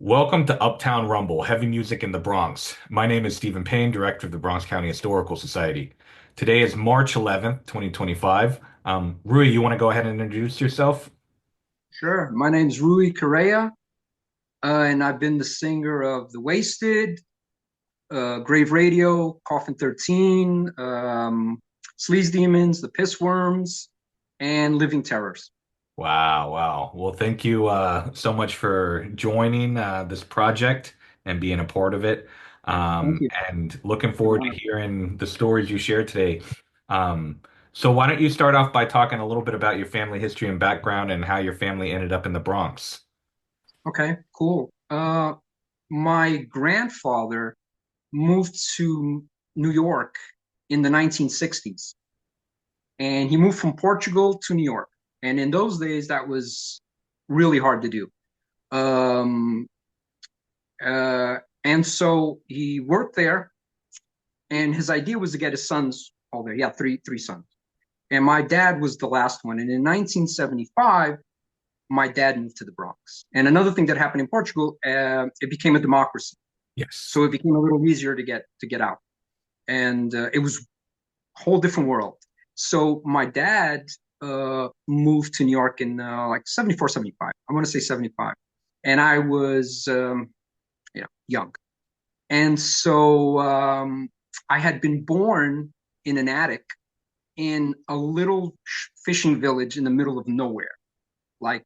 Welcome to Uptown Rumble, heavy music in the Bronx. My name is Steven Payne, director of the Bronx County Historical Society. Today is March 11th, 2025. Rui, you want to go ahead and introduce yourself? Sure. My name's Rui Correia, and I've been the singer of The Wasted, Grave Radio, Coffin 13, Sleaze Demons, The Pissworms, and Living Terrors. Wow, wow. Well, thank you so much for joining this project and being a part of it. Thank you. And looking forward to hearing the stories you share today. So why don't you start off by talking a little bit about your family history and background and how your family ended up in the Bronx? Okay, cool. My grandfather moved to New York in the 1960s, and he moved from Portugal to New York. And in those days, that was really hard to do. Um, and so he worked there, and his idea was to get his sons all there. Yeah, three sons. And my dad was the last one. And in 1975, my dad moved to the Bronx. And another thing that happened in Portugal, it became a democracy, Yes. so it became a little easier to get out. And it was a whole different world. So my dad moved to New York in like 74, 75. I want to say 75. And I was, young. And so I had been born in an attic in a little fishing village in the middle of nowhere. Like,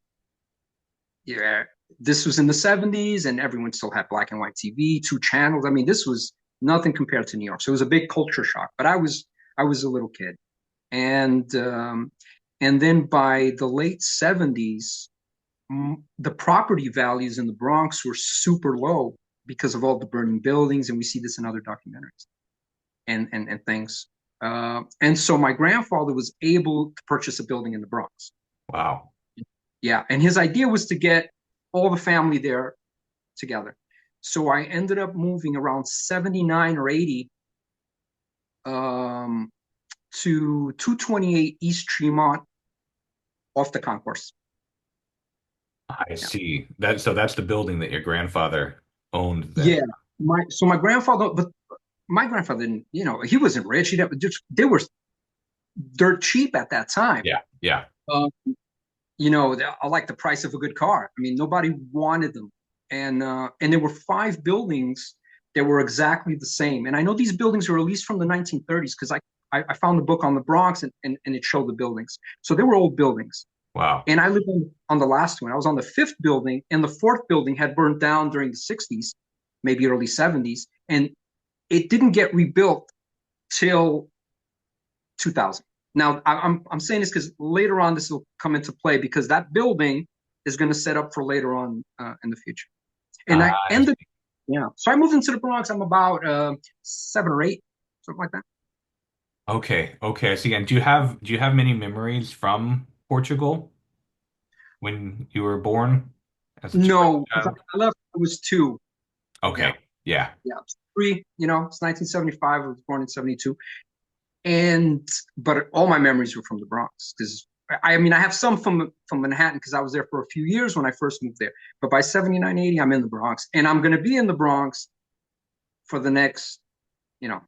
yeah, this was in the 70s and everyone still had black and white TV, two channels. I mean, this was nothing compared to New York. So it was a big culture shock. But I was a little kid. And then by the late 70s, the property values in the Bronx were super low because of all the burning buildings, and we see this in other documentaries and things. And so my grandfather was able to purchase a building in the Bronx. Wow. Yeah, and his idea was to get all the family there together. So I ended up moving around 79 or 80 um, to 228 East Tremont off the concourse. I Yeah. see. So that's the building that your grandfather owned then. Yeah. My grandfather, but my grandfather didn't, he wasn't rich. They were dirt cheap at that time. Yeah, yeah. Um, I like the price of a good car. I mean, nobody wanted them, and there were five buildings that were exactly the same. And I know these buildings were at least from the 1930s because I found the book on the Bronx and it showed the buildings. So they were old buildings. Wow. And I lived on the last one. I was on the fifth building, and the fourth building had burned down during the 60s, maybe early 70s, and it didn't get rebuilt till 2000. Now, I'm saying this because later on this will come into play because that building is going to set up for later on in the future. And I I ended, yeah. So I moved into the Bronx. I'm about 7 or 8, something like that. Okay, okay, I see. And do you have many memories from Portugal when you were born as a No, because child? I left. I was 2. Yeah, Okay, yeah. yeah. 3. It's 1975. I was born in 72. But all my memories were from the Bronx because I mean I have some from Manhattan because I was there for a few years when I first moved there. But by 79, 80, I'm in the Bronx, and I'm going to be in the Bronx for the next, you know,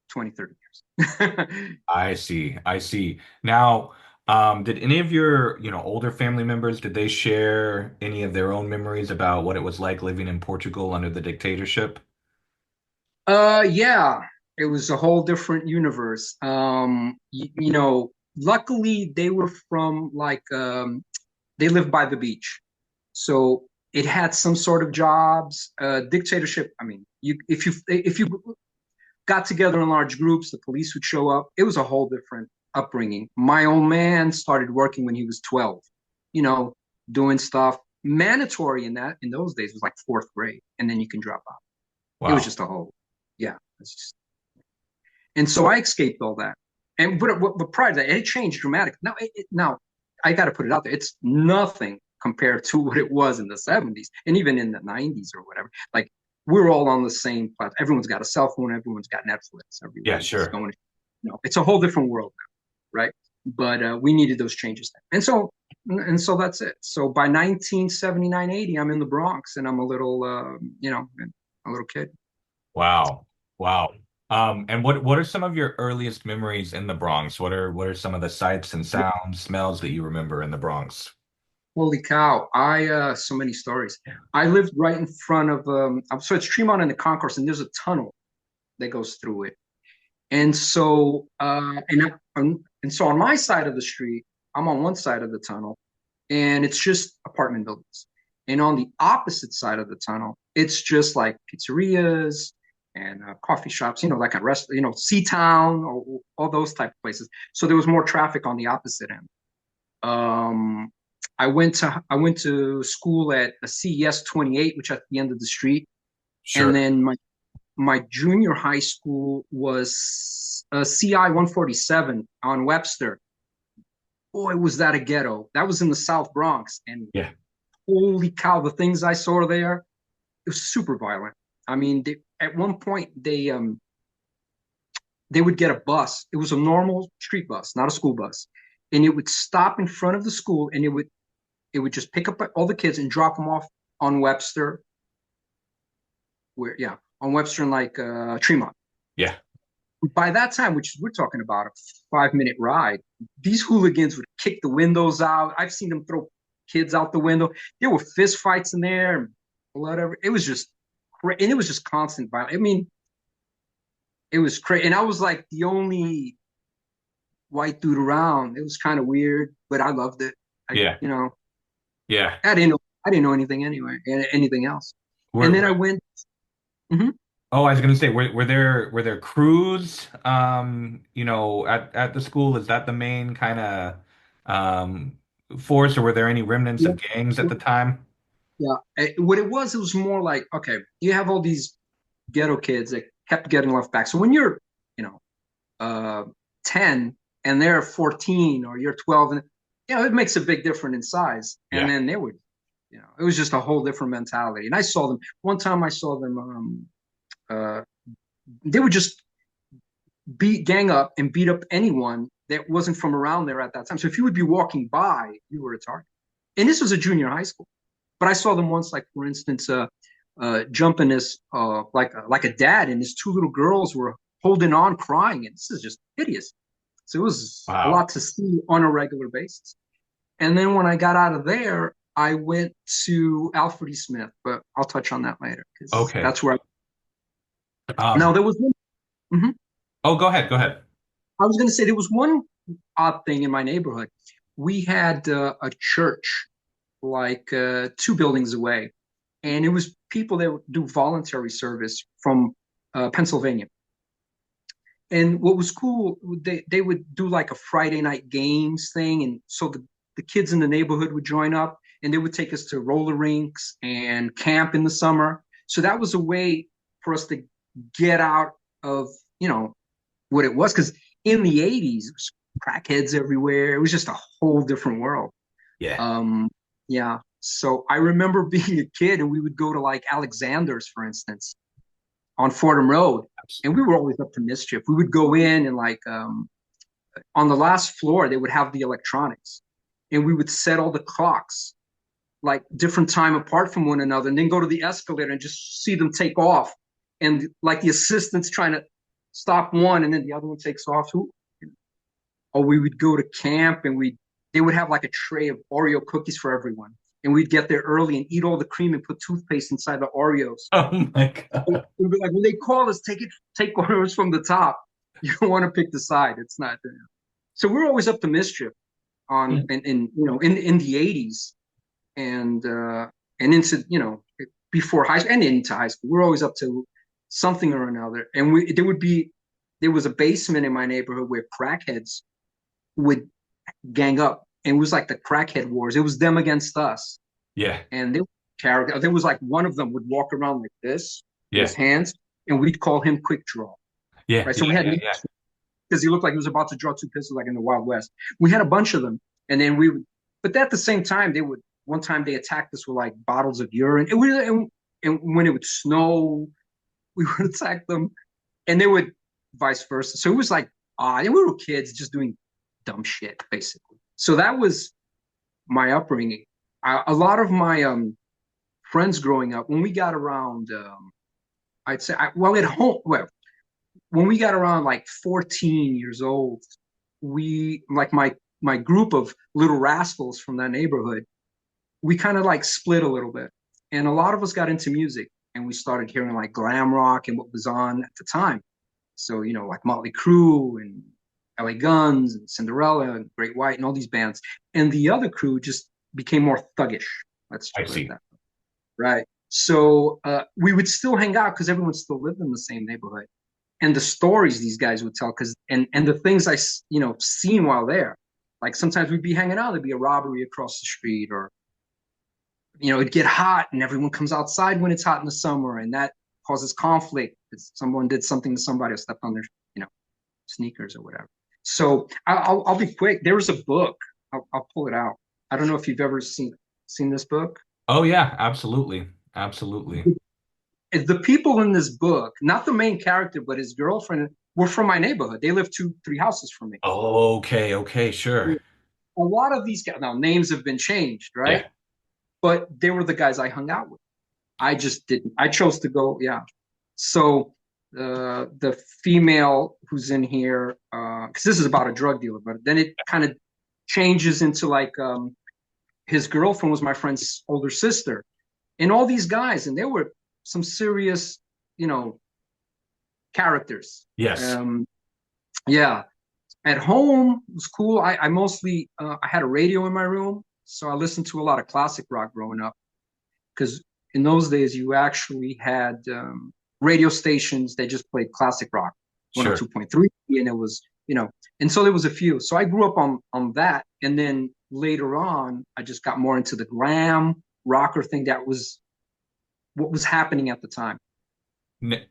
20, 30 years. I see. I see. Now, did any of your, older family members, did they share any of their own memories about what it was like living in Portugal under the dictatorship? Yeah, it was a whole different universe. Luckily they were from like they lived by the beach. So it had some sort of jobs. Dictatorship. I mean, if you got together in large groups, the police would show up. It was a whole different upbringing. My old man started working when he was 12. You know, doing stuff mandatory in those days was like fourth grade, and then you can drop out. It was Wow. just a whole, yeah. It's just, and so I escaped all that. And but prior to that, it changed dramatically. Now I got to put it out there. It's nothing compared to what it was in the 70s and even in the 90s or whatever. Like we're all on the same platform. Everyone's got a cell phone. Everyone's got Netflix. Yeah, Everyone's just sure. going. It's a whole different world now, right? But we needed those changes then. And so and so that's it. So by 1979, 80, I'm in the Bronx, and I'm a little, a little kid. Wow. Wow. And what are some of your earliest memories in the Bronx? What are some of the sights and sounds, smells that you remember in the Bronx? Holy cow! So many stories. I lived right in front of so it's Tremont and the Concourse, and there's a tunnel that goes through it. And so and so on my side of the street, I'm on one side of the tunnel, and it's just apartment buildings. And on the opposite side of the tunnel, it's just like pizzerias and coffee shops, like a rest, Seatown, or all those type of places. So there was more traffic on the opposite end. Um, I went to school at a CES 28, which at the end of the street, and Sure. then my junior high school was CI 147 on Webster. Boy, was that a ghetto! That was in the South Bronx, and Yeah. holy cow, the things I saw there, it was super violent. I mean, at one point they would get a bus. It was a normal street bus, not a school bus, and it would stop in front of the school, and it would just pick up all the kids and drop them off on Webster, on Webster and like Tremont. Yeah. By that time, which we're talking about a 5-minute ride, these hooligans would kick the windows out. I've seen them throw kids out the window. There were fist fights in there and whatever. It was just and it was just constant violence. I mean, it was crazy. And I was like the only white dude around. It was kind of weird, but I loved it. I, Yeah. you know, Yeah. I didn't know anything anyway, anything else. And Were, then I were- went. Mhm. oh, I was gonna say, were there crews, at the school? Is that the main kind of force, or were there any remnants Yeah, of gangs at the time? yeah. What it was more like, okay, you have all these ghetto kids that kept getting left back. So when you're, you know, uh, 10 and they're 14, or you're 12, and it makes a big difference in size. And Yeah. then they would, it was just a whole different mentality. And I saw them one time. I saw them. Uh, they would just gang up and beat up anyone that wasn't from around there at that time. So if you would be walking by, you were a target. And this was a junior high school. But I saw them once, like for instance, jumping this like a dad, and his two little girls were holding on, crying, and this is just hideous. So it was a Wow. lot to see on a regular basis. And then when I got out of there, I went to Alfred E. Smith, but I'll touch on that later because Okay. that's where. Now Um, there was one. Mhm. oh, go ahead. Go ahead. I was going to say there was one odd thing in my neighborhood. We had a church like 2 buildings away, and it was people that would do voluntary service from Pennsylvania. And what was cool, they would do like a Friday night games thing, and so the kids in the neighborhood would join up, and they would take us to roller rinks and camp in the summer. So that was a way for us to get out of what it was, because in the 80s it was crackheads everywhere. It was just a whole different world. Yeah. Um, yeah. So I remember being a kid, and we would go to like Alexander's, for instance, on Fordham Road, and we were always up to mischief. We would go in, and like on the last floor, they would have the electronics, and we would set all the clocks like different time apart from one another, and then go to the escalator and just see them take off, and like the assistants trying to stop one, and then the other one takes off. Or we would go to camp, and they would have like a tray of Oreo cookies for everyone. And we'd get there early and eat all the cream and put toothpaste inside the Oreos. Oh my God. We'd be like, when they call us, take Oreos from the top. You don't want to pick the side. It's not there. So we're always up to mischief in the 80s, and into before high school and into high school. We're always up to something or another. And there was a basement in my neighborhood where crackheads would gang up, and it was like the crackhead wars. It was them against us, Yeah. and there was like one of them would walk around like this with Yeah. his hands, and we'd call him Quick Draw, Yeah. right? So we Yeah. had, Yeah. Yeah. because he looked like he was about to draw 2 pistols, like in the Wild West. We had a bunch of them, and then but at the same time, one time they attacked us with like bottles of urine. And when it would snow, we would attack them, and they would vice versa. So it was like, and we were kids just doing dumb shit, basically. So that was my upbringing. A lot of my friends growing up, when we got around, I'd say, well, at home, well, when we got around like 14 years old, we like my group of little rascals from that neighborhood, we kind of like split a little bit. And a lot of us got into music and we started hearing like glam rock and what was on at the time. So, like Möttley Crüe and LA Guns and Cinderella and Great White and all these bands. And the other crew just became more thuggish. Let's I just put it see. that way. Right. So we would still hang out because everyone still lived in the same neighborhood. And the stories these guys would tell, and the things I seen while there, like sometimes we'd be hanging out, there'd be a robbery across the street, or it'd get hot and everyone comes outside when it's hot in the summer, and that causes conflict because someone did something to somebody or stepped on their sneakers or whatever. So I'll be quick. There was a book. I'll pull it out. I don't know if you've ever seen this book. Oh yeah, absolutely. Absolutely. The people in this book, not the main character, but his girlfriend, were from my neighborhood. They lived 2, 3 houses from me. Oh, okay, okay, sure. A lot of these guys, now names have been changed, right? Yeah. But they were the guys I hung out with. I just didn't. I chose to go, yeah. So the female who's in here, because this is about a drug dealer, but then it kind of changes into like his girlfriend was my friend's older sister, and all these guys, and they were some serious, characters. Yes. Yeah. At home it was cool. I mostly I had a radio in my room, so I listened to a lot of classic rock growing up. Because in those days you actually had radio stations that just played classic rock, Sure. 102.3, and it was, and so there was a few. So I grew up on that, and then later on I just got more into the glam rocker thing. That was what was happening at the time.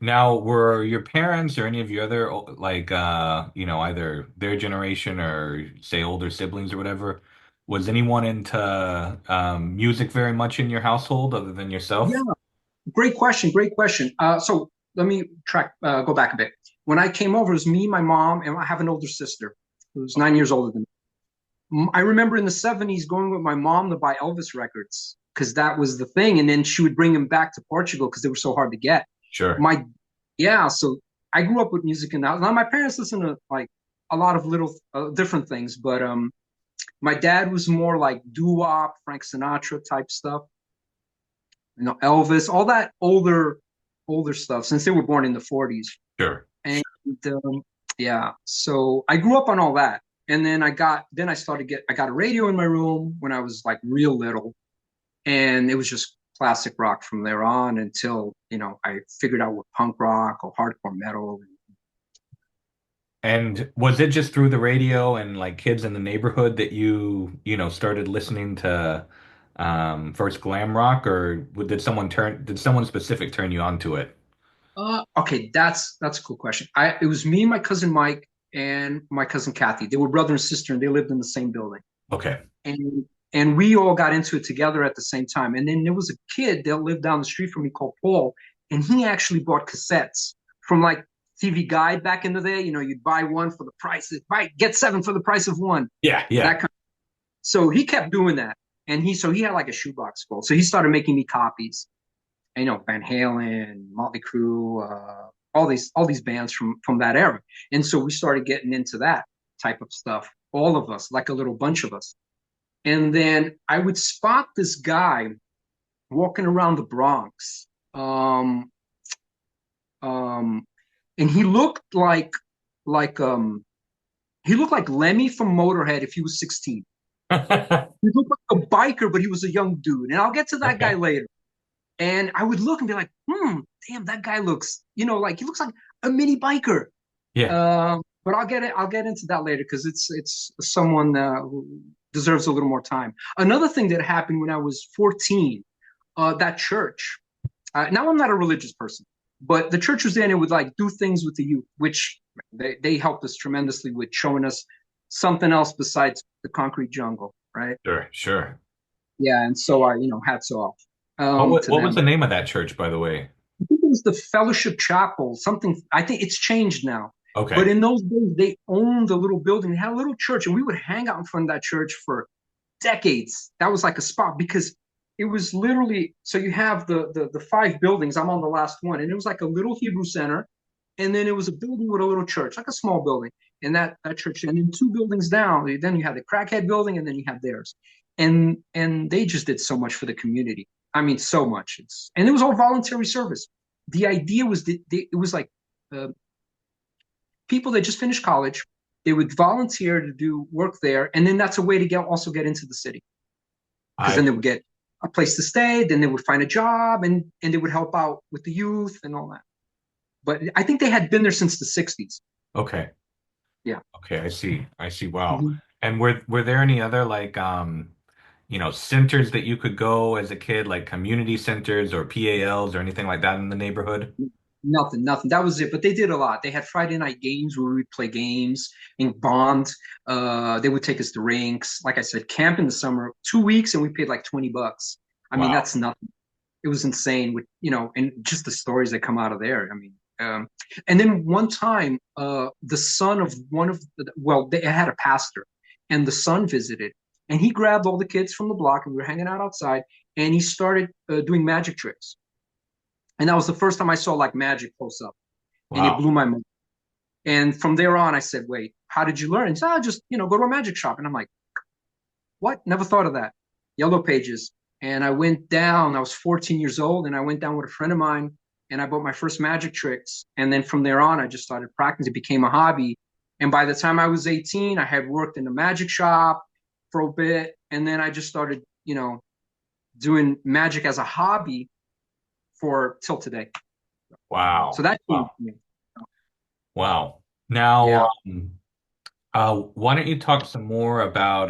Now, were your parents or any of your other like either their generation or say older siblings or whatever, was anyone into music very much in your household other than Yeah, yourself? great question. Great question. So let me go back a bit. When I came over, it was me, my mom, and I have an older sister who's 9 years older than me. I remember in the 70s going with my mom to buy Elvis records because that was the thing. And then she would bring them back to Portugal because they were so hard to get. Sure. My, yeah, so I grew up with music in the house. Now my parents listen to like a lot of little different things, but my dad was more like doo-wop, Frank Sinatra type stuff, Elvis, all that older stuff since they were born in the 40s. Sure. And yeah, so I grew up on all that. And then I got a radio in my room when I was like real little, and it was just classic rock from there on until, I figured out what punk rock or hardcore metal. And was it just through the radio and like kids in the neighborhood that started listening to first glam rock, or did someone specific turn you on to it? Okay, that's a cool question. It was me, my cousin Mike, and my cousin Kathy. They were brother and sister, and they lived in the same building. Okay. And we all got into it together at the same time. And then there was a kid that lived down the street from me called Paul, and he actually bought cassettes from like TV Guide back in the day. You'd buy one for the price of get seven for the price of one. Yeah, That yeah. kind of, so he kept doing that, and he had like a shoebox full. So he started making me copies. Van Halen, Möttley Crüe, all these bands from that era. And so we started getting into that type of stuff, all of us, like a little bunch of us. And then I would spot this guy walking around the Bronx. And he looked like Lemmy from Motorhead if he was 16. He looked like a biker, but he was a young dude. And I'll get to that guy Okay. later. And I would look and be like, damn, that guy looks, like he looks like a mini biker. Yeah. But I'll get into that later because it's someone who deserves a little more time. Another thing that happened when I was 14, that church. Now I'm not a religious person, but the church was there and it would like do things with the youth, which they helped us tremendously with showing us something else besides the concrete jungle, right? Sure, sure. Yeah, and so hats off to What was them. the name of that church, by the way? I think it was the Fellowship Chapel, something. I think it's changed now. But Okay. in those days, they owned the little building. They had a little church, and we would hang out in front of that church for decades. That was like a spot because it was literally, so you have the five buildings. I'm on the last one, and it was like a little Hebrew center, and then it was a building with a little church, like a small building, and that church, and then two buildings down, then you had the crackhead building, and then you had theirs, and they just did so much for the community. I mean, so much. And it was all voluntary service. The idea was that it was like uh, people that just finished college, they would volunteer to do work there, and then that's a way to get into the city because I then they would get a place to stay, then they would find a job, and they would help out with the youth and all that. But I think they had been there since the 60s. okay. Yeah. Okay, I see. I see. Wow. Mhm. And were there any other like centers that you could go as a kid, like community centers or PALs or anything like that in the neighborhood? Nothing, nothing. That was it. But they did a lot. They had Friday night games where we'd play games and bond. They would take us to rinks. Like I said, camp in the summer, 2 weeks, and we paid like $20. I mean, Wow. that's nothing. It was insane with, and just the stories that come out of there. I mean, and then one time, the son of one of well, they had a pastor, and the son visited, and he grabbed all the kids from the block, and we were hanging out outside, and he started doing magic tricks. And that was the first time I saw like magic close up, and it Wow. blew my mind. And from there on, I said, "Wait, how did you learn?" And he said, "I just go to a magic shop." And I'm like, "What? Never thought of that." Yellow Pages. And I went down. I was 14 years old, and I went down with a friend of mine, and I bought my first magic tricks. And then from there on, I just started practicing. It became a hobby. And by the time I was 18, I had worked in a magic shop for a bit, and then I just started, doing magic as a hobby for till today. So Wow. that changed Wow. me. Wow. Now, Yeah. why don't you talk some more about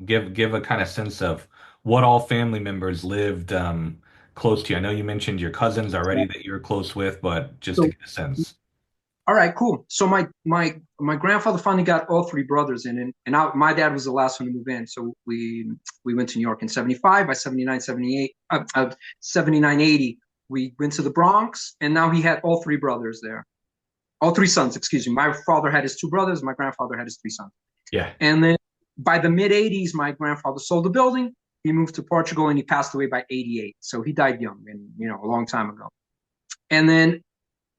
give a kind of sense of what all family members lived close to you. I know you mentioned your cousins already that you're close with, but just to So get a sense. all right, cool. So my grandfather finally got all three brothers in, my dad was the last one to move in. So we went to New York in 75. By 79, 78, 79, 80, we went to the Bronx, and now he had all three brothers there. All three sons, excuse me. My father had his two brothers, my grandfather had his three sons. Yeah, And then by the mid 80s, my grandfather sold the building. He moved to Portugal, and he passed away by 88. So he died young and a long time ago. And then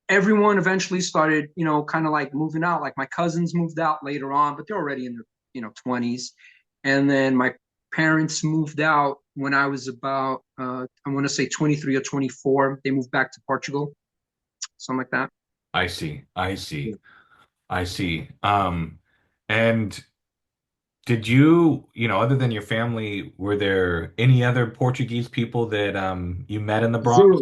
everyone eventually started, kind of like moving out. Like my cousins moved out later on, but they're already in their, 20s. And then my parents moved out when I was about, I want to say 23 or 24. They moved back to Portugal, something like that. I see. I see. Yeah. I see. And did you, other than your family, were there any other Portuguese people that you met in the Bronx? Zero,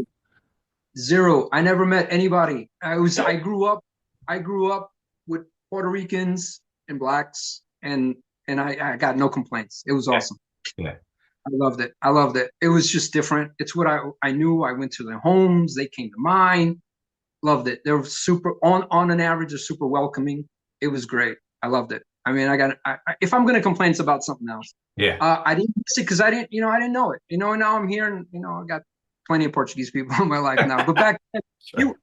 zero. I never met anybody. I grew up with Puerto Ricans and blacks, and I got no complaints. It was Yeah. awesome. Yeah. I loved it. I loved it. It was just different. It's what I knew. I went to their homes. They came to mine. Loved it. They were super on an average. They're super welcoming. It was great. I loved it. I mean, if I'm gonna complain, it's about something else. Yeah. I didn't miss it because I didn't know it. And now I'm here, and I got plenty of Portuguese people in my life now. But back then, Sure. you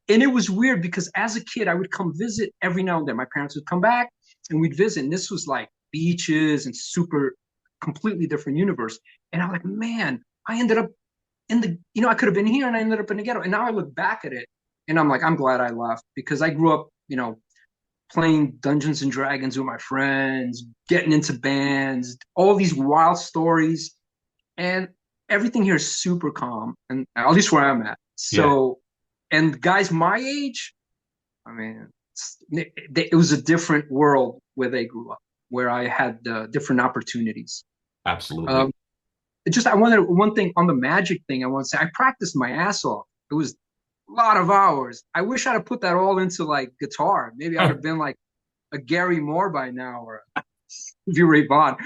and it was weird because as a kid, I would come visit every now and then. My parents would come back, and we'd visit. And this was like beaches and super completely different universe. And I'm like, man, I ended up in I could have been here, and I ended up in the ghetto. And now I look back at it, and I'm like, I'm glad I left because I grew up, playing Dungeons and Dragons with my friends, getting into bands, all these wild stories, and everything here is super calm, and at least where I'm at. Yeah. So, and guys my age, I mean, it was a different world where they grew up, where I had different opportunities. Absolutely. Um, I wanted one thing on the magic thing. I want to say I practiced my ass off. It was a lot of hours. I wish I'd have put that all into like guitar. Maybe I would have been like a Gary Moore by now or a Stevie Ray Vaughan.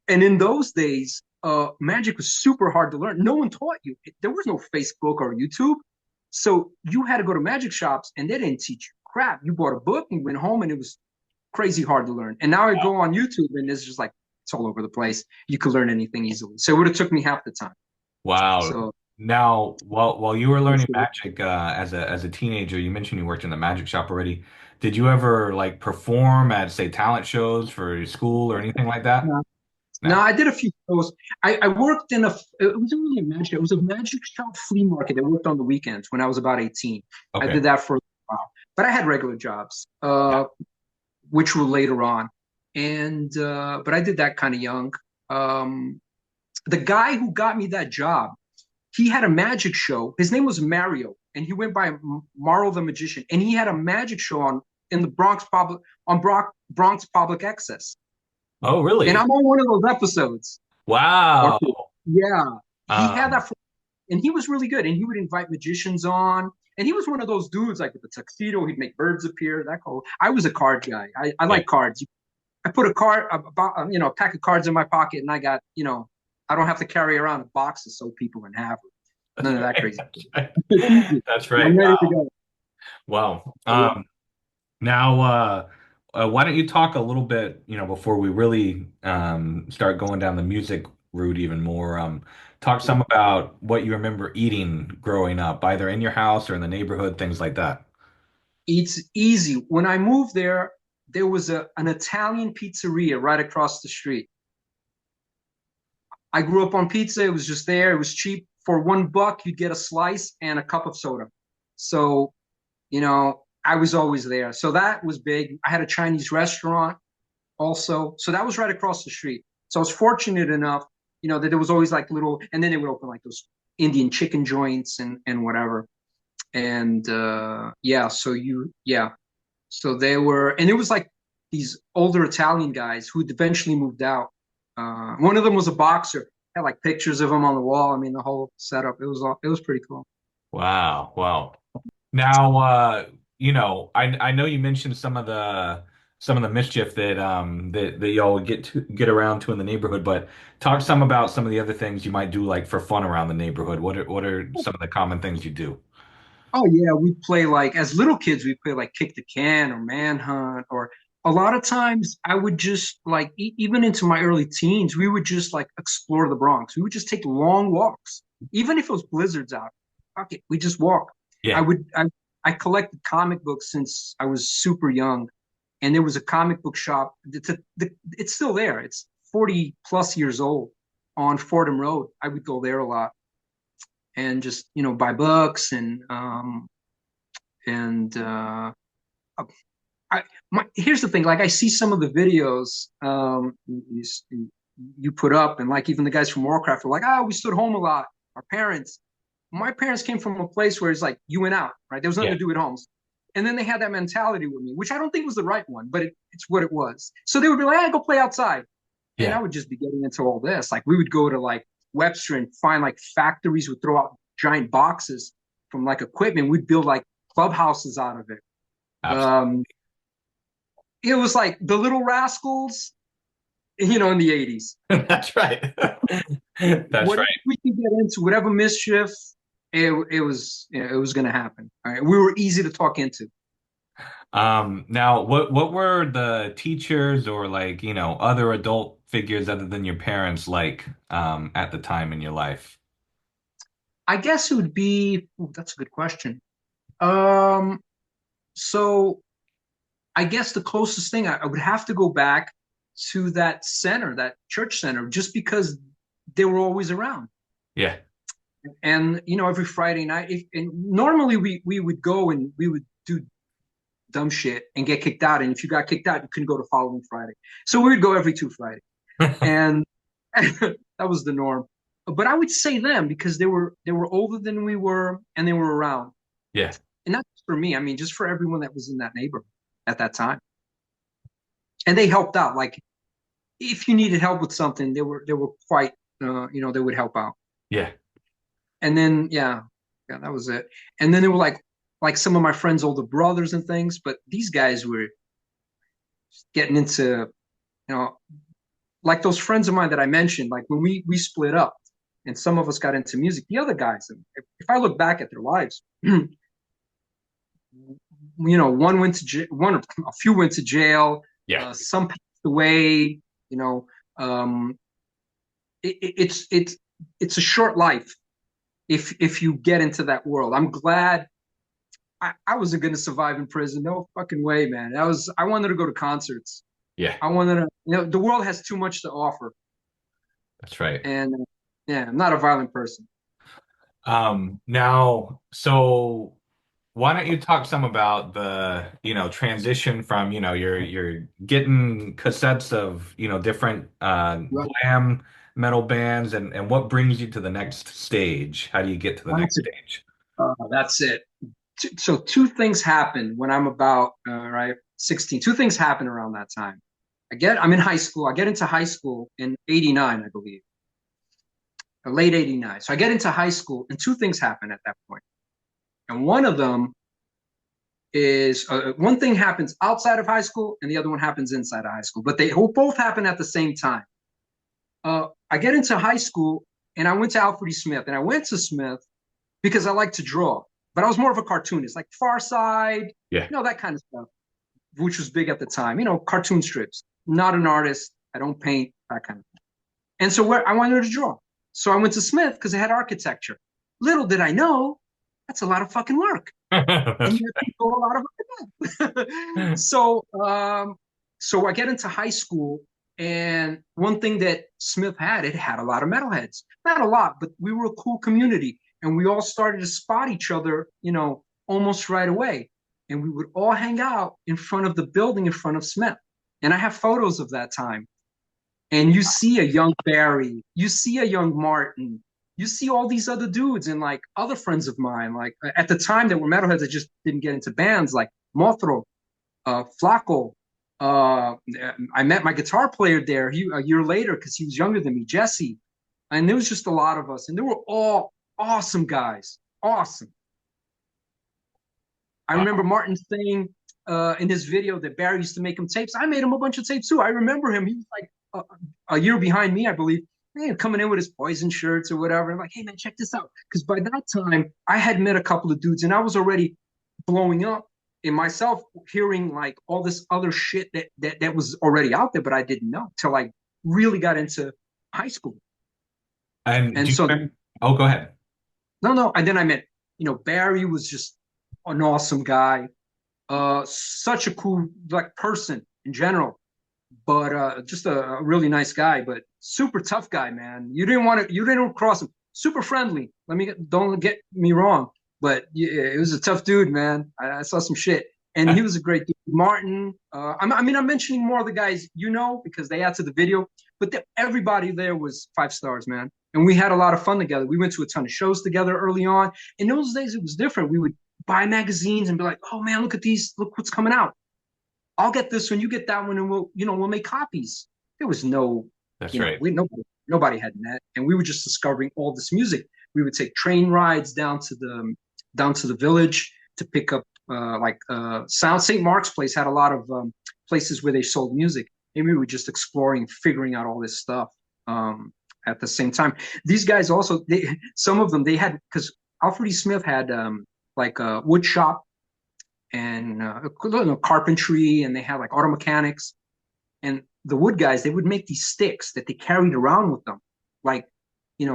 And in those days, magic was super hard to learn. No one taught you. There was no Facebook or YouTube. So you had to go to magic shops, and they didn't teach you crap. You bought a book and went home, and it was crazy hard to learn. And now I go on YouTube, and it's just like, it's all over the place. You could learn anything easily. So it would have took me half the time. Wow. So Now, while you were learning magic as a teenager, you mentioned you worked in the magic shop already. Did you ever like perform at, say, talent shows for your school or anything like that? No, No. I did a few shows. I worked in it wasn't really a magic show. It was a magic shop flea market that worked on the weekends when I was about 18. I Okay. did that for a while. But I had regular jobs, Yeah. which were later on. And but I did that kind of young. Um, the guy who got me that job, he had a magic show. His name was Mario, and he went by Maro the Magician. And he had a magic show on in the Bronx Public Access. Oh, And really? I'm on one of those episodes. Or Wow. yeah, he had Um, that, and he was really good. And he would invite magicians on, and he was one of those dudes like with the tuxedo. He'd make birds appear. That cool. I was a card guy. I yeah. like cards. I put a card, a pack of cards in my pocket, and I got, I don't have to carry around a box of so people can have it. That's None of that right. crazy. That's right. It's easy. That's I'm right. ready to Wow. go. Wow. So, yeah. Now, why don't you talk a little bit, before we really start going down the music route even more, talk some about what you remember eating growing up, either in your house or in the neighborhood, things like that. It's easy. When I moved there, there was an Italian pizzeria right across the street. I grew up on pizza. It was just there. It was cheap. For $1, you'd get a slice and a cup of soda. So, I was always there. So that was big. I had a Chinese restaurant also. So that was right across the street. So I was fortunate enough, that there was always like little, and then they would open like those Indian chicken joints and whatever. And yeah, so they were, and it was like these older Italian guys who'd eventually moved out. One of them was a boxer. Had like pictures of him on the wall. I mean, the whole setup. It was pretty cool. Wow. Wow. Now, I know you mentioned some of the mischief that y'all would get around to in the neighborhood, but talk some about some of the other things you might do like for fun around the neighborhood. What are some of the common things you do? Oh yeah, we play like as little kids. We play like kick the can or manhunt, or a lot of times I would just like even into my early teens, we would just like explore the Bronx. We would just take long walks, even if it was blizzards out. Fuck it, we just walk. I Yeah. would I collected comic books since I was super young, and there was a comic book shop. It's still there. It's 40 plus years old on Fordham Road. I would go there a lot and just buy books and here's the thing, like I see some of the videos you put up, and like even the guys from Warcraft are like, oh, we stood home a lot, our parents. My parents came from a place where it's like you went out, right? There was nothing Yeah. to do at home, and then they had that mentality with me, which I don't think was the right one, but it's what it was. So they would be like, hey, go play outside, and I Yeah. would just be getting into all this. Like we would go to like Webster and find like factories would throw out giant boxes from like equipment. We'd build like clubhouses out of it. Absolutely. Um, it was like the Little Rascals, in the 80s. That's right. That's Whatever right. we could get into, whatever mischief, it was going to happen. All right, we were easy to talk into. Now, what were the teachers or like, other adult figures other than your parents like at the time in your life? I guess it would be. Ooh, that's a good question. Um, so I guess the closest thing I would have to go back to that center, that church center, just because they were always around. Yeah. And every Friday night, and normally we would go and we would do dumb shit and get kicked out. And if you got kicked out, you couldn't go the following Friday. So we would go every 2 Fridays, and that was the norm. But I would say them because they were older than we were, and they were around. Yeah. And not just for me. I mean, just for everyone that was in that neighborhood at that time. And they helped out. Like if you needed help with something, they were quite they would help out. Yeah. And then yeah, that was it. And then there were like some of my friends' older brothers and things, but these guys were getting into you know like those friends of mine that I mentioned. Like when we split up, and some of us got into music. The other guys, if I look back at their lives, one went to one, a few went to jail. Yeah. Some passed away. You know, um, it's a short life if you get into that world. I'm glad I wasn't going to survive in prison. No fucking way, man. I wanted to go to concerts. Yeah. I wanted to, the world has too much to offer. That's right. And yeah, I'm not a violent person. Now, so why don't you talk some about the, transition from, you're getting cassettes of, different Right. glam metal bands and what brings you to the next stage? How do you get to the next That's it. stage? That's it. So two things happen when I'm about right 16. Two things happen around that time. I'm in high school. I get into high school in 89, I believe, or late 89. So I get into high school and two things happen at that point. And one of them is one thing happens outside of high school and the other one happens inside of high school, but they both happen at the same time. I get into high school and I went to Alfred E. Smith, and I went to Smith because I like to draw, but I was more of a cartoonist, like Far Side, Yeah. that kind of stuff, which was big at the time. Cartoon strips. Not an artist. I don't paint, that kind of thing. And so I wanted to draw. So I went to Smith because it had architecture. Little did I know, that's a lot of fucking work. And That's you have to go a lot of work. right. So I get into high school, and one thing that Smith had, it had a lot of metalheads. Not a lot, but we were a cool community, and we all started to spot each other, almost right away. And we would all hang out in front of the building in front of Smith. And I have photos of that time. And you see a young Barry, you see a young Martin, you see all these other dudes and like other friends of mine, like at the time that were metalheads that just didn't get into bands, like Mothro, Flaco. I met my guitar player there a year later because he was younger than me, Jesse. And there was just a lot of us, and they were all awesome guys, awesome. I remember Wow. Martin saying in his video that Barry used to make him tapes. I made him a bunch of tapes too. I remember him. He was like a year behind me, I believe. Hey, coming in with his Poison shirts or whatever. I'm like, hey man, check this out. Because by that time, I had met a couple of dudes, and I was already blowing up in myself, hearing like all this other shit that was already out there, but I didn't know till I really got into high school. And And do you so, remember? Oh, go ahead. no, and then I met, Barry was just an awesome guy, such a cool like person in general, but just a really nice guy, but super tough guy, man. You didn't cross him. Super friendly. Don't get me wrong, but yeah, it was a tough dude, man. I saw some shit, and he was a great dude. Martin. I'm mentioning more of the guys because they add to the video, but everybody there was 5 stars, man. And we had a lot of fun together. We went to a ton of shows together early on. In those days, it was different. We would buy magazines and be like, "Oh man, look at these! Look what's coming out. I'll get this one, you get that one, and we'll make copies." There was no, That's right. nobody had net, and we were just discovering all this music. We would take train rides down to the village to pick up sound. St. Mark's Place had a lot of places where they sold music, and we were just exploring, figuring out all this stuff at the same time. These guys also, some of them they had because Alfred E. Smith had like a wood shop and carpentry, and they had like auto mechanics. And the wood guys, they would make these sticks that they carried around with them, like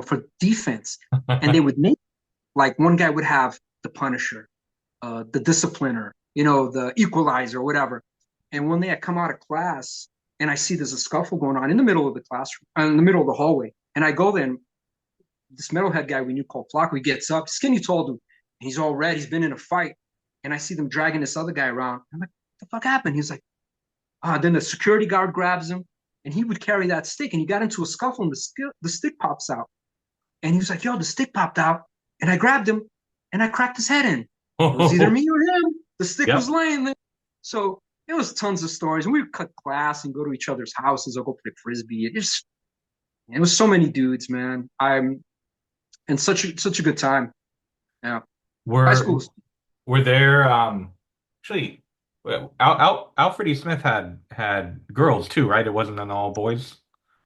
for defense. And they would make like one guy would have the Punisher, the Discipliner, the Equalizer, whatever. And when they had come out of class, and I see there's a scuffle going on in the middle of the classroom, in the middle of the hallway, and I go there, and this metalhead guy we knew called Flaco, he gets up, skinny tall dude, and he's all red, he's been in a fight, and I see them dragging this other guy around. I'm like, what the fuck happened? He's like, then the security guard grabs him, and he would carry that stick, and he got into a scuffle, and the stick pops out, and he was like, yo, the stick popped out, and I grabbed him, and I cracked his head in. It was either Oh, me or him. The stick was yep. laying there. So it was tons of stories, and we would cut class and go to each other's houses or go play frisbee. It was so many dudes, man. I'm and such a good time. Yeah, high Were school. were there actually Alfred E. Smith had girls too, right? It wasn't an all boys,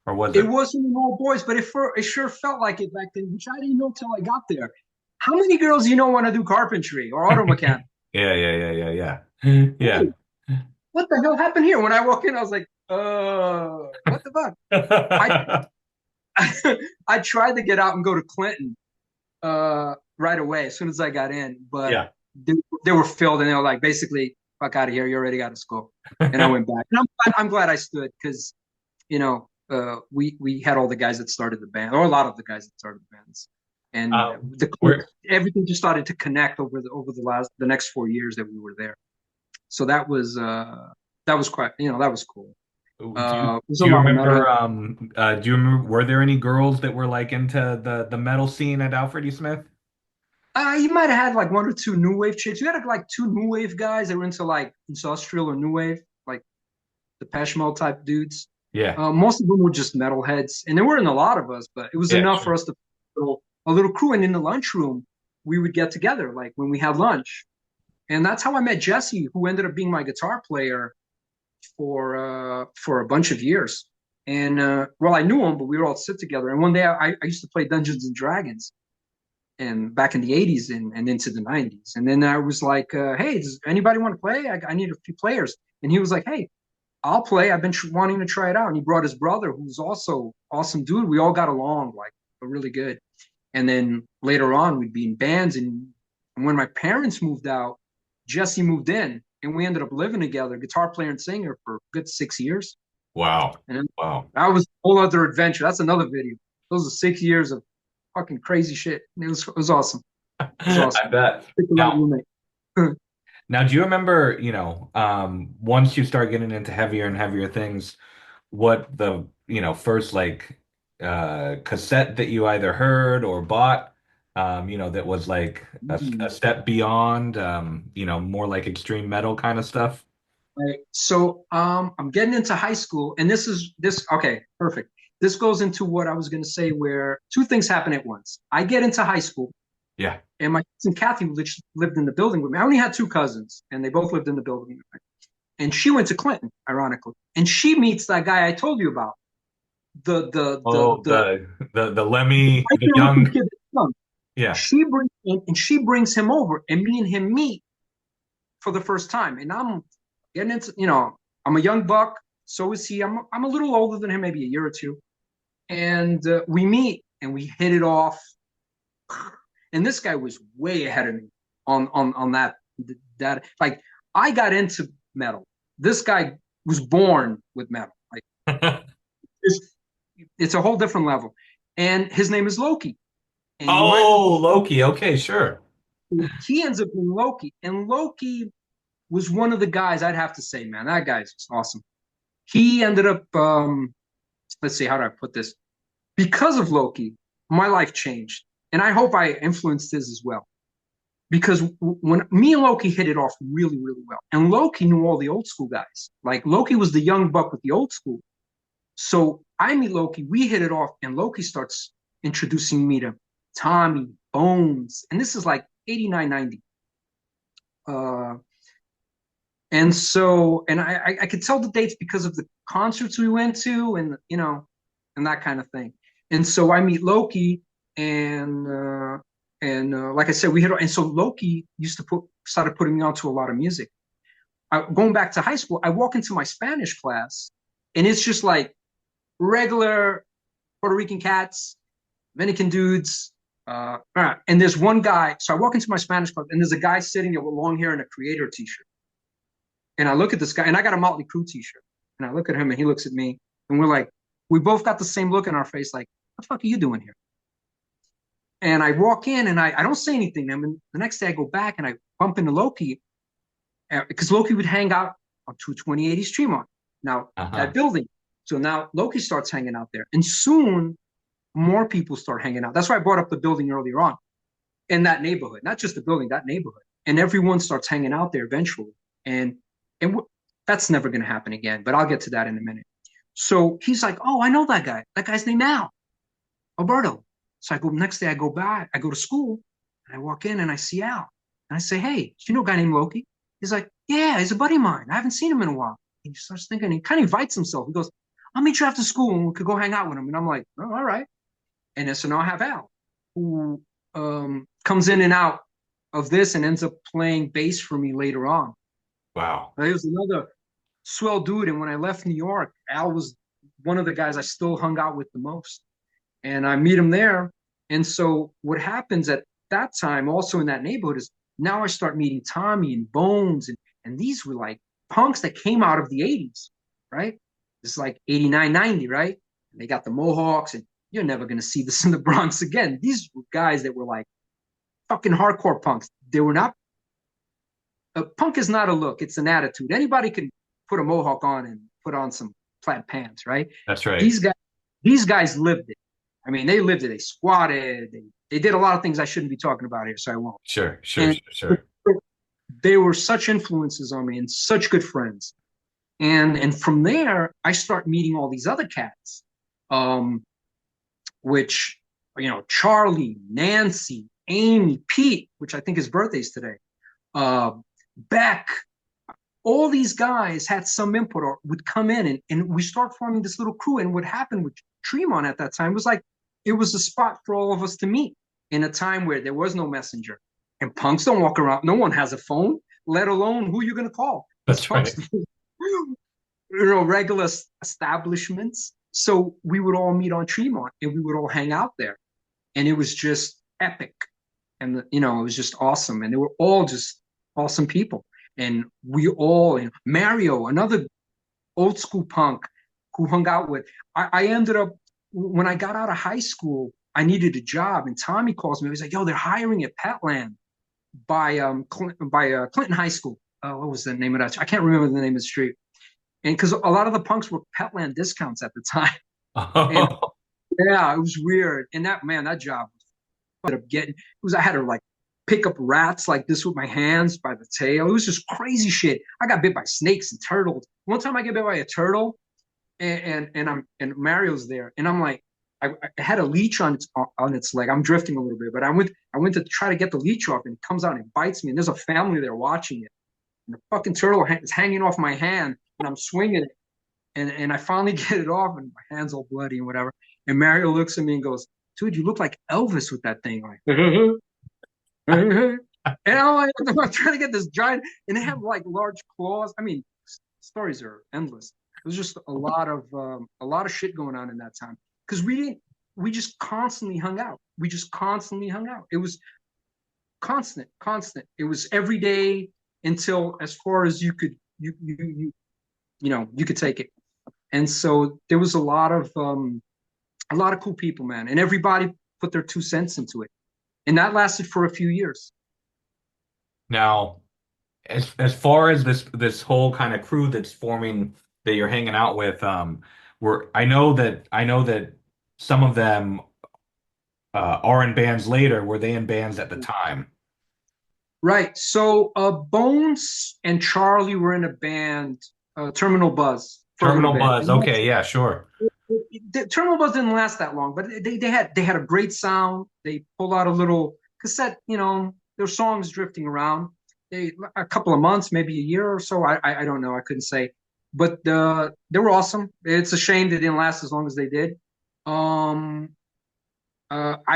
or was It it? wasn't an all boys, but it sure felt like it back then, which I didn't know till I got there. How many girls want to do carpentry or auto mechanic? Yeah, yeah, yeah, yeah, yeah. Hey, Yeah. what the hell happened here? When I walk in, I was like, what the fuck? I I tried to get out and go to Clinton right away as soon as I got in, but Yeah. they, they were filled, and they were like, basically, fuck out of here. You already got to school. And I went back. And I'm glad I stood because, you know, we had all the guys that started the band, or a lot of the guys that started the bands, and Where everything just started to connect over the next 4 years that we were there. So that was quite, that was cool. There's a do you lot of metal. were there any girls that were like into the metal scene at Alfred E. Smith? You might have had like one or two new wave chicks. You had like two new wave guys that were into like industrial or new wave, like the Depeche Mode type dudes. Yeah. Most of them were just metalheads, and there weren't a lot of us, but it was Yeah, enough for sure. us to a little crew. And in the lunchroom, we would get together, like when we had lunch, and that's how I met Jesse, who ended up being my guitar player for a bunch of years. And well, I knew him, but we would all sit together. And one day, I used to play Dungeons and Dragons, and back in the 80s and into the 90s. And then I was like, hey, does anybody want to play? I need a few players. And he was like, hey, I'll play. I've been wanting to try it out. And he brought his brother, who's also awesome dude. We all got along like really good. And then later on, we'd be in bands. And when my parents moved out, Jesse moved in, and we ended up living together, guitar player and singer, for a good 6 years. Wow. And Wow. that was a whole other adventure. That's another video. Those are 6 years of fucking crazy shit. It was awesome. It was awesome. I bet. Pick the right Now, roommate. now, do you remember, once you start getting into heavier and heavier things, what the, first like cassette that you either heard or bought, that was like a step beyond, more like extreme metal kind of stuff? Right. So I'm getting into high school, and this okay, perfect. This goes into what I was going to say, where two things happen at once. I get into high school, Yeah. and my cousin Kathy lived in the building with me. I only had two cousins, and they both lived in the building with me. And she went to Clinton, ironically, and she meets that guy I told you about, Oh, the the Lemmy, white the looking young, kid. yeah. She brings him over, and me and him meet for the first time. And I'm getting into, I'm a young buck. So is he. I'm a little older than him, maybe a year or two. And we meet, and we hit it off. And this guy was way ahead of me on that. Like, I got into metal. This guy was born with metal. Like, it's, it's a whole different level. And his name is Loki. And you might Oh, Loki. Okay, sure. he ends up being Loki. And Loki was one of the guys, I'd have to say, man, that guy's just awesome. He ended up, let's see, how do I put this? Because of Loki, my life changed. And I hope I influenced his as well. Because when me and Loki hit it off really, really well, and Loki knew all the old school guys. Like, Loki was the young buck with the old school. So I meet Loki, we hit it off, and Loki starts introducing me to Tommy, Bones, and this is like 89, 90. And so, and I could tell the dates because of the concerts we went to, and and that kind of thing. And so I meet Loki, and like I said, we hit. And so Loki used to started putting me onto a lot of music. Going back to high school, I walk into my Spanish class, and it's just like regular Puerto Rican cats, Dominican dudes. And there's one guy. So I walk into my Spanish class, and there's a guy sitting there with long hair and a Creator t-shirt. And I look at this guy, and I got a Möttley Crüe t-shirt. And I look at him, and he looks at me, and we're like, we both got the same look in our face, like, what the fuck are you doing here? And I walk in, and I don't say anything to him. And the next day I go back, and I bump into Loki, because Loki would hang out on 228 East Treemont. Now, that building. So now Loki starts hanging out there. And soon, more people start hanging out. That's why I brought up the building earlier on, in that neighborhood. Not just the building, that neighborhood. And everyone starts hanging out there eventually. And that's never going to happen again. But I'll get to that in a minute. So he's like, oh, I know that guy. That guy's name Al, Alberto. So next day I go back, I go to school, and I walk in, and I see Al. And I say, hey, do you know a guy named Loki? He's like, yeah, he's a buddy of mine. I haven't seen him in a while. He starts thinking, he kind of invites himself. He goes, I'll meet you after school, and we could go hang out with him. And I'm like, oh, all right. And then, so now I have Al, who comes in and out of this and ends up playing bass for me later on. Wow. He was another swell dude. And when I left New York, Al was one of the guys I still hung out with the most. And I meet him there. And so what happens at that time, also in that neighborhood, is now I start meeting Tommy and Bones. And these were like punks that came out of the 80s, right? It's like 89, 90, right? They got the mohawks, and you're never gonna see this in the Bronx again. These were guys that were like fucking hardcore punks. They were not. A punk is not a look; it's an attitude. Anybody can put a mohawk on and put on some plaid pants, right? That's right. These guys, these guys lived it. I mean, they lived it. They squatted. They did a lot of things I shouldn't be talking about here, so I won't. Sure, sure, And sure, sure. they were such influences on me and such good friends. And from there, I start meeting all these other cats, um, which, Charlie, Nancy, Amy, Pete, which I think his birthday's today, uh, Beck, all these guys had some input or would come in, and we start forming this little crew. And what happened with Treemont at that time was like, it was a spot for all of us to meet in a time where there was no messenger. And punks don't walk around. No one has a phone, let alone who you're going to call. These That's punks, right. regular establishments. So we would all meet on Tremont and we would all hang out there. And it was just epic. And, it was just awesome. And they were all just awesome people. And and Mario, another old school punk who hung out with, I ended up, when I got out of high school, I needed a job. And Tommy calls me. He was like, yo, they're hiring at Petland by Clinton High School. What was the name of that? I can't remember the name of the street. And because a lot of the punks were Petland discounts at the time. And yeah, it was weird. And that job I had to like pick up rats like this with my hands by the tail. It was just crazy shit. I got bit by snakes and turtles. One time I get bit by a turtle, and Mario's there, and I'm like, I had a leech on its leg. I'm drifting a little bit, but I went to try to get the leech off, and it comes out and it bites me. And there's a family there watching it, and the fucking turtle is hanging off my hand, and I'm swinging it, and I finally get it off, and my hand's all bloody and whatever. And Mario looks at me and goes, "Dude, you look like Elvis with that thing." Like, and I'm trying to get this giant, and they have like large claws. I mean, stories are endless. It was just a lot of shit going on in that time because we just constantly hung out. It was constant. It was every day until as far as you could you could take it. And so there was a lot of cool people, man, and everybody put their 2 cents into it, and that lasted for a few years. Now, as far as this whole kind of crew that's forming that you're hanging out with, I know that some of them are in bands later. Were they in bands at the time? Right. So Bones and Charlie were in a band, Terminal Buzz, for a little Terminal bit. Buzz. Okay, yeah, sure. The Terminal Buzz didn't last that long, but they had a great sound. They pulled out a little cassette, their songs drifting around. A couple of months, maybe a year or so. I don't know. I couldn't say, but they were awesome. It's a shame they didn't last as long as they did. I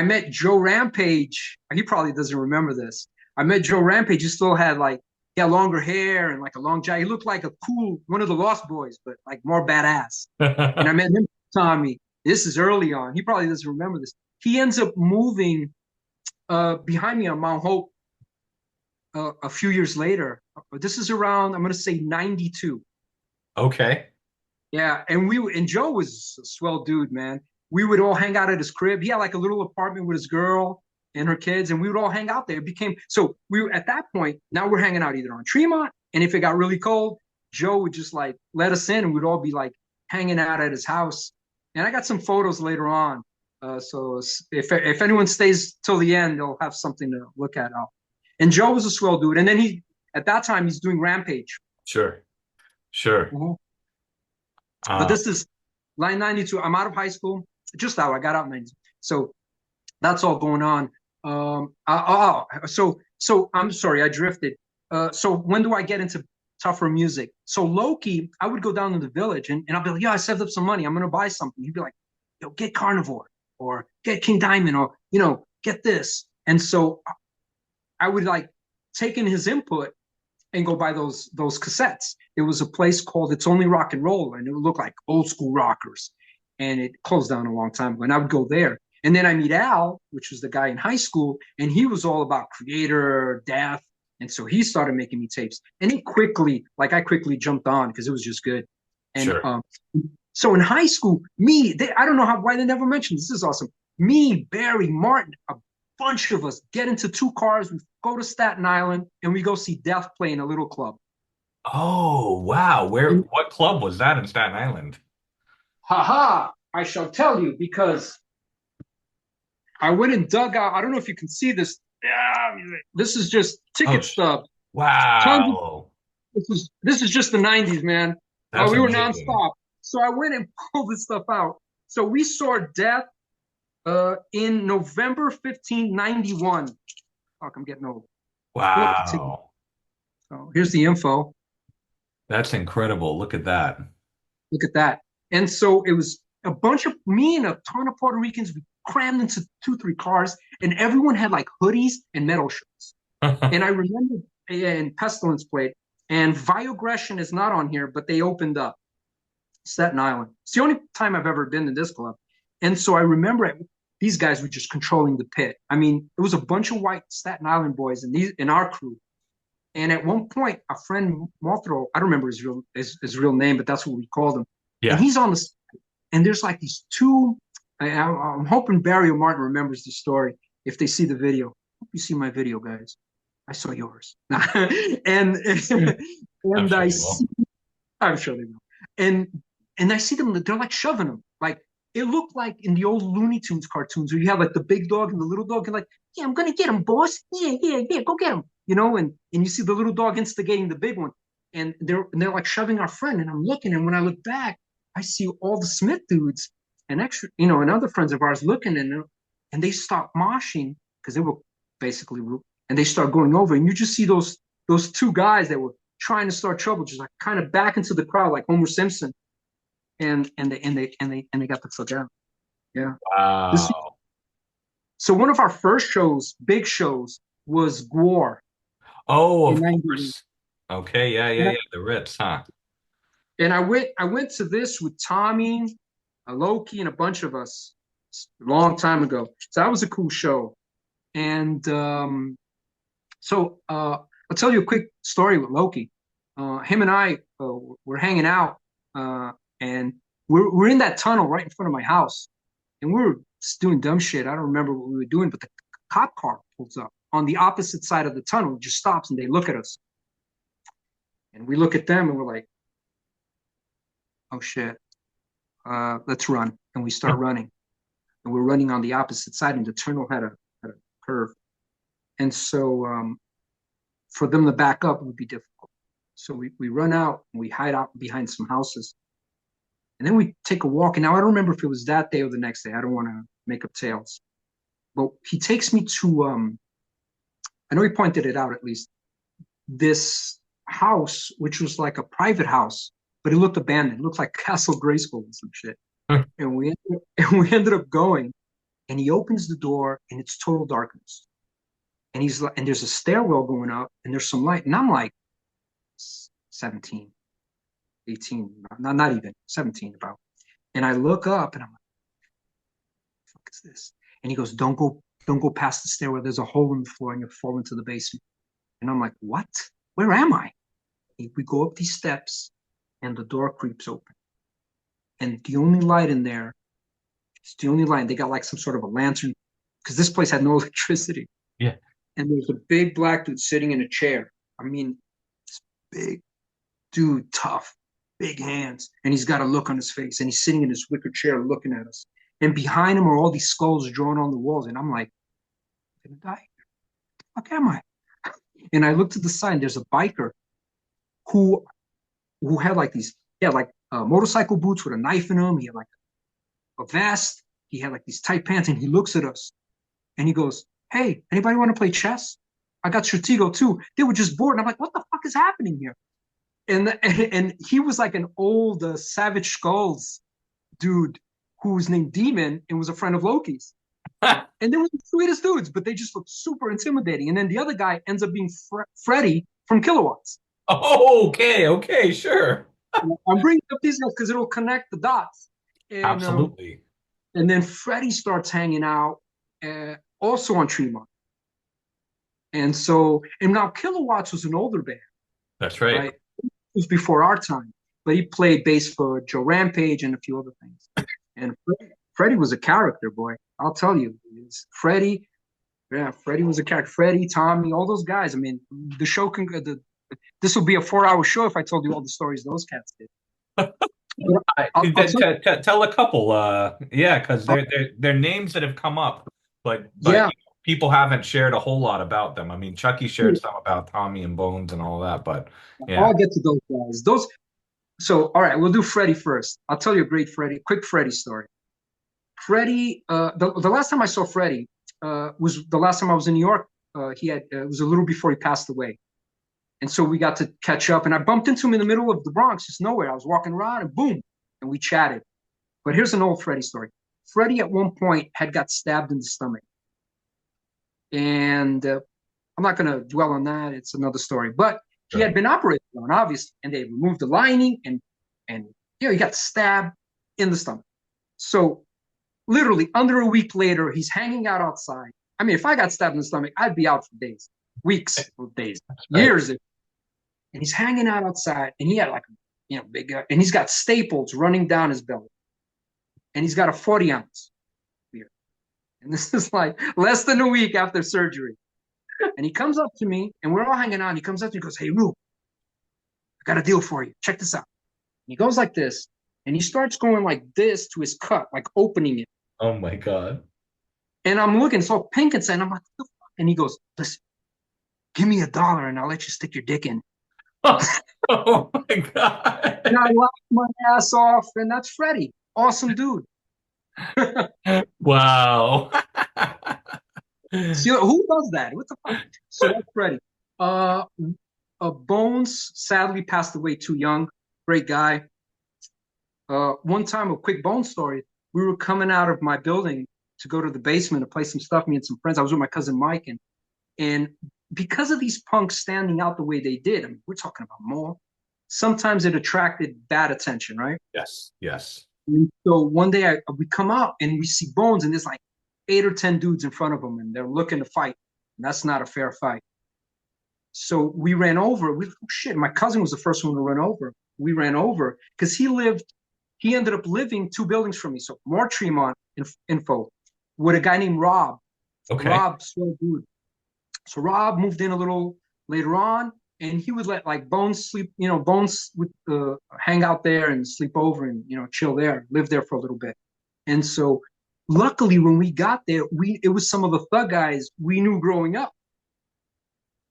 met Joe Rampage. He probably doesn't remember this. I met Joe Rampage. He had longer hair and like a long jacket. He looked like a cool one of the Lost Boys, but like more badass. And I met him, Tommy. This is early on. He probably doesn't remember this. He ends up moving behind me on Mount Hope a few years later. This is around, I'm going to say 92. Okay. Yeah, and Joe was a swell dude, man. We would all hang out at his crib. He had like a little apartment with his girl and her kids, and we would all hang out there. It became so we were at that point. Now we're hanging out either on Treemont, and if it got really cold, Joe would just like let us in, and we'd all be like hanging out at his house. And I got some photos later on. So if anyone stays till the end, they'll have something to look at. And Joe was a swell dude. And then at that time, he's doing Rampage. Sure. Sure. Mm-hmm. But this is line 92. I'm out of high school. Just out. I got out in 92. So that's all going on. So I'm sorry, I drifted. So when do I get into tougher music? So Loki, I would go down to the village and I'll be like, yeah, I saved up some money. I'm going to buy something. He'd be like, yo, get Carnivore or get King Diamond or, get this. And so I would like take in his input and go buy those cassettes. It was a place called It's Only Rock and Roll, and it would look like old school rockers. And it closed down a long time ago, and I would go there. And then I meet Al, which was the guy in high school, and he was all about Creator, Death. And so he started making me tapes. And I quickly jumped on because it was just good. And Sure. So in high school, I don't know why they never mentioned this. This is awesome. Me, Barry, Martin, a bunch of us get into two cars. We go to Staten Island and we go see Death play in a little club. Oh, wow. And What club was that in Staten Island? haha, I shall tell you because I went and dug out. I don't know if you can see this. Yeah, this is just Oh, ticket stub. Tons of, wow. this is just the 90s, man. That's We were amazing. nonstop. So I went and pulled this stuff out. So we saw Death in November 15, 91. Fuck, I'm getting old. Pull up the ticket. Wow. So here's the info. That's incredible. Look at that. Look at that. And so it was a bunch of me and a ton of Puerto Ricans. We crammed into two, three cars, and everyone had like hoodies and metal shirts. And I remember, and Pestilence played, and Viogression is not on here, but they opened up Staten Island. It's the only time I've ever been to this club. And so I remember these guys were just controlling the pit. I mean, it was a bunch of white Staten Island boys in our crew. And at one point, a friend Mothro, I don't remember his real name, but that's what we called him. And Yeah. he's on the side, and there's like these two. I'm hoping Barry or Martin remembers the story if they see the video. Hope you see my video, guys. I saw yours. and I'm and sure I they see, will. I'm sure they will. And I see them. They're like shoving them. Like it looked like in the old Looney Tunes cartoons where you have like the big dog and the little dog, and like, yeah, I'm gonna get him, boss. Yeah, yeah, yeah, go get him. And you see the little dog instigating the big one, and they're like shoving our friend. And I'm looking, and when I look back, I see all the Smith dudes and extra, and other friends of ours looking, and they stop moshing because they were basically, and they start going over, and you just see those two guys that were trying to start trouble, just like kind of back into the crowd like Homer Simpson, and they got the fuck out. Yeah. This Wow. so one of our first shows, big shows, was Gwar Oh, in of 98. course. Okay. Yeah, yeah, And I, yeah. The Ritz, huh? and I went to this with Tommy, Loki, and a bunch of us a long time ago. So that was a cool show. And I'll tell you a quick story with Loki. Him and I were hanging out, and we're in that tunnel right in front of my house, and we were just doing dumb shit. I don't remember what we were doing, but the cop car pulls up on the opposite side of the tunnel. It just stops, and they look at us, and we look at them, and we're like, "Oh shit, let's run!" And we start running, and we're running on the opposite side, and the tunnel had a curve, and so for them to back up would be difficult. So we run out and we hide out behind some houses. And then we take a walk. And now I don't remember if it was that day or the next day. I don't want to make up tales. But he takes me to, I know he pointed it out at least, this house, which was like a private house, but it looked abandoned. It looked like Castle Grayskull and some shit. And we ended up going, and he opens the door and it's total darkness. And he's like, and there's a stairwell going up and there's some light. And I'm like 17, 18, not even 17 about. And I look up and I'm like, what the fuck is this? And he goes, don't go past the stairwell. There's a hole in the floor and you'll fall into the basement. And I'm like, what? Where am I? We go up these steps and the door creeps open. And the only light in there, it's the only light. They got like some sort of a lantern because this place had no electricity. Yeah. And there's a big black dude sitting in a chair. I mean, this big dude, tough, big hands, and he's got a look on his face, and he's sitting in his wicker chair looking at us. And behind him are all these skulls drawn on the walls, and I'm like, I'm gonna die. What am I? And I look to the side, and there's a biker who had like motorcycle boots with a knife in them. He had like a vest. He had like these tight pants, and he looks at us, and he goes, "Hey, anybody want to play chess? I got Stratego too." They were just bored, and I'm like, "What the fuck is happening here?" And he was like an old Savage Skulls dude who was named Demon and was a friend of Loki's. And they were the sweetest dudes, but they just looked super intimidating. And then the other guy ends up being Freddy from Killawatts. Oh, okay, okay, sure. I'm bringing up these guys because it'll connect the dots. And Absolutely. and then Freddy starts hanging out also on Treemont. And now Killawatts was an older band, That's right. right? It was before our time. but he played bass for Joe Rampage and a few other things. And Freddie was a character, boy. I'll tell you, Freddie. Yeah, Freddie was a character. Freddie, Tommy, all those guys. I mean, the show can. This will be a 4-hour show if I told you all the stories those cats did. Tell a couple. Yeah, because they're names that have come up, but yeah, people haven't shared a whole lot about them. I mean, Chucky shared some about Tommy and Bones and all that, but yeah. I'll get to those guys. Those. So, all right, we'll do Freddie first. I'll tell you a quick Freddie story. Freddie, the last time I saw Freddie was the last time I was in New York. It was a little before he passed away. And so we got to catch up, and I bumped into him in the middle of the Bronx, just nowhere. I was walking around, and boom, and we chatted. But here's an old Freddie story. Freddie at one point had got stabbed in the stomach. And I'm not going to dwell on that. It's another story. But he had been operated on, obviously, and they removed the lining, and he got stabbed in the stomach. So literally under a week later, he's hanging out outside. I mean, if I got stabbed in the stomach, I'd be out for days, weeks, or days, years. And he's hanging out outside, and he had big, and he's got staples running down his belly, and he's got a 40-ounce beer. And this is like less than a week after surgery. And he comes up to me, and we're all hanging out. And he comes up to me and goes, "Hey, Rue, I got a deal for you. Check this out." And he goes like this, and he starts going like this to his cut, like opening it. Oh my God. And I'm looking, it's all pink inside. And I'm like, what the fuck? And he goes, "Listen, give me $1 and I'll let you stick your dick in." Oh my God. And I laughed my ass off, and that's Freddie. Awesome dude. Wow. See, who does that? What the fuck? So that's Freddie. Bones sadly passed away too young. Great guy. One time, a quick Bones story. We were coming out of my building to go to the basement to play some stuff, me and some friends. I was with my cousin Mike, and because of these punks standing out the way they did, I mean, we're talking about more. Sometimes it attracted bad attention, right? Yes, yes. And so one day we come out and we see Bones, and there's like 8 or 10 dudes in front of them, and they're looking to fight. And that's not a fair fight. So we ran over. My cousin was the first one to run over. We ran over because he ended up living 2 buildings from me. So more Treemont info with a guy named Rob. Okay. Rob, slow dude. So Rob moved in a little later on, and he would let like Bones sleep. Bones would hang out there and sleep over and chill there, live there for a little bit. And so luckily when we got there, it was some of the thug guys we knew growing up,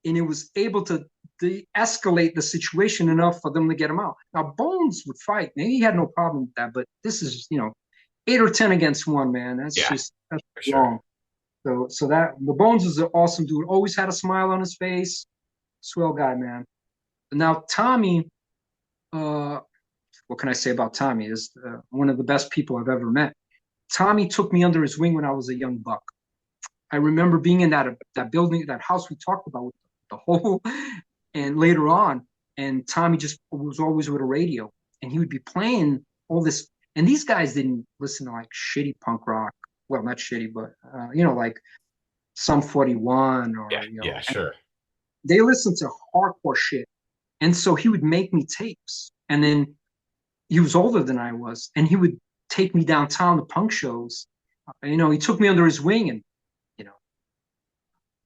and it was able to de-escalate the situation enough for them to get him out. Now Bones would fight, and he had no problem with that, but this is 8 or 10 against 1, man. That's wrong. So that the Bones is an awesome dude. Always had a smile on his face. Swell guy, man. Now Tommy, what can I say about Tommy? Is one of the best people I've ever met. Tommy took me under his wing when I was a young buck. I remember being in that building, that house we talked about with the hole, and later on, and Tommy just was always with a radio, and he would be playing all this. And these guys didn't listen to like shitty punk rock. Well, not shitty, but like Sum 41 or sure. They listened to hardcore shit, and so he would make me tapes. And then he was older than I was, and he would take me downtown to punk shows. He took me under his wing, and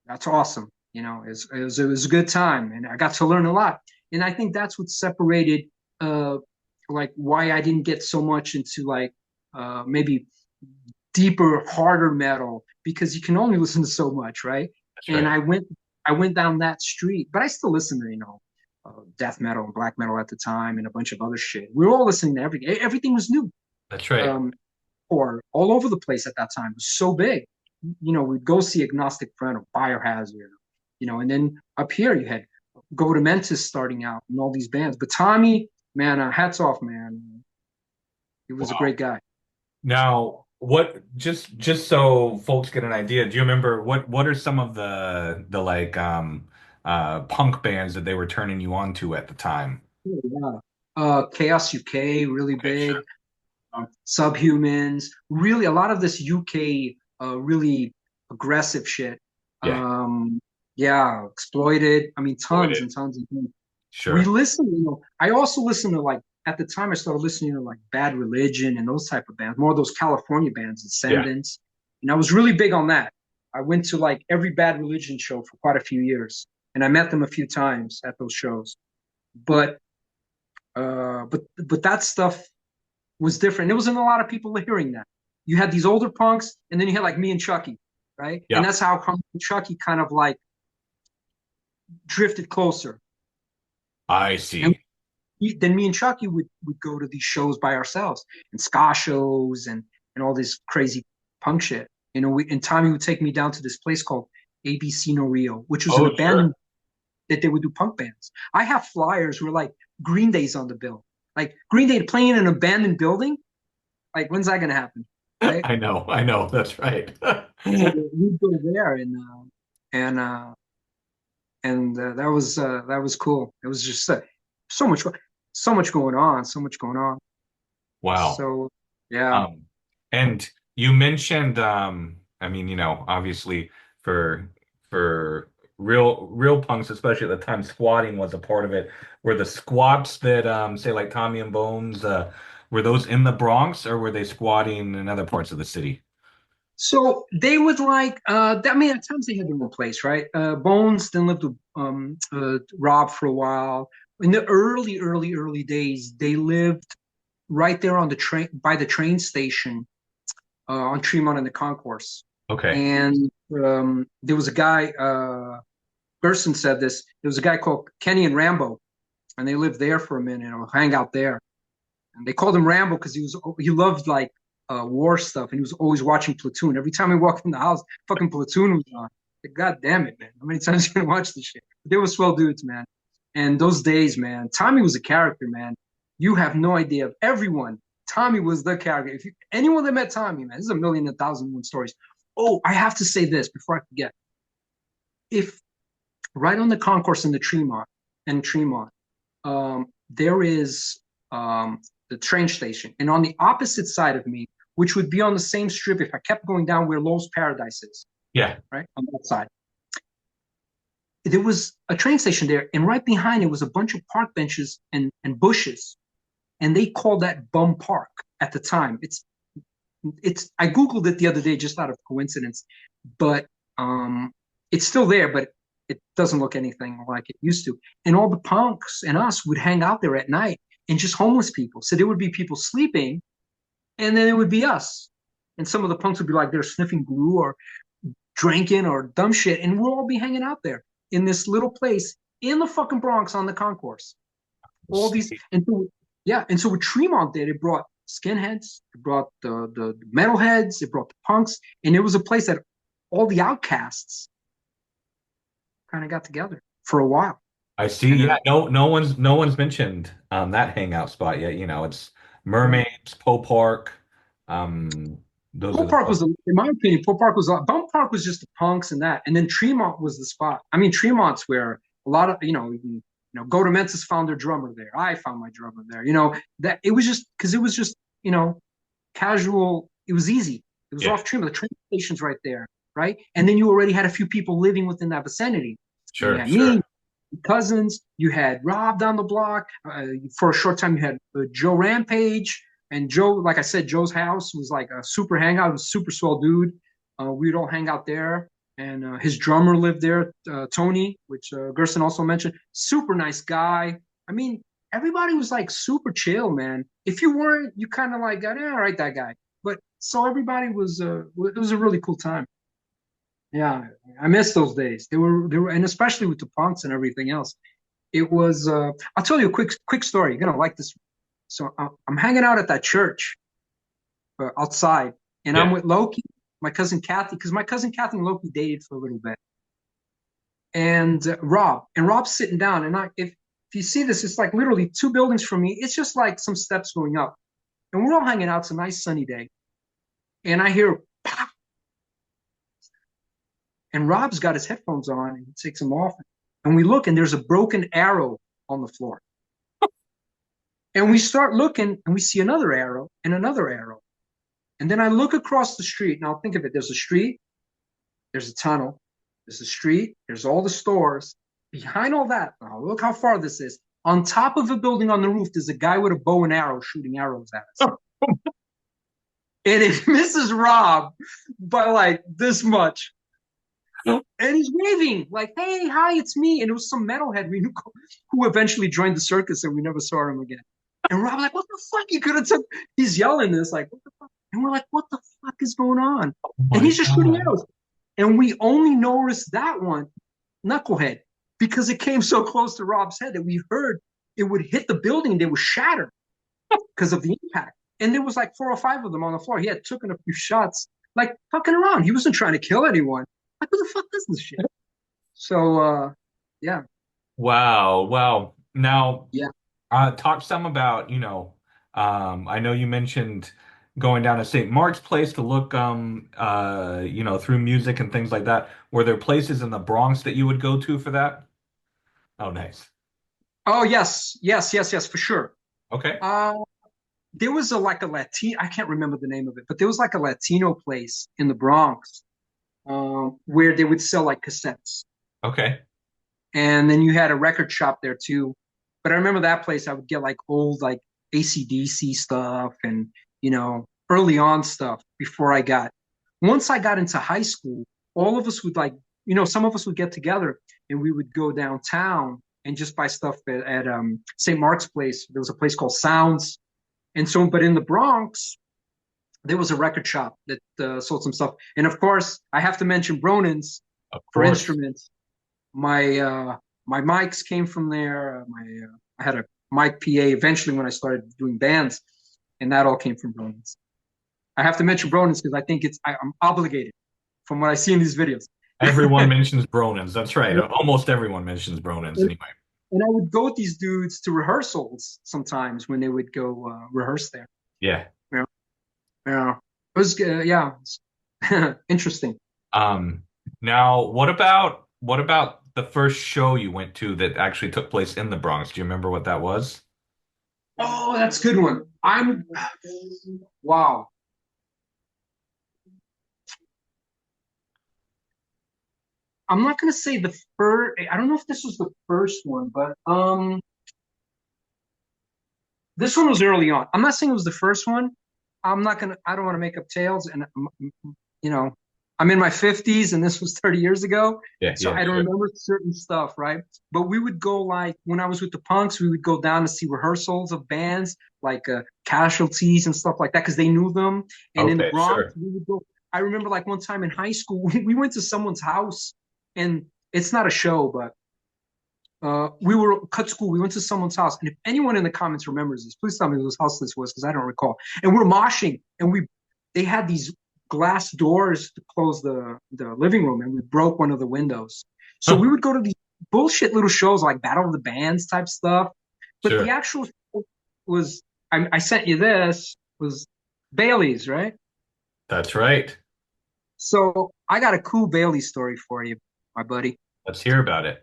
that's awesome. It was a good time, and I got to learn a lot. And I think that's what separated, like why I didn't get so much into like maybe deeper, harder metal, because you can only listen to so much, right? Right. And I went down that street, but I still listen to death metal and black metal at the time, and a bunch of other shit. We were all listening to everything. Everything was new. That's right. Or all over the place at that time. It was so big. We'd go see Agnostic Front or Biohazard, and then up here you had Goatamentise starting out and all these bands. But Tommy, man, hats off, man. He was a great guy. Now, just so folks get an idea, do you remember what are some of the like punk bands that they were turning you on to at the time? Yeah. Chaos UK, really big. Sure. Subhumans, really a lot of this UK really aggressive shit. Exploited. I mean, tons and tons and tons. Sure. We listen, I also listen to like at the time I started listening to like Bad Religion and those type of bands, more of those California bands, Yeah. Descendants. And I was really big on that. I went to like every Bad Religion show for quite a few years, and I met them a few times at those shows. But but that stuff was different. There wasn't a lot of people hearing that. You had these older punks, and then you had like me and Chucky, right? And Yeah. that's how Chucky kind of like drifted closer. I And see. then me and Chucky would go to these shows by ourselves, and ska shows and all this crazy punk shit. You know, and Tommy would take me down to this place called ABC No Rio, which was an Oh, sure. abandoned that they would do punk bands. I have flyers where like Green Day's on the bill, like Green Day playing in an abandoned building. Like, when's that gonna happen, right? I know. I know. That's right. So we'd go there, and uh, and that was cool. It was just so much so much going on, so much going on. Wow. So yeah. Um, and you mentioned, I mean, obviously for real punks, especially at the time, squatting was a part of it. Were the squats that say like Tommy and Bones, were those in the Bronx or were they squatting in other parts of the city? So they would like I mean at times they had their own place, right? Bones then lived with Rob for a while. In the early days, they lived right there on the train by the train station on Tremont and the Concourse. Okay. And there was a guy, Gerson said this, there was a guy called Kenny and Rambo, and they lived there for a minute or hang out there. And they called him Rambo because he loved like war stuff, and he was always watching Platoon. Every time he walked in the house, fucking Platoon was on. Like, God damn it, man! How many times are you gonna watch this shit? But they were swell dudes, man. And those days, man, Tommy was a character, man. You have no idea of everyone. Tommy was the character. If anyone that met Tommy, man, this is a million and thousand one stories. Oh, I have to say this before I forget. If right on the concourse in the Tremont, there is the train station, and on the opposite side of me, which would be on the same strip if I kept going down where Lowe's Paradise is, Yeah. right on that side, there was a train station there, and right behind it was a bunch of park benches and bushes, and they called that Bum Park at the time. It's I googled it the other day just out of coincidence, but it's still there, but it doesn't look anything like it used to. And all the punks and us would hang out there at night, and just homeless people. So there would be people sleeping, and then it would be us. And some of the punks would be like they're sniffing glue or drinking or dumb shit, and we'll all be hanging out there in this little place in the fucking Bronx on the concourse. All these, and so, yeah, and so what Tremont did, it brought skinheads, it brought the metalheads, it brought the punks, and it was a place that all the outcasts kind of got together for a while. I see. And Yeah, no one's mentioned that hangout spot yet. It's Mermaids, Poe Park. Um, those are Pope the Park was, in my opinion, Pope Park was, Bump Park was just the punks and that, and then Tremont was the spot. I mean, Tremont's where a lot of Goatamentise found their drummer there. I found my drummer there. That it was just because it was just casual. It was easy. It was yeah, off Tremont. The train station's right there, right? And then you already had a few people living within that vicinity. And you sure, had sure. me, cousins. You had Rob down the block. For a short time, you had Joe Rampage. And Joe, like I said, Joe's house was like a super hangout. He was a super swell dude. We'd all hang out there. And his drummer lived there, Tony, which Gerson also mentioned. Super nice guy. I mean, everybody was like super chill, man. If you weren't, you kind of like got, all right, that guy. But so everybody was, it was a really cool time. Yeah, I miss those days. They were, and especially with the punks and everything else. It was. I'll tell you a quick story. You're gonna like this. So I'm hanging out at that church outside, and I'm Yeah. with Loki, my cousin Kathy, because my cousin Kathy and Loki dated for a little bit, and Rob's sitting down, and if you see this, it's like literally two buildings from me. It's just like some steps going up, and we're all hanging out. It's a nice sunny day, and I hear pop, and Rob's got his headphones on, and he takes them off, and we look, and there's a broken arrow on the floor. And we start looking and we see another arrow and another arrow. And then I look across the street. Now think of it. There's a street, there's a tunnel, there's a street, there's all the stores. Behind all that, now look how far this is. On top of a building on the roof, there's a guy with a bow and arrow shooting arrows at us. And it misses Rob by like this much. And he's waving like, "Hey, hi, it's me." And it was some metalhead we knew who eventually joined the circus, and we never saw him again. And Rob like, "What the fuck? You could have took." He's yelling this like, "What the fuck?" And we're like, "What the fuck is going on?" Oh And my he's just shooting arrows. And we only noticed that one knucklehead because it came so close to Rob's head that we heard it would hit the building and they would shatter because of the impact. And there was like 4 or 5 of them on the floor. He had taken a few shots, like fucking around. He wasn't trying to kill anyone. Like, who the fuck does this shit? So, yeah. Wow, wow. Now, Yeah. talk some about, I know you mentioned going down to St. Mark's Place to look, through music and things like that. Were there places in the Bronx that you would go to for that? Oh, nice. Oh, yes. Yes, yes, yes, for sure. Okay. Uh, there was like a Latino, I can't remember the name of it, but there was like a Latino place in the Bronx where they would sell like cassettes. Okay. And then you had a record shop there too. But I remember that place, I would get like old like AC/DC stuff and, early on stuff once I got into high school, all of us would like, some of us would get together and we would go downtown and just buy stuff at St. Mark's Place. There was a place called Sounds. And so, but in the Bronx, there was a record shop that sold some stuff. And of course, I have to mention Bronin's Of for course. instruments. My mics came from there. I had a mic PA eventually when I started doing bands, and that all came from Bronin's. I have to mention Bronin's because I think I'm obligated from what I see in these videos. Everyone mentions Bronin's. That's right. Almost everyone mentions Bronin's anyway. And I would go with these dudes to rehearsals sometimes when they would go rehearse there. Yeah. Yeah, yeah. It was interesting. Now what about the first show you went to that actually took place in the Bronx? Do you remember what that was? Oh, that's a good one. Wow. I'm not gonna say the first. I don't know if this was the first one, but this one was early on. I'm not saying it was the first one. I don't want to make up tales, and you know, I'm in my 50s, and this was 30 years ago, Yeah, so yeah, I don't sure. remember certain stuff, right? But we would go like when I was with the Punks, we would go down to see rehearsals of bands like Casualties and stuff like that because they knew them. And in the Okay, Bronx, sure. we would go. I remember like one time in high school, we went to someone's house, and it's not a show, but we were cut school. We went to someone's house, and if anyone in the comments remembers this, please tell me whose house this was because I don't recall. And we're moshing, and they had these glass doors to close the living room, and we broke one of the windows. So we would go to these bullshit little shows like Battle of the Bands type stuff, but the Sure. actual show was I sent you this was Bailey's, right? That's right. So I got a cool Bailey story for you, my buddy. Let's hear about it.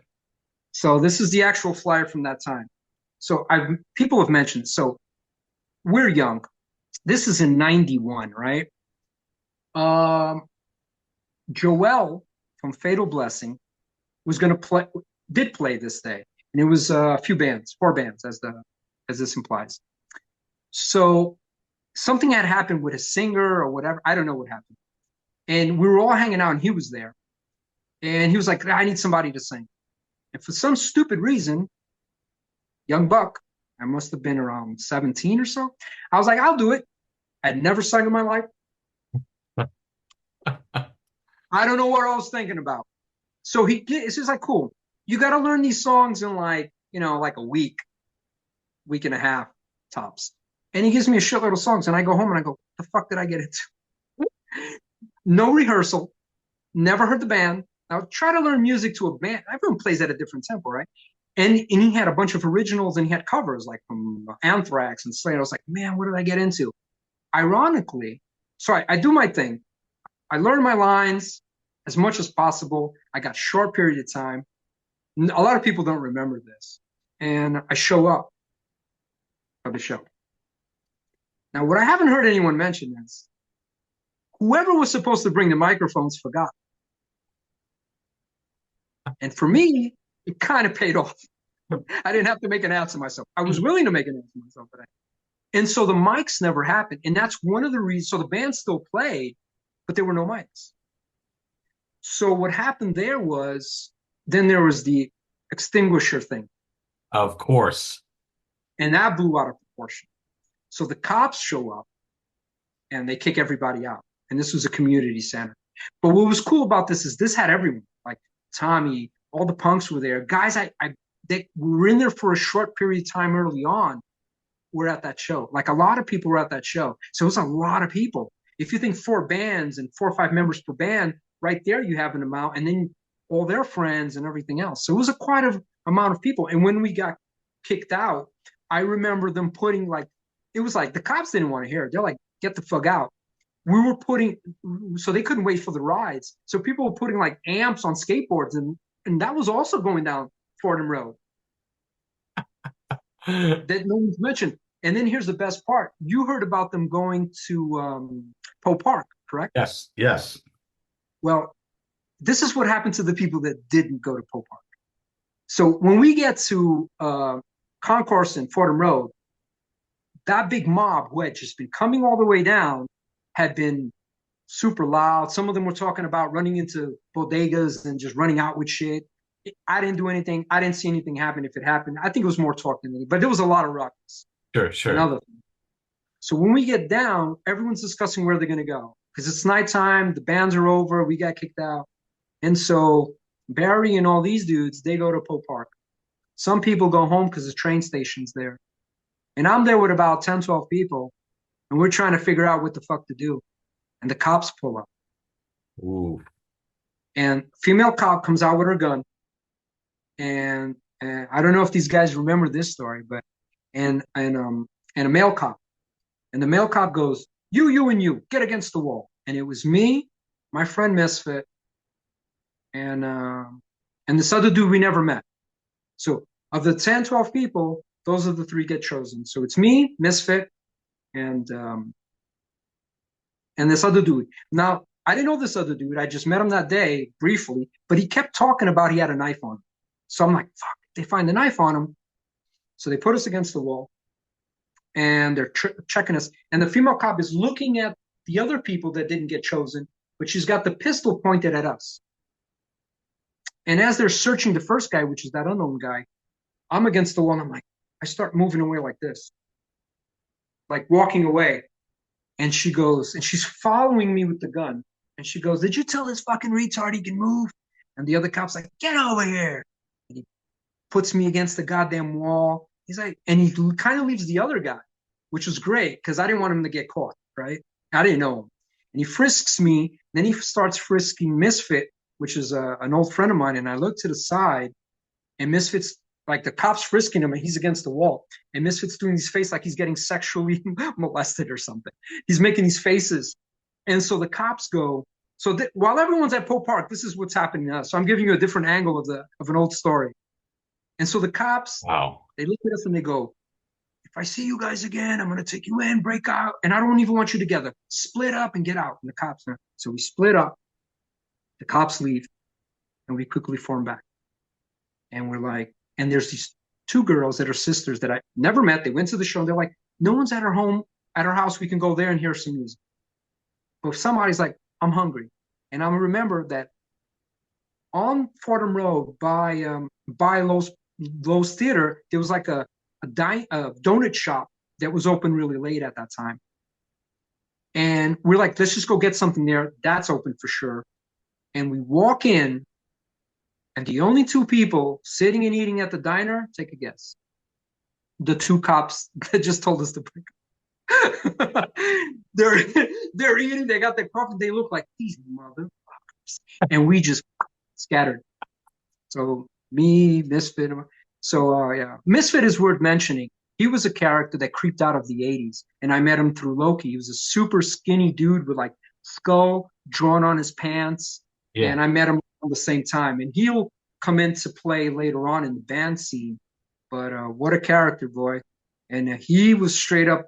So this is the actual flyer from that time. So people have mentioned, so we're young. This is in 91, right? Um, Joel from Fatal Blessing was going to did play this day. And it was a few bands, 4 bands as this implies. So something had happened with a singer or whatever. I don't know what happened. And we were all hanging out and he was there. And he was like, I need somebody to sing. And for some stupid reason, young buck, I must have been around 17 or so. I was like, I'll do it. I'd never sung in my life. I don't know what I was thinking about. So it's just like, cool. You got to learn these songs in like a week and a half tops. And he gives me a shitload of songs. And I go home and I go, the fuck did I get into? No rehearsal. Never heard the band. Now try to learn music to a band. Everyone plays at a different tempo, right? And he had a bunch of originals and he had covers like from Anthrax and Slayer. I was like, man, what did I get into? Ironically, so I do my thing. I learn my lines as much as possible. I got short period of time. A lot of people don't remember this. And I show up for the show. Now, what I haven't heard anyone mention is whoever was supposed to bring the microphones forgot. And for me, it kind of paid off. I didn't have to make an ass of myself. I was willing to make an ass of myself, and so the mics never happened, and that's one of the reasons. So the band still played, but there were no mics. So what happened there was, then there was the extinguisher thing, Of course. and that blew out of proportion. So the cops show up and they kick everybody out. And this was a community center. But what was cool about this is this had everyone, like Tommy, all the punks were there. Guys, they were in there for a short period of time early on. Were at that show. Like a lot of people were at that show. So it was a lot of people. If you think 4 bands and 4 or 5 members per band, right there you have an amount, and then all their friends and everything else. So it was a quite a amount of people. And when we got kicked out, I remember them putting like, it was like the cops didn't want to hear it. They're like, get the fuck out. We were putting, so they couldn't wait for the rides. So people were putting like amps on skateboards, and that was also going down Fordham Road that no one's mentioned. And then here's the best part. You heard about them going to Poe Park, correct? Yes, yes. Well, this is what happened to the people that didn't go to Poe Park. So when we get to Concourse and Fordham Road, that big mob who had just been coming all the way down had been super loud. Some of them were talking about running into bodegas and just running out with shit. I didn't do anything. I didn't see anything happen. If it happened, I think it was more talk than anything, but there was a lot of ruckus. Sure, sure. Another thing. So when we get down, everyone's discussing where they're going to go because it's nighttime. The bands are over. We got kicked out. And so Barry and all these dudes, they go to Poe Park. Some people go home because the train station's there. And I'm there with about 10, 12 people, and we're trying to figure out what the fuck to do. And the cops pull up. Ooh. And female cop comes out with her gun. And I don't know if these guys remember this story, but and a male cop. And the male cop goes, you, and you, get against the wall. And it was me, my friend Misfit, and this other dude we never met. So of the 10, 12 people, those are the 3 get chosen. So it's me, Misfit, and this other dude. Now, I didn't know this other dude. I just met him that day briefly, but he kept talking about he had a knife on him. So I'm like, fuck, they find the knife on him. So they put us against the wall, and they're checking us. And the female cop is looking at the other people that didn't get chosen, but she's got the pistol pointed at us. And as they're searching the first guy, which is that unknown guy, I'm against the wall, and I'm like, I start moving away like this, like walking away. And she goes, and she's following me with the gun. And she goes, did you tell this fucking retard he can move? And the other cop's like, get over here. And he puts me against the goddamn wall. He's like, and he kind of leaves the other guy, which was great because I didn't want him to get caught, right? I didn't know him. And he frisks me. Then he starts frisking Misfit, which is an old friend of mine. And I look to the side, and Misfit's like, the cop's frisking him, and he's against the wall. And Misfit's doing his face like he's getting sexually molested or something. He's making these faces. And so the cops go, so while everyone's at Poe Park, this is what's happening now. So I'm giving you a different angle of an old story. And so the cops, Wow. they look at us and they go, if I see you guys again, I'm going to take you in, break out, and I don't even want you together. Split up and get out. And the cops, so we split up. The cops leave, and we quickly form back. And we're like, and there's these 2 girls that are sisters that I never met. They went to the show, and they're like, no one's at our home, at our house. We can go there and hear some music. But if somebody's like, I'm hungry. And I remember that on Fordham Road by Lowe's Theater, there was like a donut shop that was open really late at that time. And we're like, let's just go get something there. That's open for sure. And we walk in, and the only 2 people sitting and eating at the diner, take a guess. The 2 cops that just told us to break up. they're eating, they got their coffee, they look like these motherfuckers. And we just scattered. So me, Misfit. So yeah. Misfit is worth mentioning. He was a character that creeped out of the 80s. And I met him through Loki. He was a super skinny dude with like skull drawn on his pants. Yeah. And I met him at the same time. And he'll come into play later on in the band scene. But what a character, boy. And he was straight up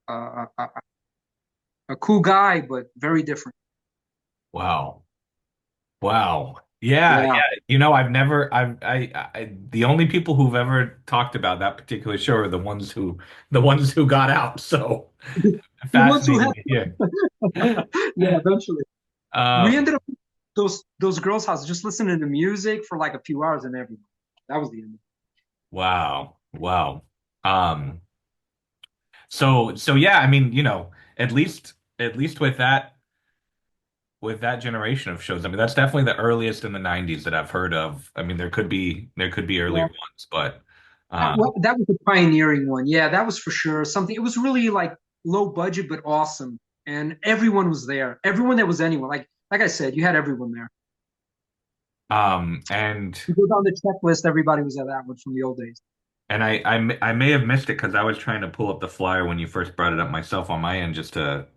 a cool guy, but very different. Wow. Wow. Yeah, Yeah. yeah. I've never, the only people who've ever talked about that particular show are the ones who got out. So The ones who had, fascinating to hear. yeah, eventually. We Um, ended up those girls' houses just listening to music for like a few hours and everything. That was the end. wow, wow. Um, so yeah, I mean, at least with that generation of shows, I mean, that's definitely the earliest in the 90s that I've heard of. I mean, there could be earlier Yeah. ones, but Well, that was a pioneering one. Yeah, that was for sure something. It was really like low budget but awesome, and everyone was there. Everyone that was anyone. Like I said, you had everyone there. and You go down the checklist, everybody was at that one from the old days. I may have missed it because I was trying to pull up the flyer when you first brought it up myself on my end just to,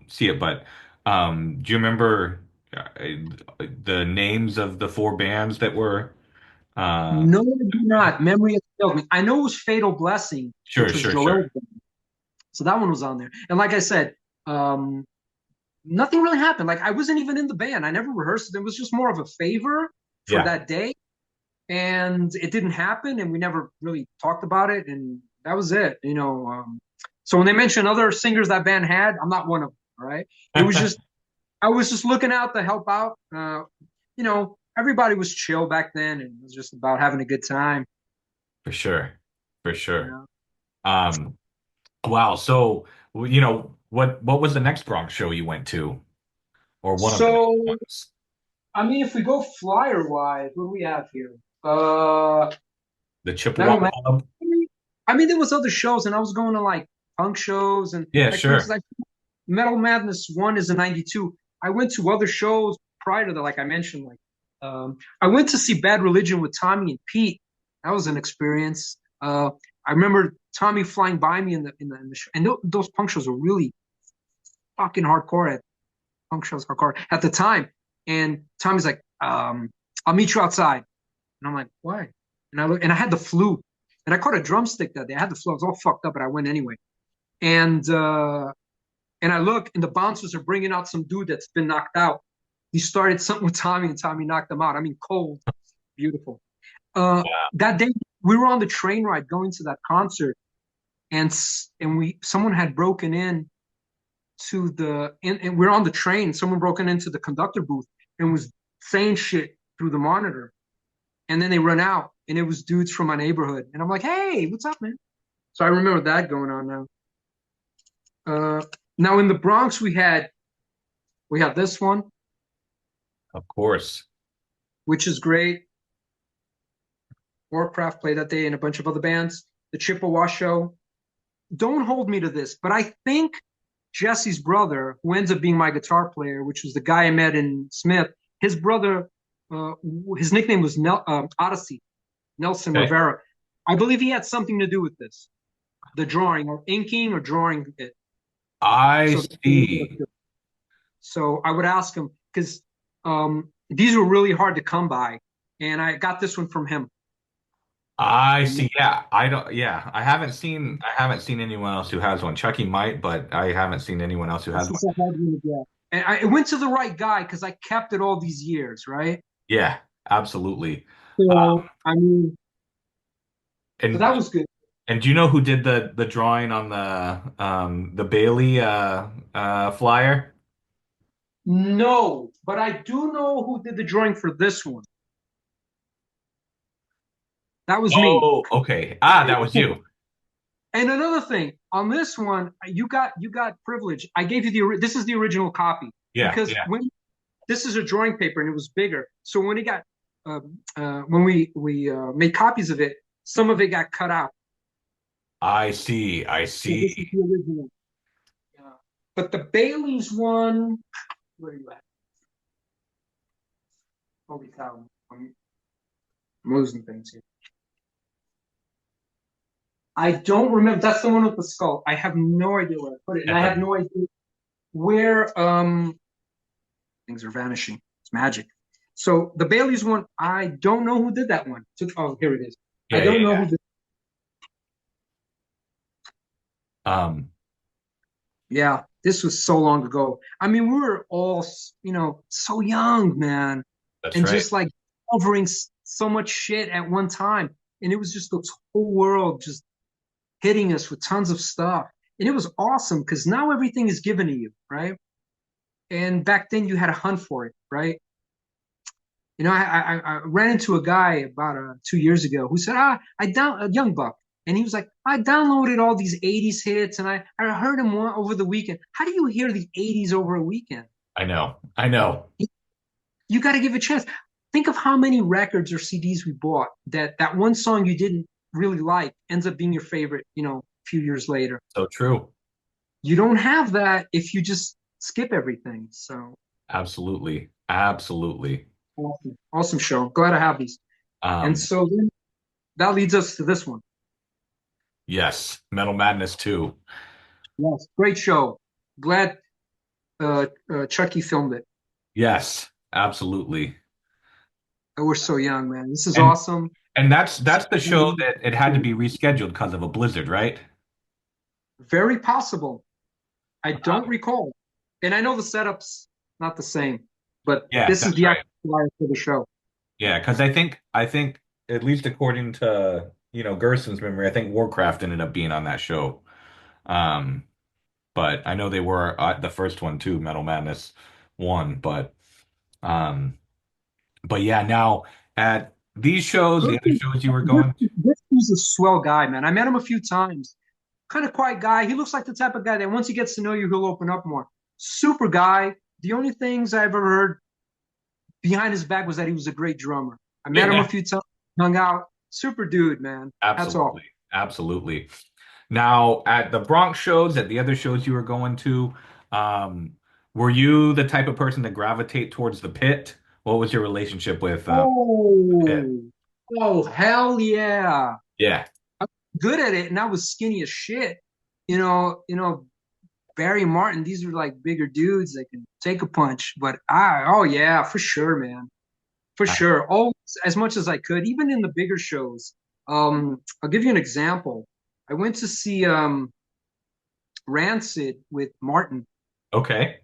see it. But do you remember the names of the four bands that were uh No, I do not. Memory has failed me. I know it was Fatal Blessing, sure, which was sure, sure. Joel's band. So that one was on there. And like I said, nothing really happened. Like I wasn't even in the band. I never rehearsed. It was just more of a favor for Yeah. that day. And it didn't happen. And we never really talked about it. And that was it, So when they mentioned other singers that band had, I'm not one of them. All right. It was just, I was just looking out to help out. Everybody was chill back then and it was just about having a good time. For sure. For You sure. know? Um wow, so what was the next Bronx show you went to, or one of the next So, ones? I mean, if we go flyer wise, what do we have here? The Chippewa Metal Madness. Club? I mean, there was other shows, and I was going to like punk shows, and Yeah, like for instance, sure. like Metal Madness one is in '92. I went to other shows prior to that, like I mentioned, like I went to see Bad Religion with Tommy and Pete. That was an experience. I remember Tommy flying by me in the show, and those punk shows were really fucking hardcore. At punk shows hardcore at the time, and Tommy's like, "I'll meet you outside." And I'm like, why? And I look, and I had the flu, and I caught a drumstick that day. I had the flu. I was all fucked up, but I went anyway. And I look, and the bouncers are bringing out some dude that's been knocked out. He started something with Tommy, and Tommy knocked him out. I mean, cold, beautiful. That day, we were on the train ride going to that concert, and someone had broken in to and we're on the train. Someone broken into the conductor booth and was saying shit through the monitor. And then they run out, and it was dudes from my neighborhood. And I'm like, hey, what's up, man? So I remember that going on now. Now in the Bronx, we had this one, Of course. which is great. Warcraft played that day and a bunch of other bands. The Chippewa show. Don't hold me to this, but I think Jesse's brother, who ends up being my guitar player, which was the guy I met in Smith, his brother, uh, his nickname was Odyssey, Nelson Okay. Rivera. I believe he had something to do with this, the drawing or inking or drawing it. I So, see. so I would ask him because these were really hard to come by, and I got this one from him. I And see. Yeah, I haven't seen anyone else who has one. Chucky might, but I haven't seen anyone else who this has one. is a hard one to get. And it went to the right guy because I kept it all these years, right? Yeah, absolutely. So I mean, so And that was good. do you know who did the drawing on the Bailey flyer? No, but I do know who did the drawing for this one. That was me. Oh, okay. Ah, that was you. And another thing, on this one, you got privilege. I gave you this is the original copy Yeah, because yeah. when this is a drawing paper and it was bigger. So when it got when we made copies of it, some of it got cut out. I see. I So this is see. the original. Yeah. But the Bailey's one, where are you at? Holy cow! I'm losing things here. I don't remember. That's the one with the skull. I have no idea where I put it, and I have no idea where things are vanishing. It's magic. So the Bailey's one, I don't know who did that one. Oh, here it is. I Yeah, yeah, don't know yeah. who did. Um, Yeah, this was so long ago. I mean, we were all, so young, man. That's and right. just like covering so much shit at one time. And it was just this whole world just hitting us with tons of stuff. And it was awesome because now everything is given to you, right? And back then you had to hunt for it, right? You know, I ran into a guy about 2 years ago who said, a young buck, and he was like, I downloaded all these '80s hits, and I heard them over the weekend. How do you hear the '80s over a weekend? I know. I know. You got to give it a chance. Think of how many records or CDs we bought that one song you didn't really like ends up being your favorite, you know, a few years later. So true. You don't have that if you just skip everything. So Absolutely. Absolutely. awesome, awesome show. Glad to have these. And Um, so then that leads us to this one. yes, Metal Madness 2. Yes, great show. Glad Chucky filmed it. Yes, absolutely. We're so young, man. This is And awesome. and that's the show that it had to be rescheduled because of a blizzard, right? Very possible. I don't Um, recall. And I know the setup's not the same, but yeah, this is that's the right. actual flyer for the show. Yeah, because I think at least according to Gerson's memory, I think Warcraft ended up being on that show. Um, but I know they were the first one too, Metal Madness 1. Um, but yeah, now at these shows, the other shows you were going to, This is a swell guy, man. I met him a few times. Kind of quiet guy. He looks like the type of guy that once he gets to know you, he'll open up more. Super guy. The only things I ever heard behind his back was that he was a great drummer. I met him a yeah, few times, hung out. Super dude, man. That's all. absolutely, absolutely. Now, at the Bronx shows, at the other shows you were going to, um, were you the type of person to gravitate towards the pit? What was your relationship with pit? Oh, oh, hell yeah. Yeah. Good at it, and I was skinny as shit. Barry Martin, these are like bigger dudes that can take a punch. But oh yeah, for sure, man. For I- sure. Always as much as I could, even in the bigger shows. I'll give you an example. I went to see Rancid with Martin, Okay.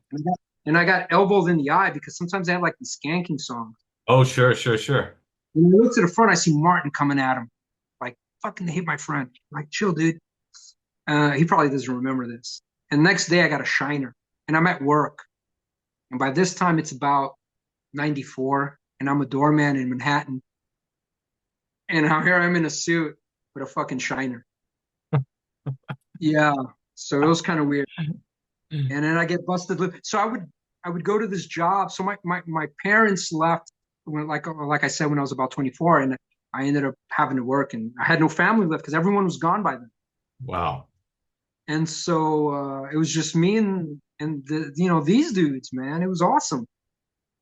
and I got elbowed in the eye because sometimes they have like these skanking songs. Oh, sure, sure, sure. When I look to the front, I see Martin coming at him, like fucking hit my friend. I'm like, chill, dude. He probably doesn't remember this. And next day, I got a shiner, and I'm at work. And by this time, it's about 94, and I'm a doorman in Manhattan. And here I'm in a suit with a fucking shiner. Yeah. So it was kind of weird. And then I get busted. So I would go to this job. So my parents left when like I said when I was about 24, and I ended up having to work, and I had no family left because everyone was gone by then. Wow. And so it was just me and these dudes, man. It was awesome.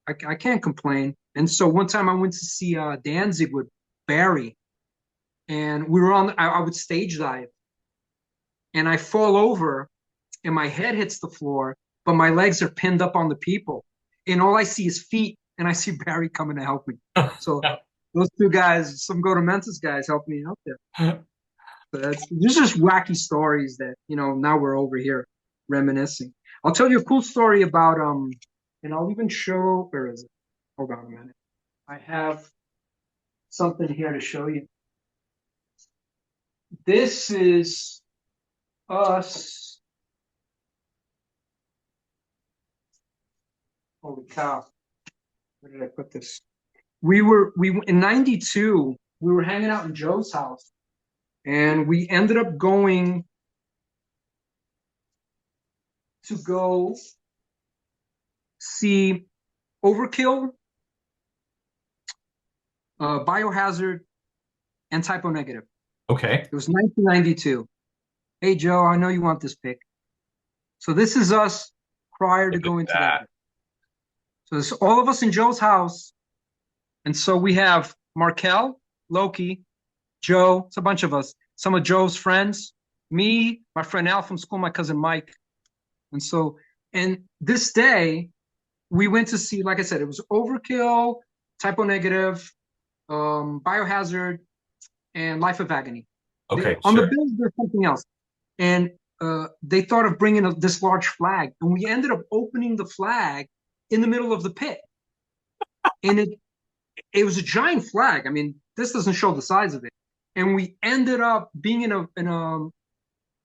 I can't complain. And so one time I went to see Danzig with Barry, and we were I would stage dive, and I fall over, and my head hits the floor, but my legs are pinned up on the people, and all I see is feet, and I see Barry coming to help me. So those two guys, some Goatamentise guys, helped me out there. So there's just wacky stories that now we're over here reminiscing. I'll tell you a cool story about and I'll even show. Where is it? Hold on a minute. I have something here to show you. This is us. Holy cow! Where did I put this? We in '92. We were hanging out in Joe's house, and we ended up going to go see Overkill, Biohazard, and Typo Negative. Okay. It was 1992. Hey, Joe, I know you want this pick. So this is us prior to Look at going to that. that. So it's all of us in Joe's house. And so we have Markel, Loki, Joe, it's a bunch of us, some of Joe's friends, me, my friend Al from school, my cousin Mike. And this day, we went to see, like I said, it was Overkill, Typo Negative, Biohazard, and Life of Agony. Okay, On the sure. bills, there's something else. And they thought of bringing this large flag. And we ended up opening the flag in the middle of the pit. And it was a giant flag. I mean, this doesn't show the size of it. And we ended up being in a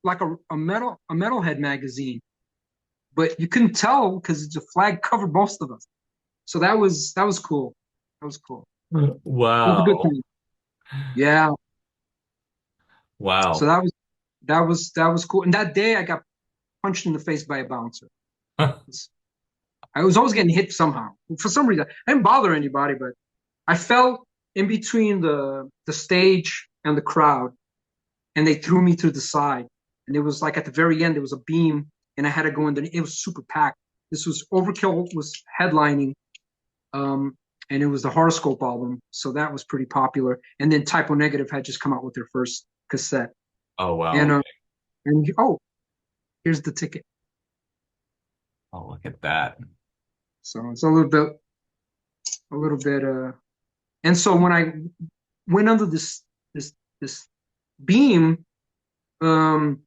like a metalhead magazine, but you couldn't tell because the flag covered most of us. So that was cool. That was cool. It was a good Wow. thing. Yeah. So Wow. that was cool. And that day I got punched in the face by a bouncer. I was always getting hit somehow. For some reason, I didn't bother anybody, but I fell in between the stage and the crowd, and they threw me to the side. And it was like at the very end, there was a beam, and I had to go in there. It was super packed. This was Overkill was headlining, um, and it was the Horoscope album, so that was pretty popular. And then Typo Negative had just come out with their first cassette, Oh and wow. oh, here's the ticket. Oh, look at that. So it's a little bit. And so when I went under this beam, um,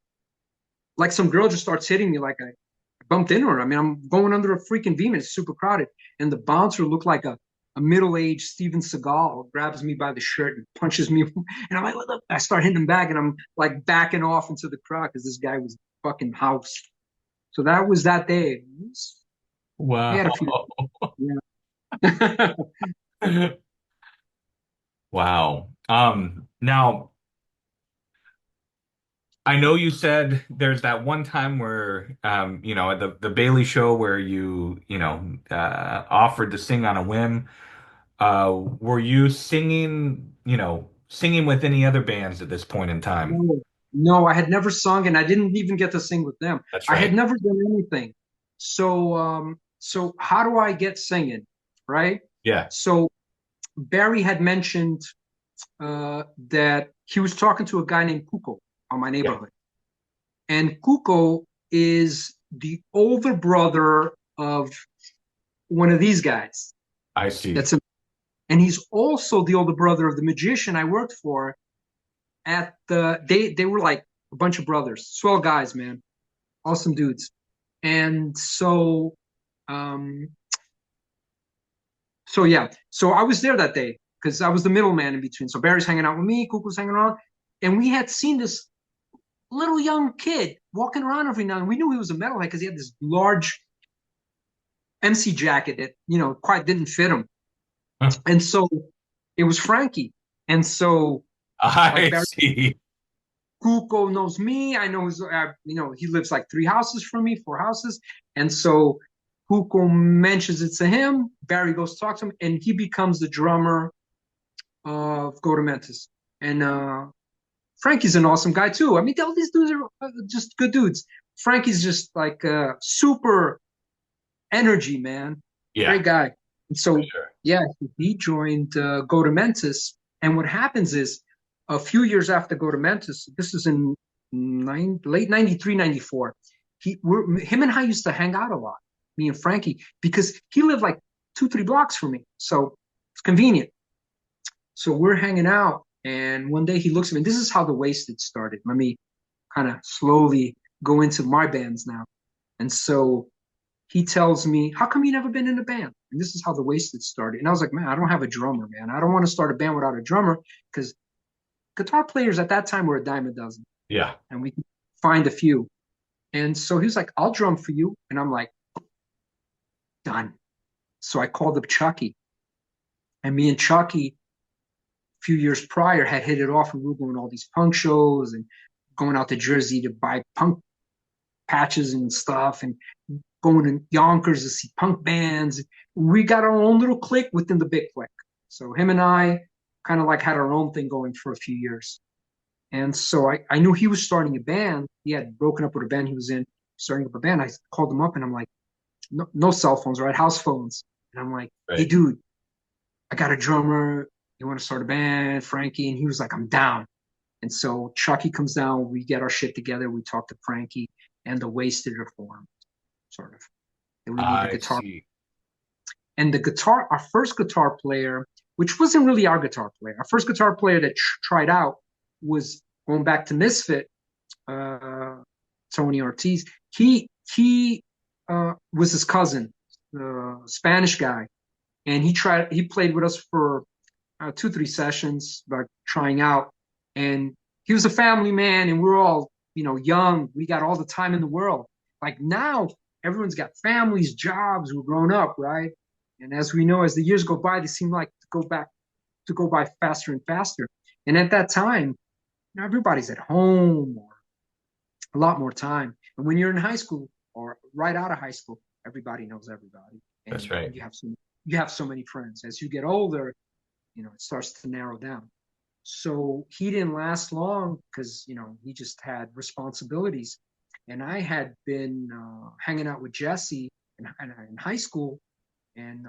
like some girl just starts hitting me, like I bumped into her. I mean, I'm going under a freaking beam and it's super crowded. And the bouncer looked like a middle-aged Steven Seagal, grabs me by the shirt and punches me. And I'm like, what the? I start hitting him back and I'm like backing off into the crowd because this guy was fucking house. So that was that day. I had a Wow. few. Yeah. Wow. Now I know you said there's that one time where, at the Bailey show where offered to sing on a whim. Were you singing with any other bands at this point in time? No, no, I had never sung and I didn't even get to sing with them. That's I had right. never done anything. So how do I get singing? Right? Yeah, So Barry had mentioned that he was talking to a guy named Kuko on my yeah, neighborhood. And Kuko is the older brother of one of these guys. I see. That's a, and he's also the older brother of the magician I worked for at they were like a bunch of brothers, swell guys, man, awesome dudes. And um so I was there that day because I was the middleman in between. So Barry's hanging out with me, Kuko's hanging around, and we had seen this little young kid walking around every now and we knew he was a metalhead because he had this large MC jacket that quite didn't fit him, Huh. and so it was Frankie, and so like I Barry see. Kuko knows me. I know he lives like 3 houses from me, 4 houses. And so Kuko mentions it to him. Barry goes talk to him, and he becomes the drummer of Goatamentise. And Frankie's an awesome guy too. I mean, all these dudes are just good dudes. Frankie's just like super energy, man. Yeah, Great guy. And for so, sure. yeah, he joined Goatamentise. And what happens is a few years after Goatamentise, this is in late 93, 94, him and I used to hang out a lot, me and Frankie, because he lived like 2, 3 blocks from me. So it's convenient. So we're hanging out. And one day he looks at me. This is how the Wasted started. Let me kind of slowly go into my bands now. And so he tells me, "How come you never been in a band?" And this is how the Wasted started. And I was like, "Man, I don't have a drummer, man. I don't want to start a band without a drummer because guitar players at that time were a dime a dozen, Yeah. and we could find a few." And so he was like, "I'll drum for you." And I'm like, "Done." So I called up Chucky, and me and Chucky, a few years prior, had hit it off, and we were going to all these punk shows and going out to Jersey to buy punk patches and stuff, and going to Yonkers to see punk bands. We got our own little clique within the big clique. So him and I kind of like had our own thing going for a few years. And so I knew he was starting a band. He had broken up with a band he was in, starting up a band. I called him up and I'm like, no cell phones, right? House phones. And I'm like, "Hey, Right. dude, I got a drummer. You want to start a band, Frankie?" And he was like, "I'm down." And so Chucky comes down. We get our shit together. We talk to Frankie, and the Wasted are formed, sort of. And we need a I guitar. see. And our first guitar player, which wasn't really our guitar player, our first guitar player that tried out was going back to Misfit, uh, Tony Ortiz. He was his cousin, Spanish guy, and he played with us for two, 3 sessions, like trying out. And he was a family man, and we were all, young. We got all the time in the world. Like now, everyone's got families, jobs. We're grown up, right? And as we know, as the years go by, they seem like to go by faster and faster. And at that time, everybody's at home or a lot more time. And when you're in high school or right out of high school, everybody knows everybody, That's and right. you have so many friends. As you get older, it starts to narrow down. So he didn't last long because he just had responsibilities, and I had been hanging out with Jesse in high school, and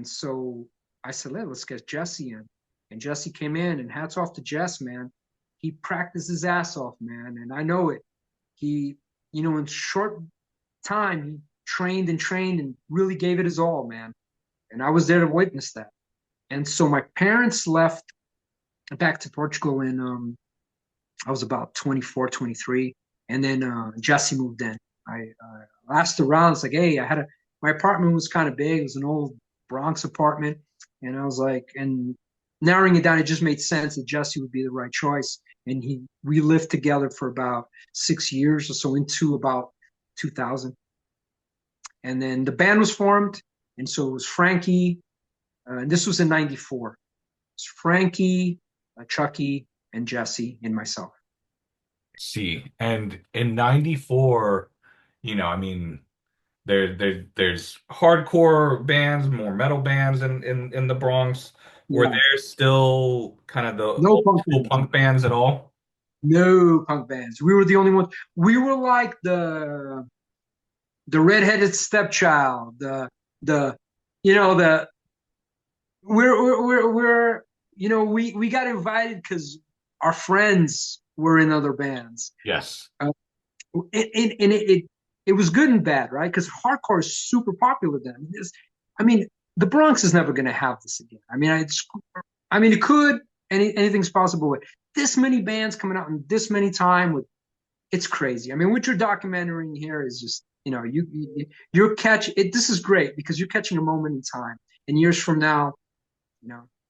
so I said, let's get Jesse in. And Jesse came in, and hats off to Jess, man. He practiced his ass off, man. And I know it. He, in short time, he trained and really gave it his all, man. And I was there to witness that. And so my parents left back to Portugal in, I was about 24, 23. And then Jesse moved in. I asked around. It's like, hey, my apartment was kind of big. It was an old Bronx apartment. And I was like, and narrowing it down, it just made sense that Jesse would be the right choice. And we lived together for about 6 years or so into about 2000. And then the band was formed. And so it was Frankie. And this was in 94. It's Frankie, Chucky, and Jesse, and myself. See, and in 94, I mean, there's hardcore bands, more metal bands in the Bronx. Were Yeah. there still kind of the No old punk school bands. punk bands at all? No punk bands. We were the only ones. We were like the redheaded stepchild. The you know the we're we got invited because our friends were in other bands. Yes. It was good and bad, right? Because hardcore is super popular then. I mean, the Bronx is never going to have this again. I mean, it could. Anything's possible. But this many bands coming out in this many time, it's crazy. I mean, what you're documenting here is just, you're catching it. This is great because you're catching a moment in time. And years from now,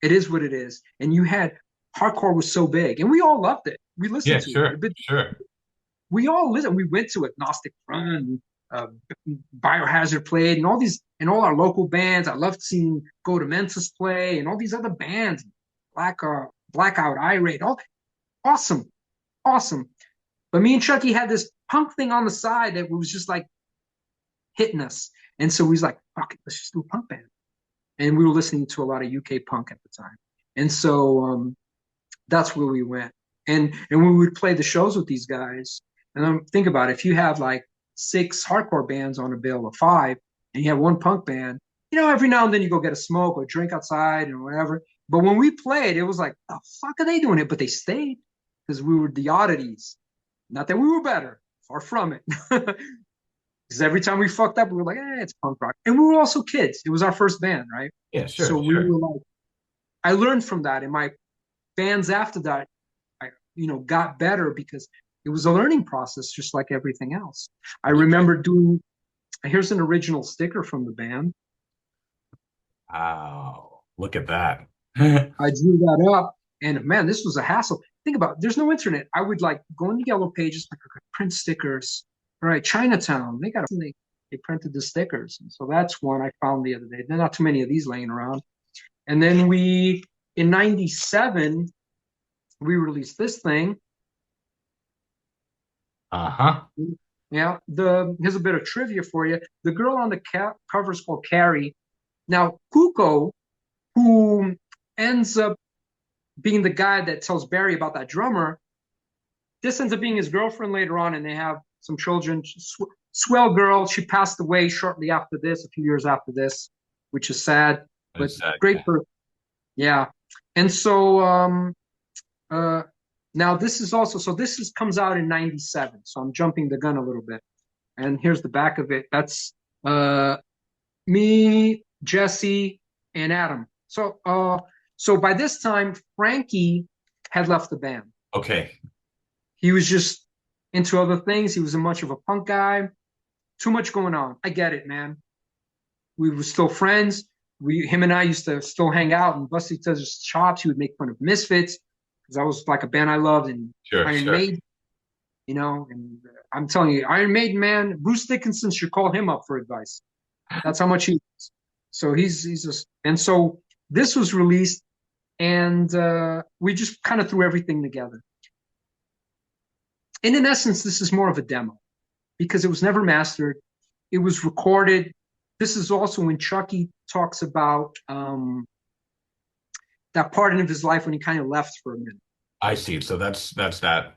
it is what it is. And hardcore was so big, and we all loved it. We listened Yeah, to sure, it. But sure. we all listened. We went to Agnostic Front, Biohazard played, and all our local bands. I loved seeing Goatamentise play, and all these other bands, Blackout, Irate, all awesome, awesome. But me and Chucky had this punk thing on the side that was just like hitting us, and so we was like, "Fuck it, let's just do a punk band." And we were listening to a lot of UK punk at the time, and so that's where we went. And we would play the shows with these guys. And think about it, if you have like 6 hardcore bands on a bill of 5, and you have 1 punk band, every now and then you go get a smoke or drink outside or whatever. But when we played, it was like, the fuck are they doing it? But they stayed because we were the oddities. Not that we were better, far from it. Because every time we fucked up, we were like, it's punk rock. And we were also kids. It was our first band, right? Yeah, sure, So we sure. were like, I learned from that. And my bands after that, I got better because it was a learning process, just like everything else. I remember here's an original sticker from the band. Wow, look at that. I drew that up, and man, this was a hassle. Think about it, there's no internet. I would like go into Yellow Pages, like print stickers. All right, Chinatown, they printed the stickers. And so that's one I found the other day. There are not too many of these laying around. And then in 97, we released this thing. Uh-huh. Yeah, here's a bit of trivia for you. The girl on the cover is called Carrie. Now, Cuco, who ends up being the guy that tells Barry about that drummer, this ends up being his girlfriend later on, and they have some children. Swell girl. She passed away shortly after this, a few years after this, which is sad, but great for, yeah. And so now this is also, comes out in 97. So I'm jumping the gun a little bit. And here's the back of it. That's me, Jesse, and Adam. So by this time, Frankie had left the band. Okay. He was just into other things. He was much of a punk guy. Too much going on. I get it, man. We were still friends. him and I used to still hang out and bust each other's chops. He would make fun of Misfits because that was like a band I loved, and Sure, Iron sure. Maiden, and I'm telling you, Iron Maiden, man, Bruce Dickinson should call him up for advice. That's how much he. So he's just, and so this was released, and we just kind of threw everything together. And in essence, this is more of a demo because it was never mastered. It was recorded. This is also when Chucky talks about that part of his life when he kind of left for a minute. I see. So that's that.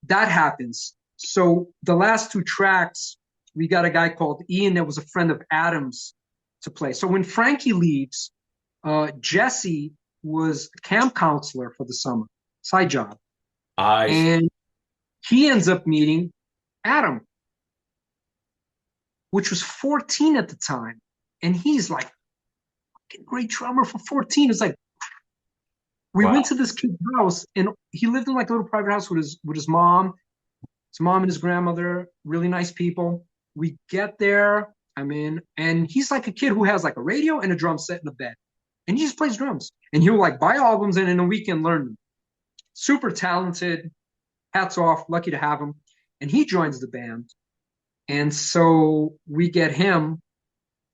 That happens. So the last two tracks, we got a guy called Ian that was a friend of Adam's to play. So when Frankie leaves, Jesse was a camp counselor for the summer, side job. I see. And he ends up meeting Adam, which was 14 at the time. And he's like, great drummer for 14. It's like, we Wow. went to this kid's house, and he lived in like a little private house with his mom and his grandmother, really nice people. We get there, and he's like a kid who has like a radio and a drum set in a bed. And he just plays drums. And he'll like buy albums and in a weekend learn them. Super talented. Hats off, lucky to have him. And he joins the band. And so we get him,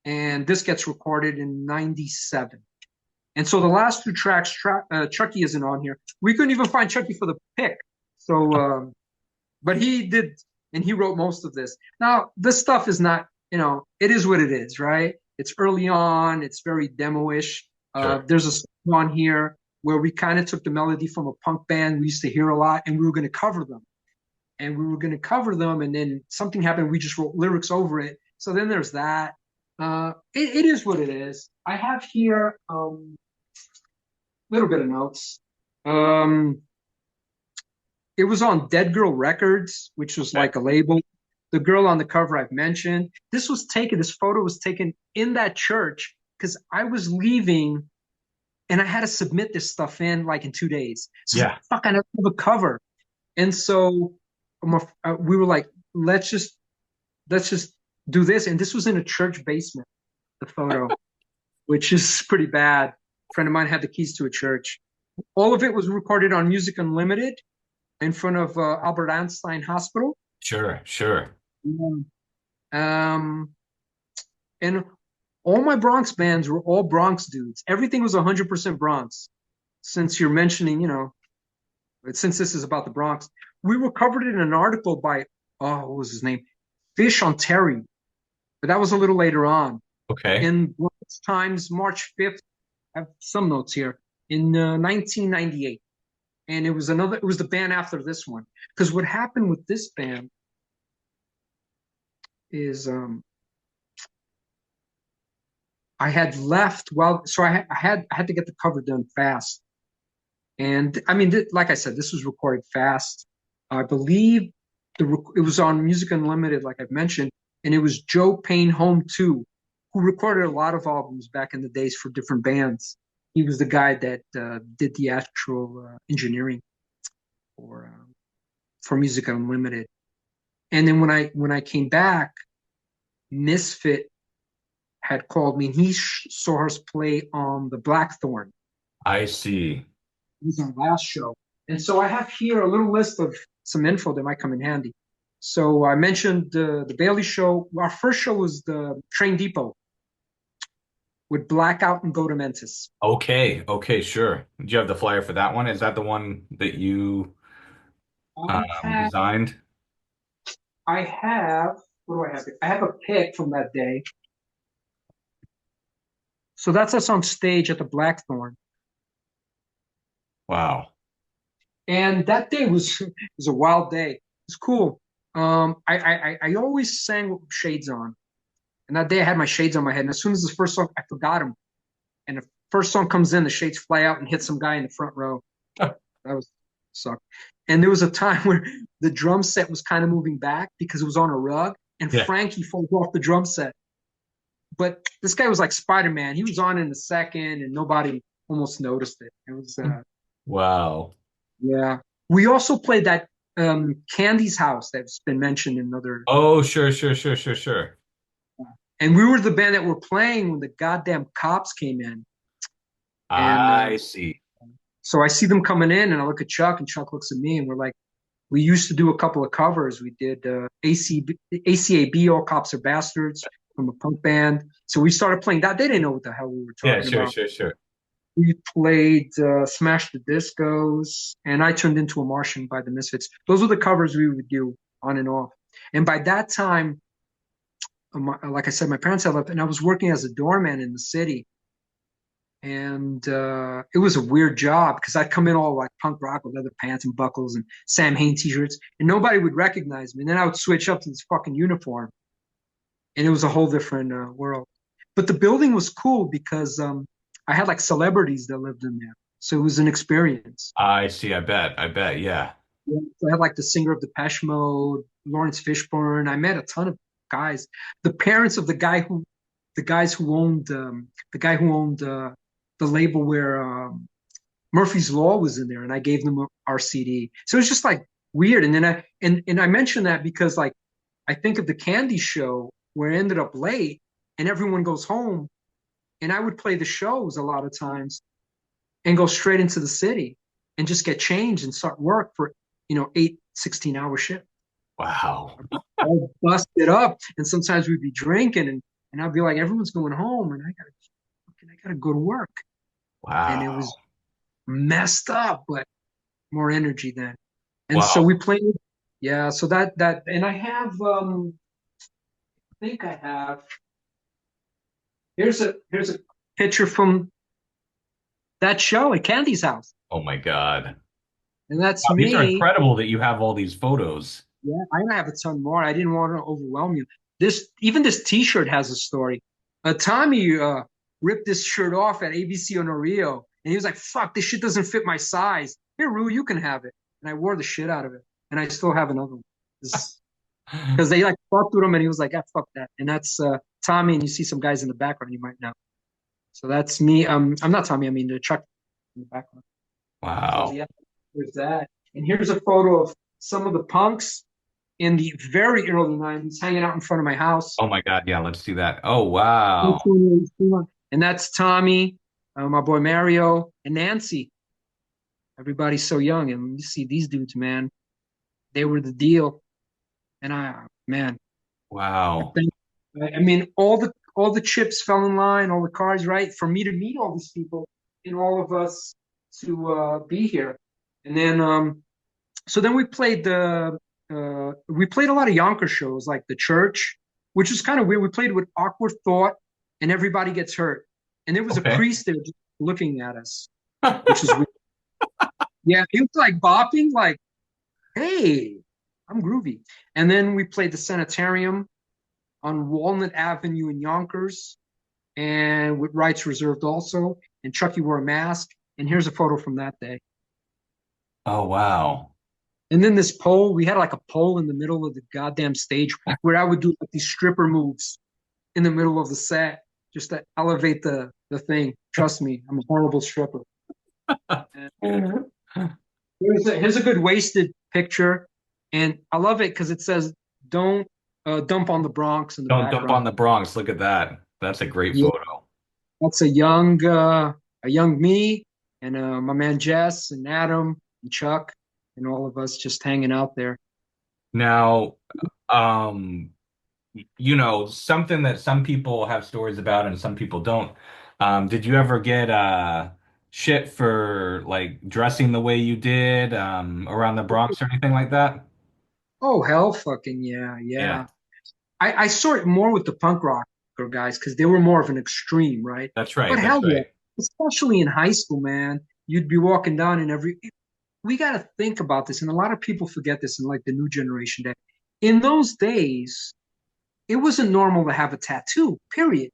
and this gets recorded in 97. And so the last two tracks, Chucky isn't on here. We couldn't even find Chucky for the pick. So, but he did, and he wrote most of this. Now, this stuff is not, it is what it is, right? It's early on. It's very demo-ish. Sure. There's a song on here where we kind of took the melody from a punk band we used to hear a lot, and we were going to cover them. And then something happened. We just wrote lyrics over it. So then there's that. It is what it is. I have here little bit of notes. It was on Dead Girl Records, which was Okay. like a label. The girl on the cover I've mentioned. This photo was taken in that church because I was leaving and I had to submit this stuff in like in 2 days. So Yeah. fuck, I never have a cover. And so we were like, let's just do this. And this was in a church basement, the photo, which is pretty bad. A friend of mine had the keys to a church. All of it was recorded on Music Unlimited in front of Albert Einstein Hospital. Sure, sure. Um, and all my Bronx bands were all Bronx dudes. Everything was 100% Bronx. Since you're mentioning, since this is about the Bronx, we were covered in an article by, what was his name? Fish on Terry. But that was a little later on. Okay. In Bronx Times, March 5th, I have some notes here, in 1998. And it was the band after this one. Because what happened with this band is I had left so I had to get the cover done fast. And like I said, this was recorded fast. I believe it was on Music Unlimited, like I've mentioned, and it was Joe Payne Home 2, who recorded a lot of albums back in the days for different bands. He was the guy that did the actual engineering for Music Unlimited. And then when I came back, Misfit had called me, and he saw us play on the Black Thorn. I see. It was our last show. And so I have here a little list of some info that might come in handy. So I mentioned the Bailey show. Our first show was the Train Depot with Blackout and Goatamentise. Okay, okay, sure. Do you have the flyer for that one? Is that the one that you I have, designed? I have, what do I have here? I have a pic from that day. So that's us on stage at the Blackthorn. Wow. And that day was a wild day. It was cool. I always sang with shades on. And that day I had my shades on my head. And as soon as the first song, I forgot them. And the first song comes in, the shades fly out and hit some guy in the front row. That was sucked. And there was a time where the drum set was kind of moving back because it was on a rug, and Yeah. Frankie falls off the drum set. But this guy was like Spider-Man. He was on in a second, and nobody almost noticed it. It was, Wow. yeah. We also played that Candy's House that's been mentioned in other. Oh, sure, sure, sure, sure, sure. And we were the band that were playing when the goddamn cops came in. And I see. so I see them coming in, and I look at Chuck, and Chuck looks at me, and we're like, we used to do a couple of covers. We did ACAB, All Cops Are Bastards, from a punk band. So we started playing that. They didn't know what the hell we were Yeah, talking sure, about. sure, sure. We played Smash the Discos, and I Turned Into a Martian by the Misfits. Those were the covers we would do on and off. And by that time, like I said, my parents had left, and I was working as a doorman in the city. And it was a weird job because I'd come in all like punk rock with leather pants and buckles and Sam Hain t-shirts, and nobody would recognize me. And then I would switch up to this fucking uniform, and it was a whole different world. But the building was cool because I had like celebrities that lived in there, so it was an experience. I see. I bet. Yeah. Yeah, so I had like the singer of Depeche Mode, Lawrence Fishburne. I met a ton of guys. The parents of the guys who owned the label where Murphy's Law was in there, and I gave them our CD. So it was just like weird. And then I mentioned that because like I think of the Candy show where it ended up late and everyone goes home, and I would play the shows a lot of times and go straight into the city and just get changed and start work for 8 16-hour shift. Wow. All busted up, and sometimes we'd be drinking, and I'd be like, everyone's going home, and I gotta go to work. And it Wow. was messed up, but more energy then. And so Wow. we played, yeah. So and I have, I think I have. Here's a picture from that show at Candy's house, Oh my God. and that's Wow, these are me. incredible that you have all these photos. Yeah, I have a ton more. I didn't want to overwhelm you. This T-shirt has a story. Tommy ripped this shirt off at ABC on Rio, and he was like, "Fuck, this shit doesn't fit my size. Here, Rue, you can have it." And I wore the shit out of it, and I still have another one because they like fucked with him, and he was like, "Ah, fuck that." And that's Tommy, and you see some guys in the background you might know. So that's me. I'm not Tommy. I mean the Chuck in the background. So Wow. yeah, there's that. And here's a photo of some of the punks in the very early 90s hanging out in front of my house. Oh my God. Yeah, let's do that. Oh wow. And that's Tommy, my boy Mario, and Nancy. Everybody's so young. And you see these dudes, man, they were the deal. And man, I Wow. think, I mean, all the chips fell in line, all the cards, right? For me to meet all these people and all of us to be here. And then, so then we played a lot of Yonker shows like the church, which was kind of weird. We played with Awkward Thought and Everybody Gets Hurt. And there was a Okay. priest there just looking at us, which is weird. Yeah, he was like bopping, like, hey, I'm groovy. And then we played the Sanitarium on Walnut Avenue in Yonkers, and with rights reserved also. And Chucky wore a mask. And here's a photo from that day. Oh wow. And then this pole, we had like a pole in the middle of the goddamn stage where I would do like these stripper moves in the middle of the set just to elevate the thing. Trust me, I'm a horrible stripper. And here's a good wasted picture. And I love it because it says, don't dump on the Bronx in the Don't dump on background. the Bronx. Look at that. That's a great Yeah, photo. that's a young me, and my man Jess and Adam and Chuck and all of us just hanging out there. Now, um, something that some people have stories about and some people don't. Did you ever get shit for like dressing the way you did around the Bronx or anything like that? Oh hell, fucking yeah, Yeah, yeah. I saw it more with the punk rocker guys because they were more of an extreme, right? that's right. But That's hell yeah, right. especially in high school, man, you'd be walking down and we got to think about this, and a lot of people forget this in like the new generation that in those days it wasn't normal to have a tattoo. Period.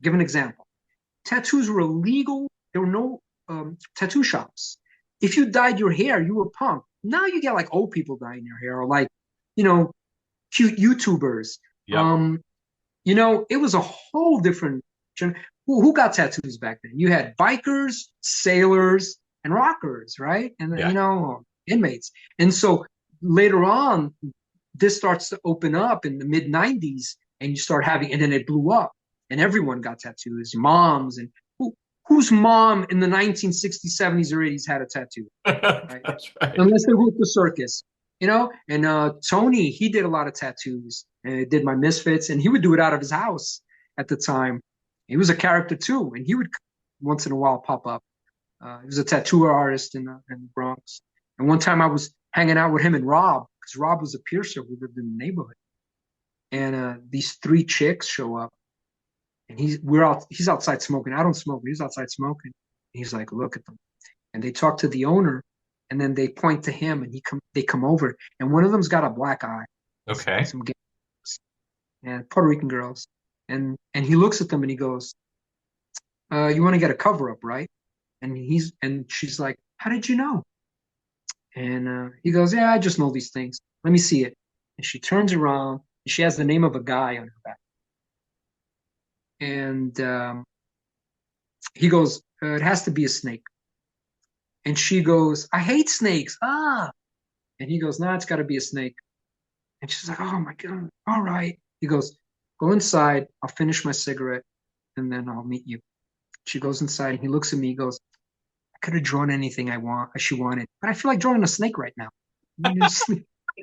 Give an example. Tattoos were illegal. There were no tattoo shops. If you dyed your hair, you were punk. Now you get like old people dyeing your hair, or like you know cute YouTubers. Yep. Um, it was a whole different. Who got tattoos back then? You had bikers, sailors, and rockers, right? And Yeah. inmates. And so later on, this starts to open up in the mid '90s. and you start having, and then it blew up, and everyone got tattoos, moms, and whose mom in the 1960s, 70s, or 80s had a tattoo, right? That's right. Unless they worked the circus, you know. And Tony, he did a lot of tattoos, and did my Misfits, and he would do it out of his house at the time. He was a character too, and he would once in a while pop up. He was a tattooer artist in the Bronx. And one time I was hanging out with him and Rob, because Rob was a piercer who lived in the neighborhood. And these three chicks show up, and he's outside smoking. I don't smoke, but he's outside smoking. He's like, look at them. And they talk to the owner, and then they point to him, and they come over, and one of them's got a black eye. Okay. Some gay and Puerto Rican girls. And he looks at them and he goes, you want to get a cover up, right? And she's like, how did you know? And he goes, yeah, I just know these things. Let me see it. And she turns around, and she has the name of a guy on her back. And he goes, it has to be a snake. And she goes, I hate snakes. Ah. And he goes, no, it's got to be a snake. And she's like, oh my God. All right. He goes, go inside. I'll finish my cigarette, and then I'll meet you. She goes inside, and he looks at me. He goes, I could have drawn anything she wanted, but I feel like drawing a snake right now.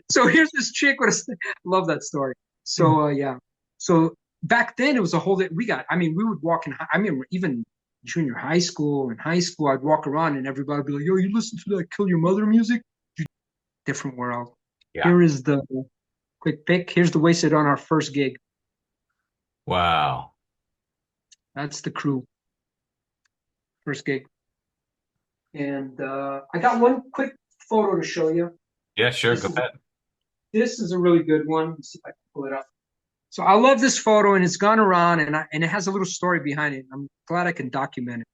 So here's this chick with a snake. Love that story. So yeah. So back then it was a whole day. We would walk in. I mean, even junior high school and high school, I'd walk around and everybody would be like, yo, you listen to that Kill Your Mother music? Different world. Yeah. Here is the quick pick. Here's the Wasted on our first gig. Wow. That's the crew. First gig. And I got one quick photo to show you. Yeah, sure. Go ahead. This is a really good one. Let's see if I can pull it up. So I love this photo, and it's gone around, and it has a little story behind it. I'm glad I can document it.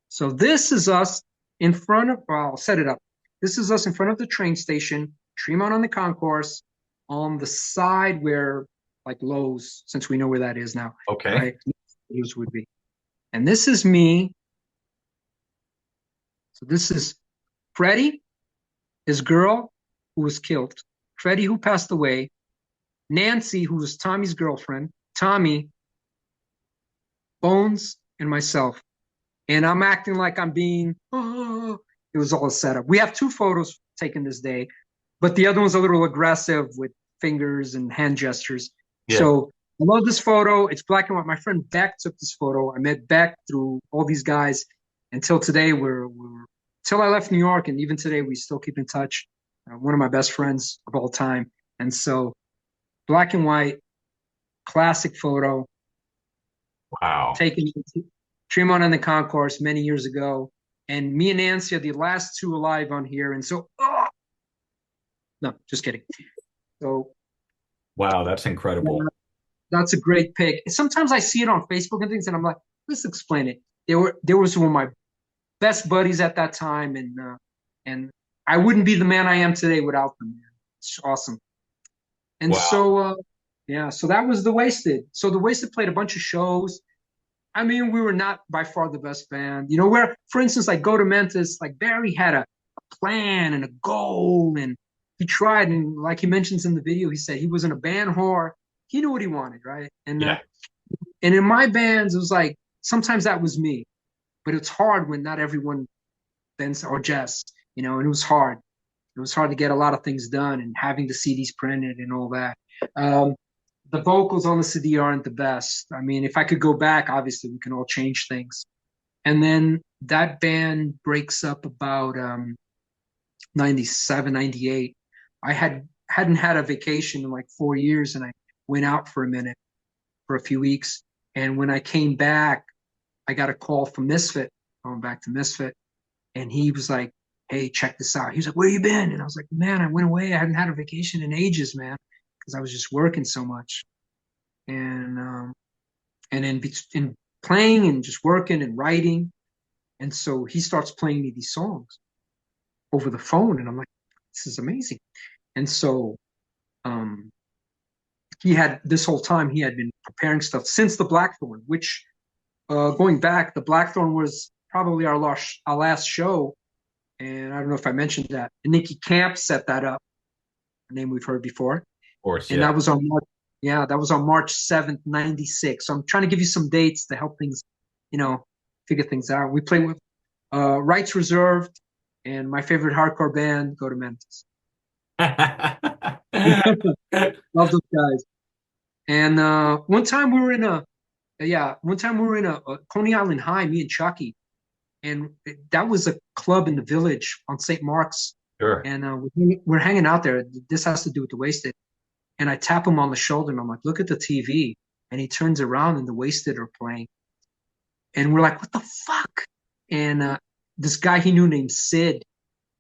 So this is us in front of, well, I'll set it up. This is us in front of the train station, Treemont on the Concourse, on the side where, like Lowe's, since we know where that is now. Okay. Right? Lowe's would be. And this is me. So this is Freddy, his girl, who was killed. Freddy, who passed away. Nancy, who was Tommy's girlfriend. Tommy, Bones, and myself. And I'm acting like I'm being, it was all a setup. We have two photos taken this day, but the other one's a little aggressive with fingers and hand gestures. Yeah. So I love this photo. It's black and white. My friend Beck took this photo. I met Beck through all these guys. Until today, till I left New York, and even today, we still keep in touch. One of my best friends of all time. And so, black and white, classic photo. Wow. Taken in Tremont on the Concourse many years ago. And me and Nancy are the last two alive on here. And so, no, just kidding. So, wow, that's incredible. That's a great pick. Sometimes I see it on Facebook and things, and I'm like, let's explain it. There was one of my best buddies at that time, and I wouldn't be the man I am today without them. Man. It's awesome. And wow. So that was the Wasted. So the Wasted played a bunch of shows. I mean, we were not by far the best band. You know, where, for instance, like Goatamentise, like Barry had a plan and a goal, and he tried, and like he mentions in the video, he said he wasn't a band whore. He knew what he wanted, right? And and in my bands, it was like sometimes that was me, but it's hard when not everyone bends or Jess, you know, and it was hard. It was hard to get a lot of things done and having the CDs printed and all that. The vocals on the CD aren't the best. I mean, if I could go back, obviously we can all change things. And then that band breaks up about 97, 98. I hadn't had a vacation in like 4 years, and I went out for a minute, for a few weeks. And when I came back, I got a call from Misfit, going back to Misfit. And he was like, hey, check this out. He was like, where you been? And I was like, man, I went away. I hadn't had a vacation in ages, man, because I was just working so much. And in playing and just working and writing. And so he starts playing me these songs over the phone. And I'm like, this is amazing. And so he had, this whole time, he had been preparing stuff since the Black Thorn, which going back, the Black Thorn was probably our last show. And I don't know if I mentioned that. And Nicky Camp set that up, a name we've heard before. Of course, and that was on Yeah, that was on March 7th, 96. So I'm trying to give you some dates to help things, you know, figure things out. We played with Rights Reserved and my favorite hardcore band, Goatamentise. Love those guys. And one time we were in a Coney Island High, me and Chucky, and that was a club in the village on St. Mark's. Sure. And we're hanging out there. This has to do with the Wasted. And I tap him on the shoulder and I'm like, look at the TV. And he turns around and the Wasted are playing. And we're like, what the fuck? And this guy he knew named Sid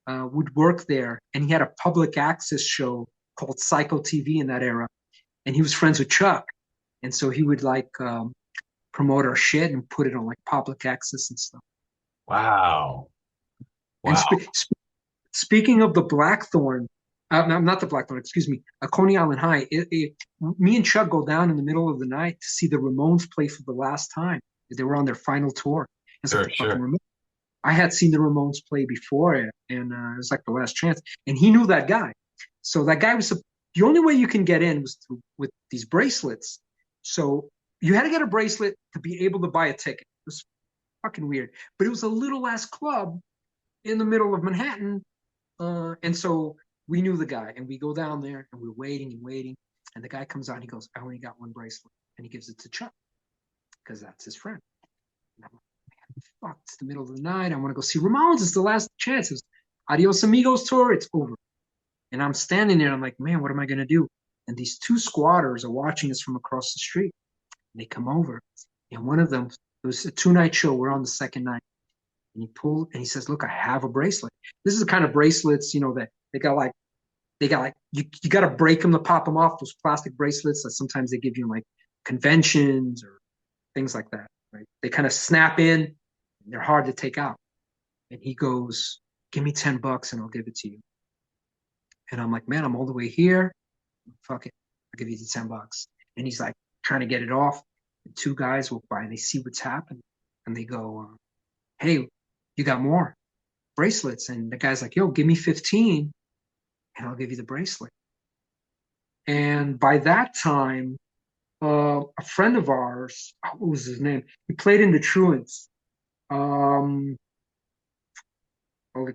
would work there. And he had a public access show called Psycho TV in that era. And he was friends with Chuck. And so he would like promote our shit and put it on like public access and stuff. Wow. And Wow. speaking of the Black Thorn, no, not the Black Thorn, excuse me, a Coney Island High. Me and Chuck go down in the middle of the night to see the Ramones play for the last time. They were on their final tour. It's like Sure, the fucking sure. Ramones. I had seen the Ramones play before it, and it was like the last chance. And he knew that guy. So that guy was the only way you can get in was with these bracelets. So you had to get a bracelet to be able to buy a ticket. It was fucking weird. But it was a little ass club in the middle of Manhattan. And so we knew the guy, and we go down there, and we're waiting and waiting. And the guy comes out, and he goes, I only got one bracelet. And he gives it to Chuck, because that's his friend. And I'm like, man, fuck, it's the middle of the night. I want to go see Ramones. It's the last chance. It's Adios Amigos tour. It's over. And I'm standing there, and I'm like, man, what am I going to do? And these two squatters are watching us from across the street. And they come over, and one of them, it was a 2-night show. We're on the second night. And he says, look, I have a bracelet. This is the kind of bracelets, that they got like, you got to break them to pop them off, those plastic bracelets that sometimes they give you in like conventions or things like that, right? They kind of snap in, and they're hard to take out. And he goes, give me $10 and I'll give it to you. And I'm like, man, I'm all the way here. Fuck it. I'll give you the $10. And he's like trying to get it off. And two guys walk by and they see what's happening. And they go, hey, you got more bracelets? And the guy's like, yo, give me 15 and I'll give you the bracelet. And by that time, a friend of ours, what was his name? He played in the Truants. Holy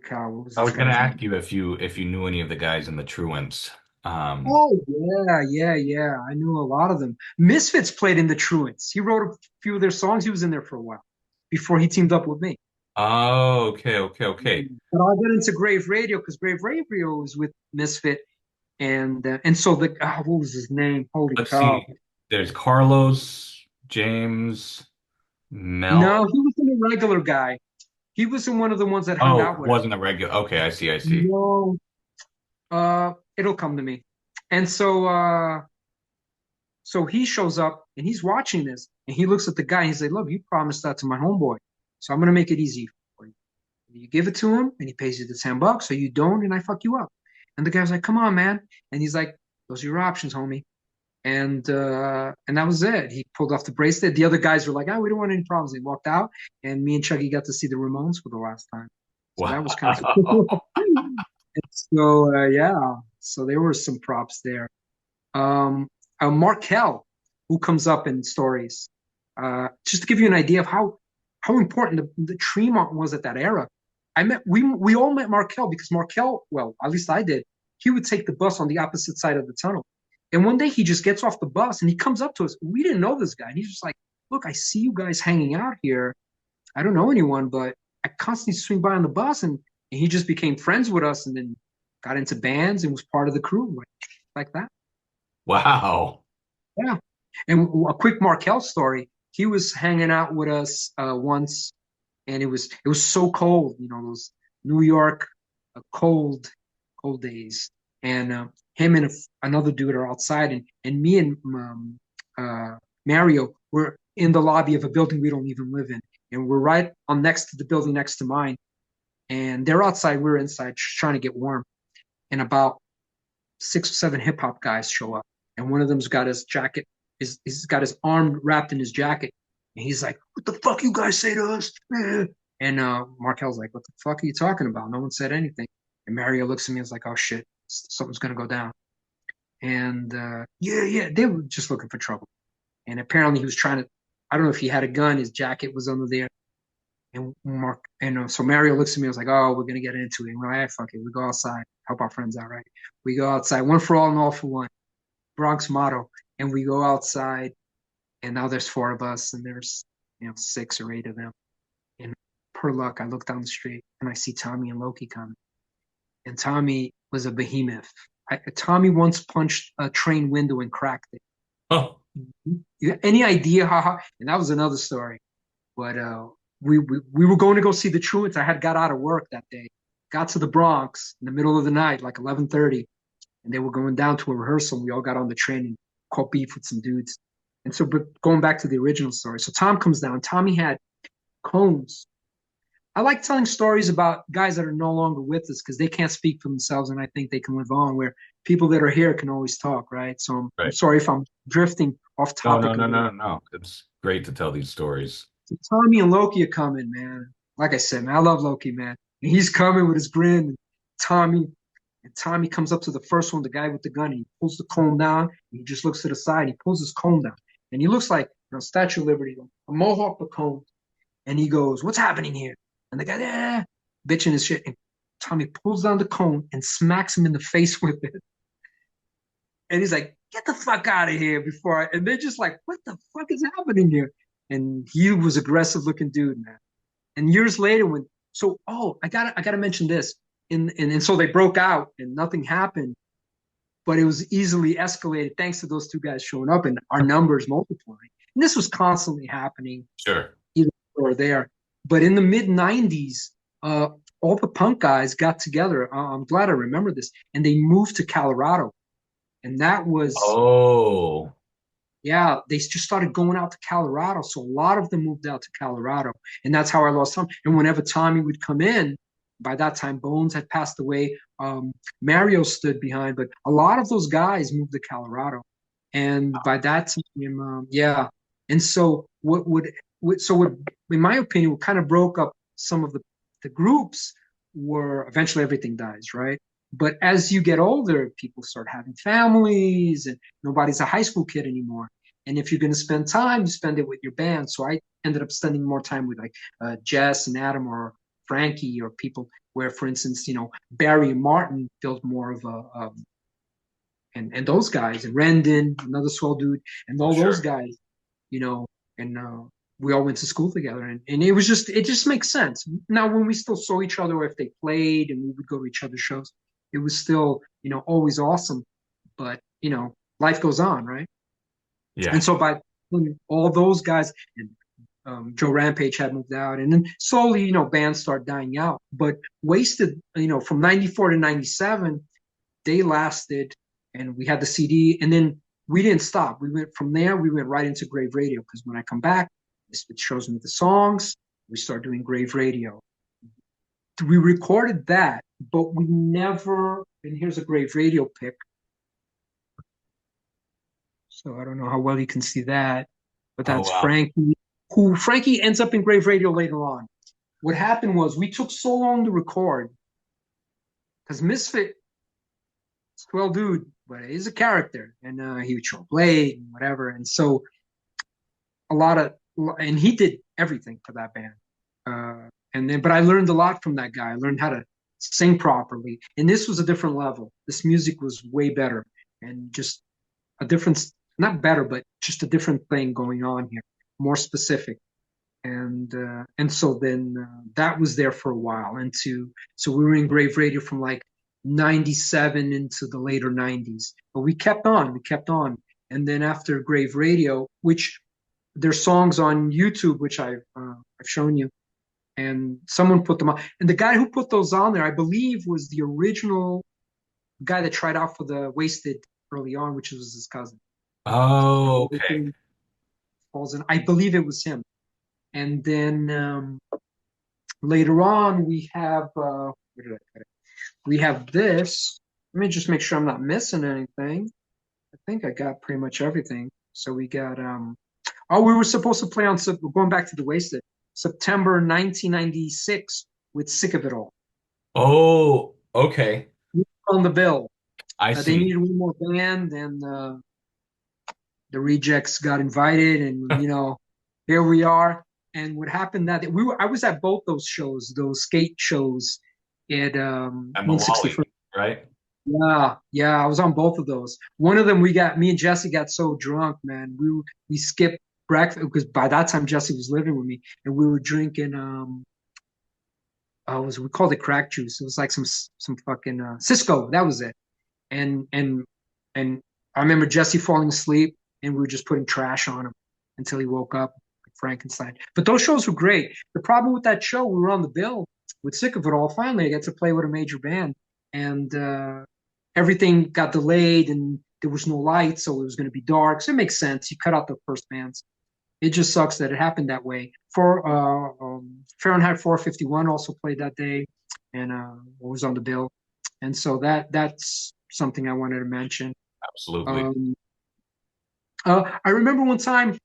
cow, what was I this was gonna guy's ask name? you if you knew any of the guys in the Truants. Oh, yeah. I knew a lot of them. Misfits played in the Truants. He wrote a few of their songs. He was in there for a while before he teamed up with me. Oh, okay. But I'll get into Grave Radio because Grave Radio was with Misfit, and so what was his name? Holy Let's cow! see. There's Carlos, James, Mel. No, he was in a regular guy. He was in one of the ones that hung Oh, out with us. wasn't a regular. Okay, I see. No, it'll come to me. And so he shows up and he's watching this and he looks at the guy and he's like, look, you promised that to my homeboy. So I'm going to make it easy for you. You give it to him and he pays you the $10 or you don't and I fuck you up. And the guy's like, come on, man. And he's like, those are your options, homie. And that was it. He pulled off the bracelet. The other guys were like, we don't want any problems. They walked out and me and Chucky got to see the Ramones for the last time. So that was kind of cool. Wow. So yeah, so there were some props there. Markel, who comes up in stories, just to give you an idea of how important the Treemont was at that era. We all met Markel because Markel, well, at least I did. He would take the bus on the opposite side of the tunnel, and one day he just gets off the bus and he comes up to us. We didn't know this guy, and he's just like, "Look, I see you guys hanging out here. I don't know anyone, but I constantly swing by on the bus," and he just became friends with us, and then got into bands and was part of the crew like that. Wow. Yeah. And a quick Markel story. He was hanging out with us once, and it was so cold, those New York cold days. And him and another dude are outside, and me and Mario were in the lobby of a building we don't even live in, and we're right on next to the building next to mine. And they're outside, we're inside, just trying to get warm. And about 6 or 7 hip hop guys show up, and one of them's got his jacket, he's got his arm wrapped in his jacket, and he's like, "What the fuck you guys say to us?" And Markel's like, "What the fuck are you talking about? No one said anything." And Mario looks at me and is like, "Oh shit, something's gonna go down." And yeah, they were just looking for trouble. And apparently he was trying to, I don't know if he had a gun, his jacket was under there. And Mark, and so Mario looks at me, I was like, oh, we're gonna get into it. And we're like, hey, fuck it, we go outside, help our friends out, right? We go outside, one for all and all for one, Bronx motto. And we go outside, and now there's four of us, and there's, six or eight of them. And per luck, I look down the street and I see Tommy and Loki coming. And Tommy was a behemoth. Tommy once punched a train window and cracked it. Oh, Any idea how? And that was another story. But we were going to go see the Truants. I had got out of work that day, got to the Bronx in the middle of the night, like 11:30, and they were going down to a rehearsal. And we all got on the train and caught beef with some dudes. And so, but going back to the original story, so Tom comes down. Tommy had cones. I like telling stories about guys that are no longer with us because they can't speak for themselves, and I think they can live on. Where people that are here can always talk, right? So I'm right. sorry if I'm drifting off No, topic no, a no, little. no, no. It's great to tell these stories. So Tommy and Loki are coming, man. Like I said, man, I love Loki, man. And he's coming with his grin. Tommy Tommy comes up to the first one, the guy with the gun. And he pulls the cone down. And he just looks to the side. He pulls his cone down, and he looks like Statue of Liberty, a mohawk but cone. And he goes, "What's happening here?" And the guy, bitching his shit. And Tommy pulls down the cone and smacks him in the face with it. And he's like, "Get the fuck out of here!" And they're just like, "What the fuck is happening here?" And he was aggressive looking dude, man. And years later, I gotta mention this. And so they broke out and nothing happened, but it was easily escalated thanks to those two guys showing up and our numbers multiplying. And this was constantly happening, Sure. either or there. But in the mid '90s, all the punk guys got together. I'm glad I remember this, and they moved to Colorado, and that was, Oh, yeah, they just started going out to Colorado. So a lot of them moved out to Colorado, and that's how I lost Tom. And whenever Tommy would come in, by that time Bones had passed away. Mario stood behind, but a lot of those guys moved to Colorado, and by that time, yeah. And so what, in my opinion, what kind of broke up some of the groups were eventually everything dies, right? But as you get older, people start having families, and nobody's a high school kid anymore. And if you're going to spend time, you spend it with your band. So I ended up spending more time with like Jess and Adam or Frankie or people where, for instance, Barry and Martin built more of and those guys, and Rendon, another swell dude, and all those sure. guys, you know, and we all went to school together, and it just makes sense. Now, when we still saw each other, or if they played and we would go to each other's shows, it was still, always awesome. But, life goes on, right? Yeah. And so by when all those guys and Joe Rampage had moved out, and then slowly, bands start dying out. But Wasted, from '94 to '97, they lasted, and we had the CD, and then we didn't stop. We went from there. We went right into Grave Radio because when I come back, it shows me the songs. We start doing Grave Radio. We recorded that, but we never. And here's a Grave Radio pic. So I don't know how well you can see that, but Oh, that's wow. Frankie ends up in Grave Radio later on. What happened was we took so long to record because Misfit, swell dude, but he's a character, and he would show Blade and whatever, and so and he did everything for that band. But I learned a lot from that guy. I learned how to sing properly, and this was a different level. This music was way better, and just a different, not better, but just a different thing going on here, more specific. And so then that was there for a while, so we were in Grave Radio from like '97 into the later '90s. But we kept on, and then after Grave Radio, which there's songs on YouTube which I've shown you, and someone put them on, and the guy who put those on there, I believe, was the original guy that tried out for the Wasted early on, which was his cousin. Oh, okay. Falls in. I believe it was him. And then later on, we have where did I put it? We have this. Let me just make sure I'm not missing anything. I think I got pretty much everything. So we got we were supposed to play on going back to the Wasted, September 1996 with Sick of It All Oh, okay. on the bill. I They see. needed one more band, and the Rejects got invited, and here we are. And what happened that I was at both those shows, those skate shows at I'm a Moon Wally, 61st. right? Yeah, yeah, I was on both of those. One of them, me and Jesse got so drunk, man. We skipped breakfast because by that time Jesse was living with me, and we were drinking we called it crack juice. It was like some fucking Cisco. That was it. And and and I remember Jesse falling asleep, and we were just putting trash on him until he woke up, like Frankenstein. But those shows were great. The problem with that show, we were on the bill. We're sick of it all. Finally, I get to play with a major band, and everything got delayed, and there was no light, so it was going to be dark. So it makes sense. You cut out the first bands. It just sucks that it happened that way. For Fahrenheit 451 also played that day, and was on the bill, and so that's something I wanted to mention. Absolutely. Um, I remember one time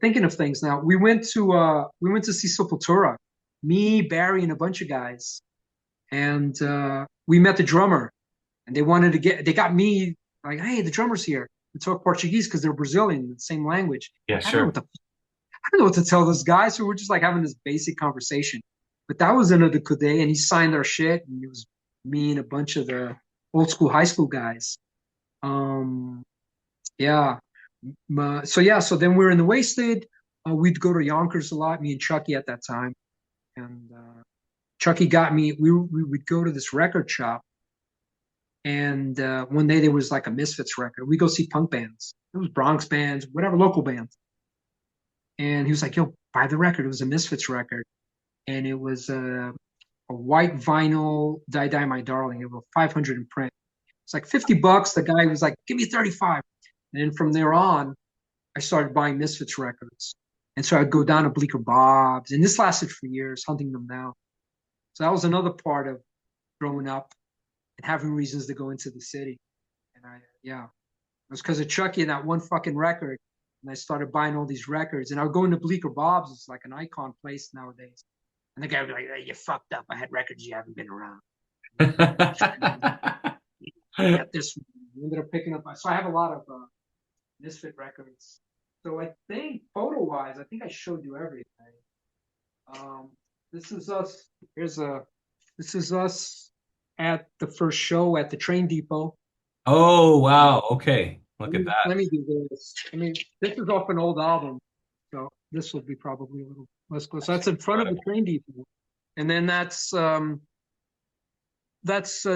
thinking of things. Now we went to see Sepultura, me, Barry, and a bunch of guys, and we met the drummer, and they got me like, hey, the drummer's here. We talk Portuguese because they're Brazilian, the same language. Yeah, I don't know sure. what the I don't know what to tell this guy. So we're just like having this basic conversation. But that was another good day, and he signed our shit, and it was me and a bunch of the old school high school guys. Um, yeah. So then we were in the Wasted. We'd go to Yonkers a lot, me and Chucky at that time. And Chucky got me, we would go to this record shop. And one day there was like a Misfits record. We go see punk bands. It was Bronx bands, whatever, local bands. And he was like, yo, buy the record. It was a Misfits record. And it was a white vinyl, Die Die My Darling. It was 500 in print. It's like $50. The guy was like, give me 35. And then from there on, I started buying Misfits records. And so I'd go down to Bleecker Bob's. And this lasted for years, hunting them down. So that was another part of growing up and having reasons to go into the city. And it was because of Chucky and that one fucking record. And I started buying all these records. And I would go into Bleecker Bob's. It's like an icon place nowadays. And the guy would be like, hey, you fucked up. I had records you haven't been around. I got this one. I ended up picking up. So I have a lot of Misfit records. So I think photo-wise, I think I showed you everything. Um, this is us. This is us at the first show at the train depot. Oh, wow. Okay. Look at that. Let me do this. I mean, this is off an old album, so this will be probably a little less close. So that's in front of the train depot, and then that's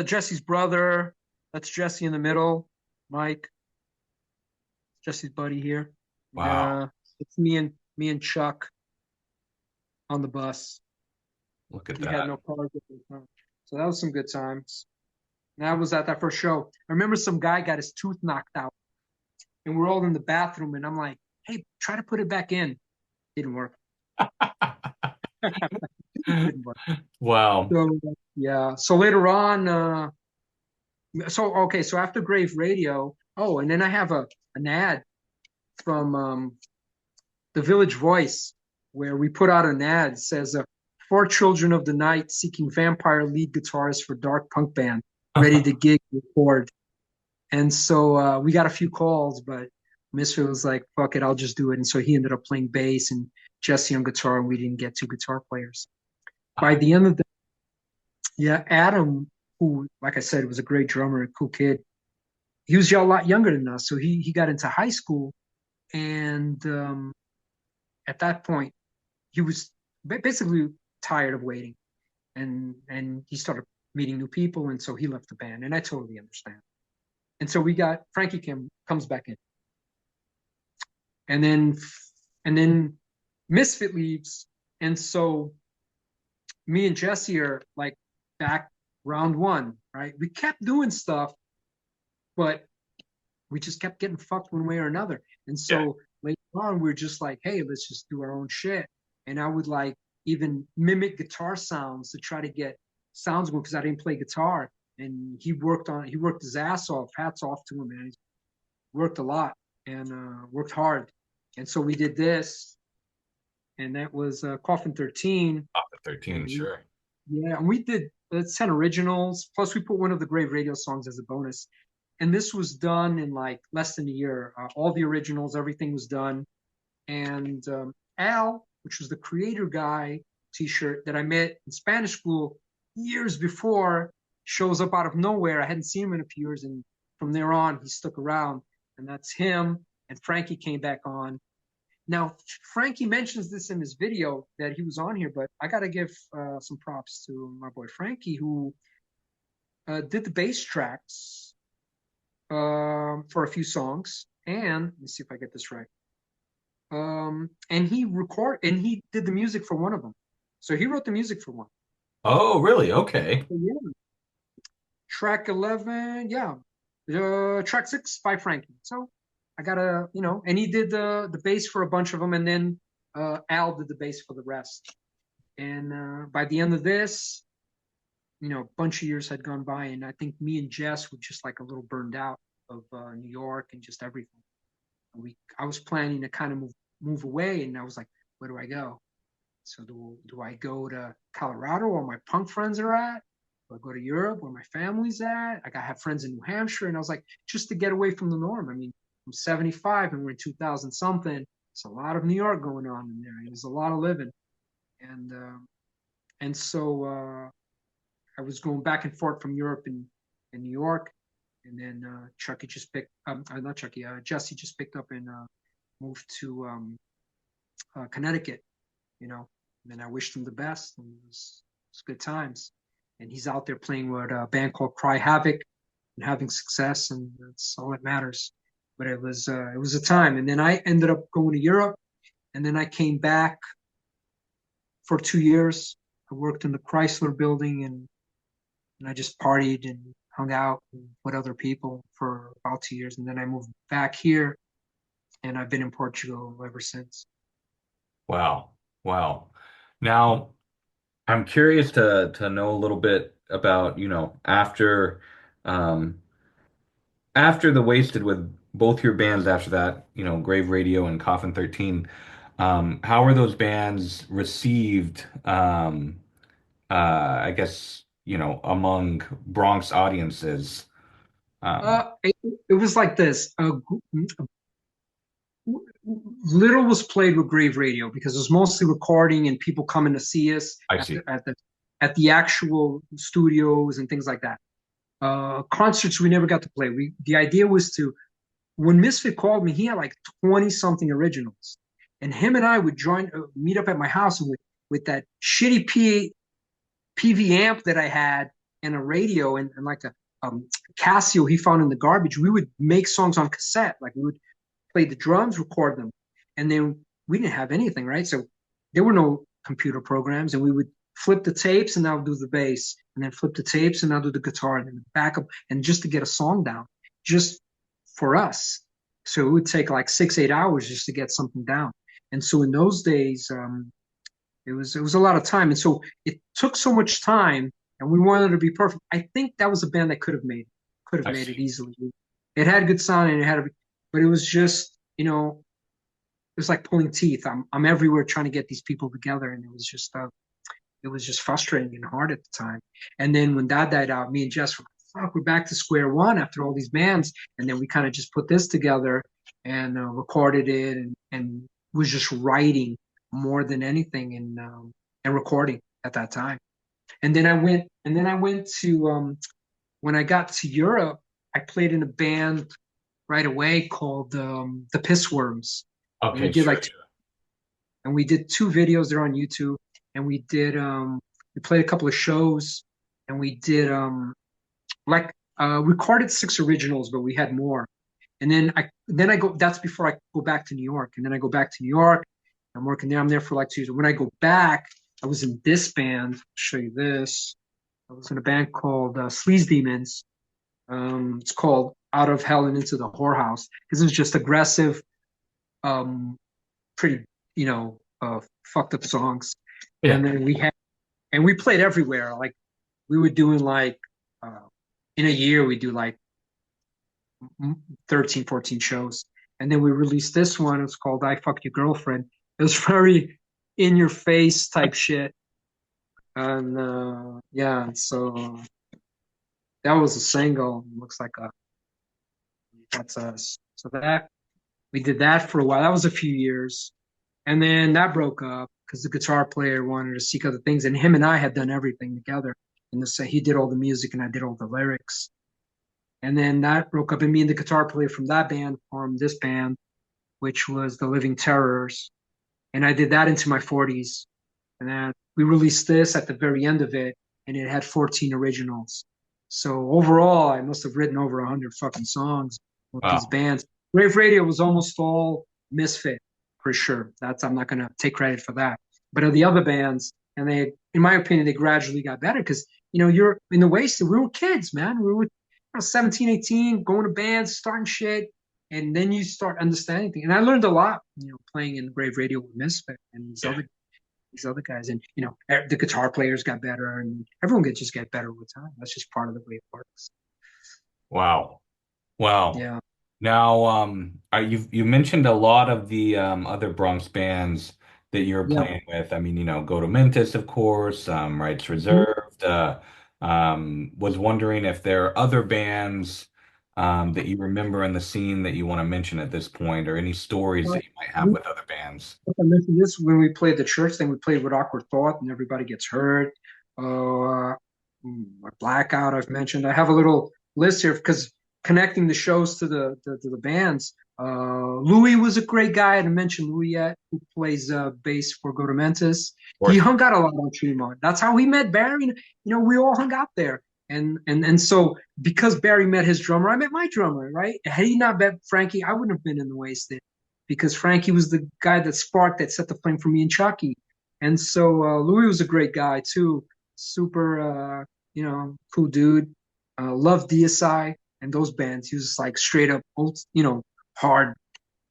Jesse's brother. That's Jesse in the middle, Mike, Jesse's buddy here. Wow. It's me and Chuck on the bus. Look at We had that. no cars at the time, so that was some good times. And I was at that first show. I remember some guy got his tooth knocked out, and we're all in the bathroom, and I'm like, "Hey, try to put it back in." Didn't work. Didn't work. Wow. So yeah. So later on, so after Grave Radio, oh, and then I have an ad from the Village Voice where we put out an ad. It says, "For Children of the Night seeking vampire lead guitarist for dark punk band, ready to gig record." And so we got a few calls, but Misfit was like, "Fuck it, I'll just do it." And so he ended up playing bass and Jesse on guitar, and we didn't get two guitar players. By the end of the Yeah, Adam, who, like I said, was a great drummer, a cool kid. He was a lot younger than us, so he got into high school, and at that point, he was basically tired of waiting, and he started meeting new people, and so he left the band, and I totally understand. And so we got Frankie comes back in, and then Misfit leaves, and so me and Jesse are like back round one, right? We kept doing stuff, but we just kept getting fucked one way or another. And Yeah. so later on, we are just like, hey, let's just do our own shit. And I would like even mimic guitar sounds to try to get sounds going because I didn't play guitar. And he worked his ass off. Hats off to him, man. He worked a lot and worked hard. And so we did this, and that was Coffin 13. Top of 13, sure. Yeah, and we did 10 originals. Plus, we put one of the Grave Radio songs as a bonus. and this was done in like less than a year. All the originals, everything was done. And Al, which was the creator guy T-shirt that I met in Spanish school years before, shows up out of nowhere. I hadn't seen him in a few years, and from there on, he stuck around. And that's him. And Frankie came back on. Now, Frankie mentions this in his video that he was on here, but I got to give some props to my boy Frankie, who did the bass tracks for a few songs. And let me see if I get this right. And he did the music for one of them. So he wrote the music for one. Oh, really? Okay. So, yeah. Track 11, yeah. Track 6 by Frankie. So I gotta, and he did the bass for a bunch of them, and then Al did the bass for the rest. And by the end of this, a bunch of years had gone by, and I think me and Jess were just like a little burned out of New York and just everything. I was planning to kind of move away, and I was like, where do I go? So do I go to Colorado where my punk friends are at? Do I go to Europe where my family's at? I have friends in New Hampshire, and I was like, just to get away from the norm. I mean, I'm 75 and we're in 2000 something. It's a lot of New York going on in there. There's a lot of living, and so I was going back and forth from Europe and New York, and then Chucky just picked. Not Chucky. Jesse just picked up and moved to Connecticut. And then I wished him the best, and it was good times. And he's out there playing with a band called Cry Havoc and having success, and that's all that matters. But it was a time. And then I ended up going to Europe, and then I came back for 2 years. I worked in the Chrysler building, and I just partied and hung out with other people for about 2 years. And then I moved back here, and I've been in Portugal ever since. Wow. Wow. Now, I'm curious to know a little bit about, um after the Wasted with both your bands after that, Grave Radio and Coffin 13, how were those bands received, I guess, among Bronx audiences? Um, It was like this. Little was played with Grave Radio because it was mostly recording and people coming to see us I at see. the actual studios and things like that. Concerts we never got to play. The idea was to, when Misfit called me, he had like 20 something originals, and him and I would meet up at my house with that shitty PV amp that I had and a radio and like a Casio he found in the garbage. We would make songs on cassette. Like we would play the drums, record them, and then we didn't have anything, right? So there were no computer programs, and we would flip the tapes and I'll do the bass, and then flip the tapes and I'll do the guitar, and then back up, and just to get a song down, just for us. So it would take like 6, 8 hours just to get something down. And so in those days, it was a lot of time, and so it took so much time, and we wanted it to be perfect. I think that was a band that could have I made it see. easily. It had good sound and it had, but it was just it was like pulling teeth. I'm everywhere trying to get these people together, and it was just frustrating and hard at the time. And then when that died out, me and Jess were like, fuck, we're back to square one after all these bands. And then we kind of just put this together and recorded it, and was just writing more than anything, and recording at that time. And then I went to when I got to Europe, I played in a band right away called the Pissworms. And we Okay, did sure. like and we did 2 videos there on YouTube, and we played a couple of shows, and we did like recorded 6 originals, but we had more. And then I go that's before I go back to New York. And then I go back to New York. I'm working there. I'm there for like 2 years. When I go back, I was in this band. I'll show you this. I was in a band called Sleaze Demons. It's called Out of Hell and Into the Whorehouse, because it was just aggressive, pretty, fucked up songs. Yeah. And then we played everywhere. Like we were doing like, in a year, we do like 13, 14 shows. And then we released this one. It's called I Fucked Your Girlfriend. It was very in your face type shit. And yeah, so that was a single. It looks like That's us. So that we did that for a while. That was a few years. And then that broke up because the guitar player wanted to seek other things. And him and I had done everything together. And so he did all the music and I did all the lyrics. And then that broke up, and me and the guitar player from that band formed this band, which was the Living Terrors. And I did that into my 40s. And then we released this at the very end of it, and it had 14 originals. So overall, I must have written over 100 fucking songs with these Wow. bands. Rave Radio was almost all Misfit, for sure. I'm not going to take credit for that. But of the other bands, and they, in my opinion, they gradually got better because, you're in the wasted. We were kids, man. We were 17, 18, going to bands, starting shit. And then you start understanding things. And I learned a lot, playing in Rave Radio with Misfit and Yeah. These other guys. And, the guitar players got better and everyone could just get better with time. That's just part of the way it works. Wow. Wow. Yeah. Now, you mentioned a lot of the other Bronx bands that you're Yeah. playing with. I mean, Goatamentise, of course, Rights Reserved. Was wondering if there are other bands that you remember in the scene that you want to mention at this point, or any stories that you might have with other bands. I mentioned this when we played the church thing. We played with Awkward Thought, and everybody gets hurt. Blackout. I've mentioned. I have a little list here because connecting the shows to the bands. Louis was a great guy. I didn't mention Louis yet, who plays bass for Goatamentise. Of He course. hung out a lot on Treemont. That's how he met Barry. We all hung out there. And so because Barry met his drummer, I met my drummer, right? Had he not met Frankie, I wouldn't have been in the Wasted because Frankie was the guy that set the flame for me and Chucky. And so Louis was a great guy too, super, cool dude. Loved DSI and those bands. He was like straight up, old, hard,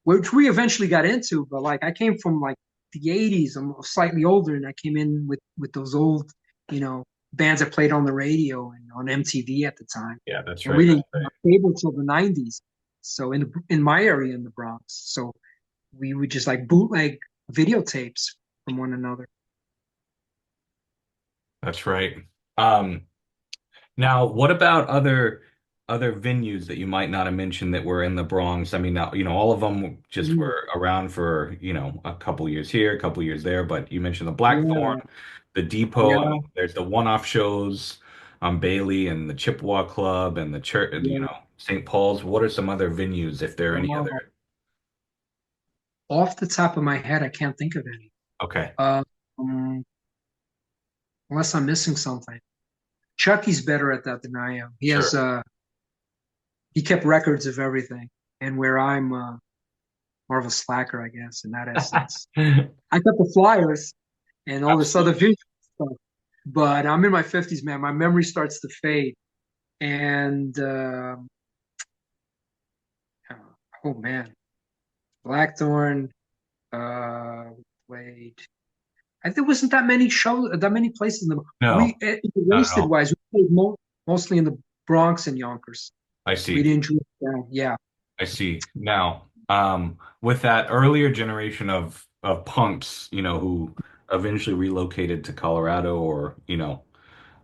which we eventually got into. But like I came from like the '80s. I'm slightly older, and I came in with those old, bands that played on the radio and on MTV at the time. Yeah, that's And right. we didn't That's have cable till the '90s. So in my area in the Bronx, so we would just like bootleg videotapes from one another. That's right. Um, Now, what about other venues that you might not have mentioned that were in the Bronx? I mean, now, all of them just Mm, were around for, a couple years here, a couple years there, but you mentioned the Black Thorn, Yeah, the Depot. I yeah, mean, there's the one-off shows on Bailey and the Chippewa Club and the church, yeah. St. Paul's. What are some other venues, if there are any Wow. other? Off the top of my head, I can't think of any. Okay, Um, unless I'm missing something. Chucky's better at that than I am. sure. He kept records of everything, and where I'm more of a slacker, I guess, in that essence. I kept the flyers and all this other Absolutely. visual stuff, but I'm in my 50s, man. My memory starts to fade, and oh man, Blackthorn played. There wasn't that many shows, that many places in the No, not at wasted all. wise. We played mostly in the Bronx and Yonkers. I We see. didn't drift down. Yeah, I see. Now, with that earlier generation of punks, who eventually relocated to Colorado or,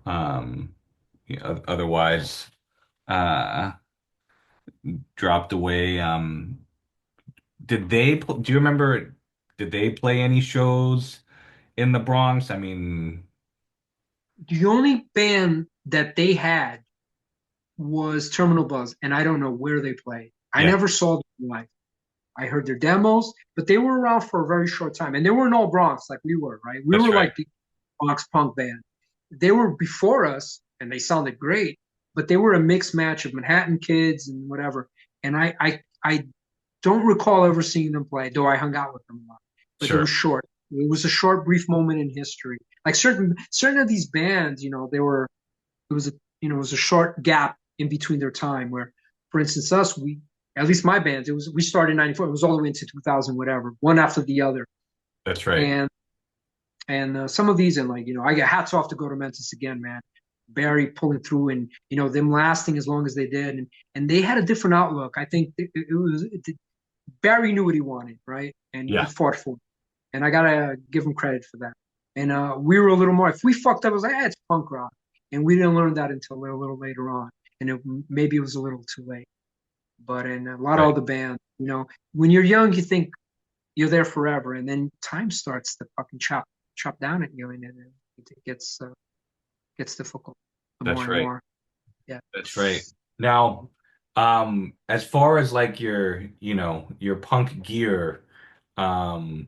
um, otherwise uh, dropped away. Do you remember, did they play any shows in the Bronx? I mean, the only band that they had was Terminal Buzz, and I don't know where they played. I yeah, never saw them live. I heard their demos, but they were around for a very short time, and they weren't all Bronx like we were, right? We that's were right. like the Bronx punk band. They were before us, and they sounded great, but they were a mixed match of Manhattan kids and whatever. And I don't recall ever seeing them play, though I hung out with them a lot. But it was Sure. short. It was a short, brief moment in history. Like certain of these bands, they were it was a short gap in between their time. Where, for instance, at least my band, we started in '94. It was all the way into 2000, whatever, one after the other. That's right. And some of these, and like I get hats off to Goatamentise again, man. Barry pulling through, and them lasting as long as they did, and they had a different outlook. I think Barry knew what he wanted, right, and he Yeah, fought for it. And I gotta give him credit for that. And we were a little more. If we fucked up, it was like, it's punk rock, and we didn't learn that until a little later on, and maybe it was a little too late. But in a lot of Right. other bands, when you're young, you think you're there forever, and then time starts to fucking chop down at you, and then it gets difficult the more That's and right. more. Yeah. That's right. Now, as far as like your punk gear, um,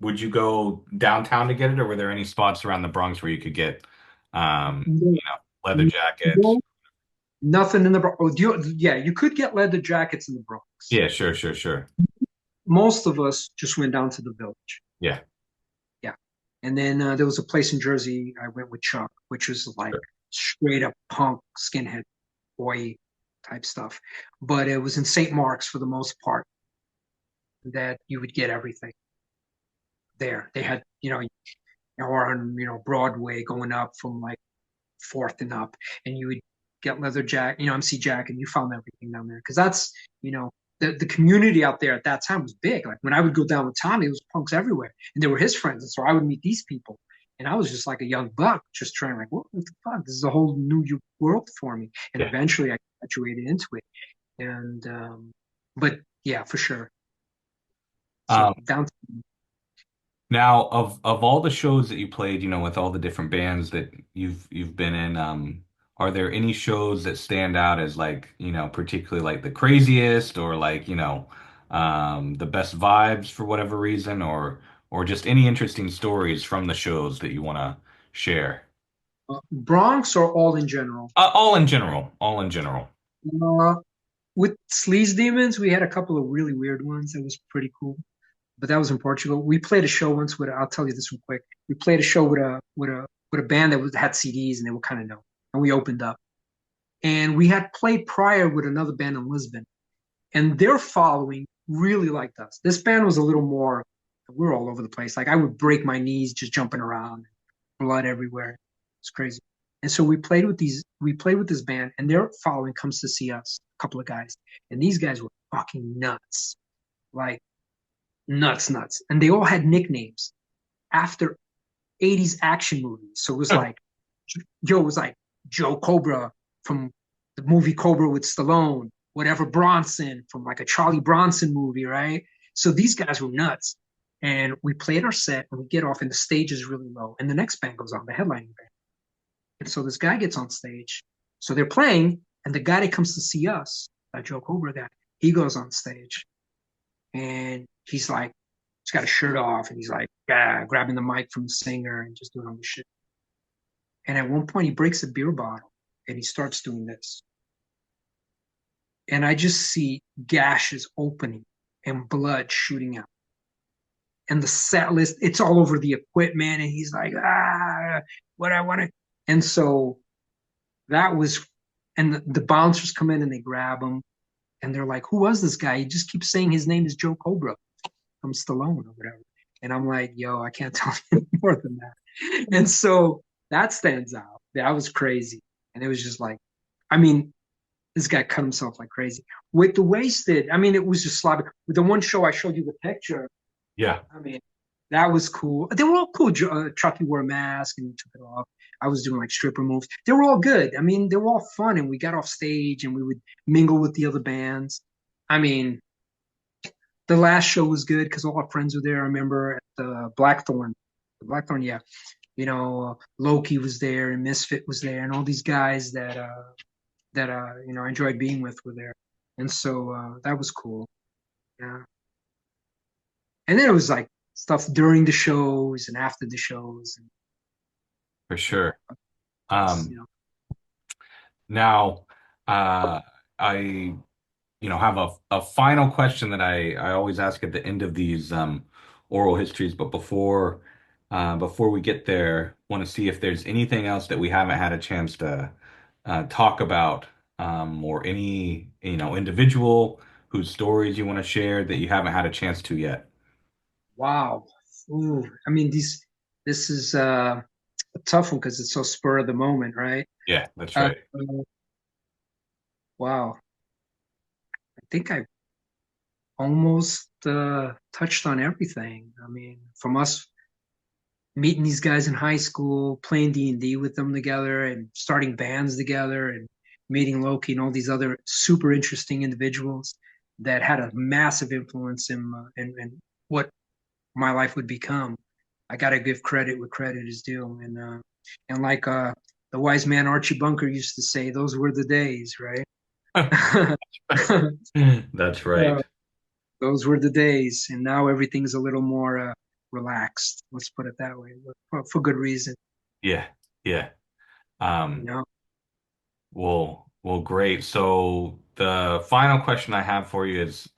would you go downtown to get it, or were there any spots around the Bronx where you could get, No, leather jackets? no, nothing in the Bronx. Oh, yeah, you could get leather jackets in the Bronx. Yeah, sure, sure, sure. Most of us just went down to the Village. Yeah, Yeah. And then there was a place in Jersey I went with Chuck, which was like sure. straight up punk, skinhead, boy type stuff. But it was in St. Mark's for the most part that you would get everything there. They had, or on, Broadway going up from like Fourth and up, and you would get leather jack, MC Jack, and you found everything down there. Because that's, the community out there at that time was big. Like when I would go down with Tommy, it was punks everywhere, and they were his friends, and so I would meet these people. And I was just like a young buck, just trying like, what the fuck? This is a whole new world for me. And Yeah. eventually, I graduated into it. And but yeah, for sure. So Um, down. Now, of all the shows that you played, with all the different bands that you've been in, are there any shows that stand out as like, particularly like the craziest or like, the best vibes for whatever reason, or just any interesting stories from the shows that you want to share? Bronx or all in general? All in general, all in general. Uh, with Sleaze Demons, we had a couple of really weird ones that was pretty cool. But that was in Portugal. We played a show once with. I'll tell you this one quick. We played a show with a band that had CDs and they were kind of known, and we opened up. And we had played prior with another band in Lisbon, and their following really liked us. This band was a little more. We were all over the place. Like I would break my knees just jumping around, blood everywhere. It's crazy. And so we played with these. We played with this band, and their following comes to see us. A couple of guys, and these guys were fucking nuts. Like nuts. And they all had nicknames after 80s action movies. So it was like Joe Cobra from the movie Cobra with Stallone, whatever Bronson from like a Charlie Bronson movie, right? So these guys were nuts. And we played our set and we get off and the stage is really low. And the next band goes on, the headlining band. And so this guy gets on stage. So they're playing, and the guy that comes to see us, that Joe Cobra guy, he goes on stage and he's like, he's got his shirt off and he's like, grabbing the mic from the singer and just doing all this shit. And at one point, he breaks a beer bottle and he starts doing this. And I just see gashes opening and blood shooting out. And the set list, it's all over the equipment. And he's like, what I want to. And so that was, and the bouncers come in and they grab him. And they're like, who was this guy? He just keeps saying his name is Joe Cobra from Stallone or whatever. And I'm like, yo, I can't tell you more than that. And so that stands out. That was crazy. And it was just like, I mean, this guy cut himself like crazy. With the Wasted, I mean, it was just sloppy. With the one show I showed you the picture, Yeah, I mean, that was cool. They were all cool. Chucky wore a mask and he took it off. I was doing like stripper moves. They were all good. I mean, they were all fun. And we got off stage and we would mingle with the other bands. I mean, the last show was good because all our friends were there. I remember at the Black Thorn. The Black Thorn, yeah. Loki was there and Misfit was there, and all these guys that I enjoyed being with were there, and so that was cool. Yeah, and then it was like stuff during the shows and after the shows, and for sure. just, Um, Now, I have a final question that I always ask at the end of these oral histories, but before we get there, want to see if there's anything else that we haven't had a chance to talk about, or any individual whose stories you want to share that you haven't had a chance to yet. wow. Ooh, I mean, this is a tough one because it's so spur of the moment, right? Yeah, that's Uh, right. wow. I think I almost touched on everything. I mean, from us meeting these guys in high school, playing D&D with them together, and starting bands together, and meeting Loki and all these other super interesting individuals that had a massive influence in what my life would become. I got to give credit where credit is due, and like the wise man Archie Bunker used to say, those were the days, right? That's right. Those were the days, and now everything's a little more relaxed. Let's put it that way, for good reason. Yeah, yeah. You Um, know, well, great. So the final question I have for you is,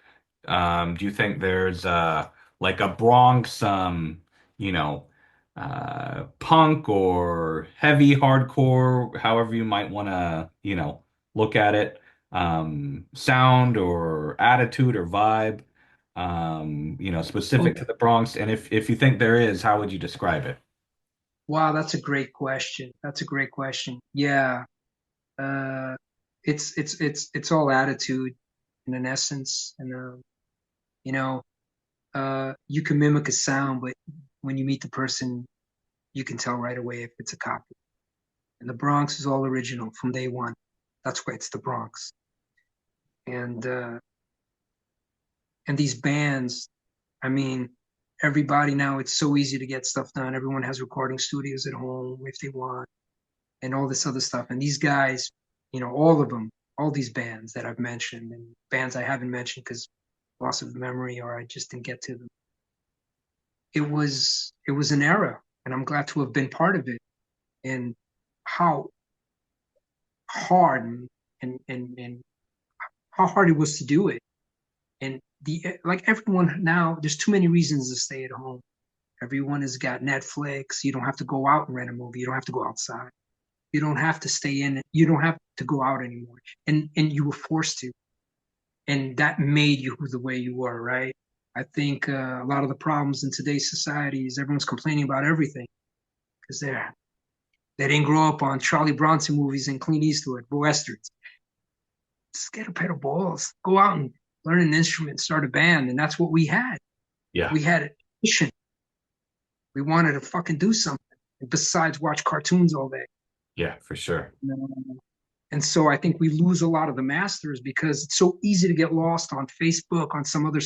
do you think there's like a Bronx, you know, punk or heavy hardcore, however you might want to, look at it, sound or attitude or vibe, specific oh, to the Bronx? And if you think there is, how would you describe it? wow, that's a great question. That's a great question. Yeah, uh, it's all attitude in an essence, and you know, you can mimic a sound, but when you meet the person, you can tell right away if it's a copy. And the Bronx is all original from day one. That's why it's the Bronx. And and these bands, I mean, everybody now, it's so easy to get stuff done. Everyone has recording studios at home if they want, and all this other stuff. And these guys, all of them, all these bands that I've mentioned and bands I haven't mentioned because loss of memory or I just didn't get to them. It was an era, and I'm glad to have been part of it. And how hard and how hard it was to do it. And like everyone now, there's too many reasons to stay at home. Everyone has got Netflix. You don't have to go out and rent a movie. You don't have to go outside. You don't have to stay in. You don't have to go out anymore. And you were forced to. And that made you the way you were, right? I think a lot of the problems in today's society is everyone's complaining about everything because they didn't grow up on Charlie Bronson movies and Clint Eastwood, westerns. Just get a pair of balls, go out and learn an instrument, start a band, and that's what we had. Yeah, We had a mission. We wanted to fucking do something besides watch cartoons all day. yeah, for sure. And so I think we lose a lot of the masters because it's so easy to get lost on Facebook, on some other,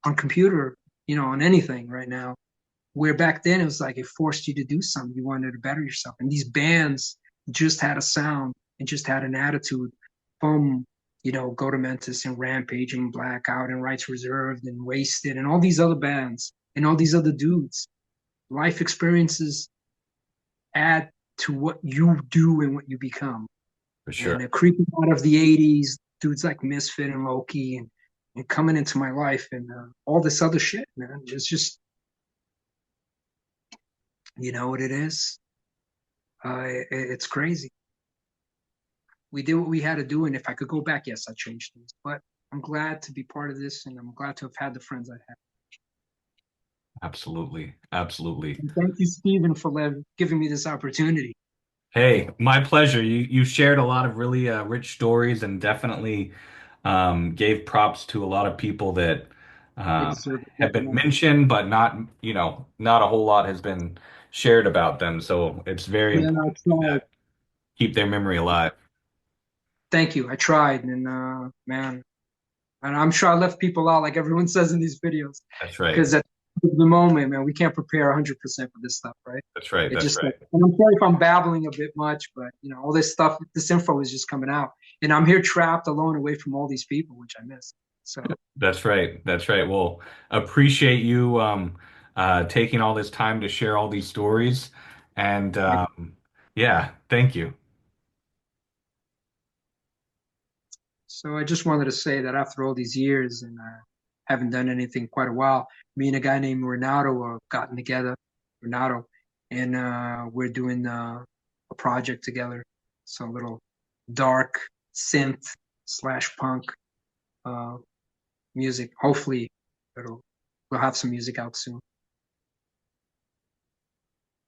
on computer, on anything right now. Where back then it was like it forced you to do something. You wanted to better yourself. And these bands just had a sound and just had an attitude from, Goatamentise and Rampage and Blackout and Rights Reserved and Wasted and all these other bands and all these other dudes. Life experiences add to what you do and what you become. For sure. And creeping out of the 80s, dudes like Misfit and Loki and coming into my life and all this other shit, man. It's just, you know what it is? It's crazy. We did what we had to do, and if I could go back, yes, I'd change things. But I'm glad to be part of this, and I'm glad to have had the friends I had. Absolutely. Absolutely. And thank you, Steven, for giving me this opportunity. Hey, my pleasure. You shared a lot of really rich stories and definitely gave props to a lot of people that They um, deserve have it. been mentioned, but not a whole lot has been shared about them. So it's very Man, I important tried. to keep their memory alive. Thank you. I tried, and man, and I'm sure I left people out, like everyone says in these videos, That's right. because at the moment, man, we can't prepare 100% for this stuff, right? That's right. It That's just, right. and I'm sorry if I'm babbling a bit much, but all this stuff, this info is just coming out, and I'm here trapped alone away from all these people, which I miss. So That's right. That's right. Well, appreciate you taking all this time to share all these stories. And yeah, thank you. So I just wanted to say that after all these years and haven't done anything quite a while, me and a guy named Renato have gotten together, Renato, and we're doing a project together. So a little dark synth slash punk uh, music. Hopefully, we'll have some music out soon.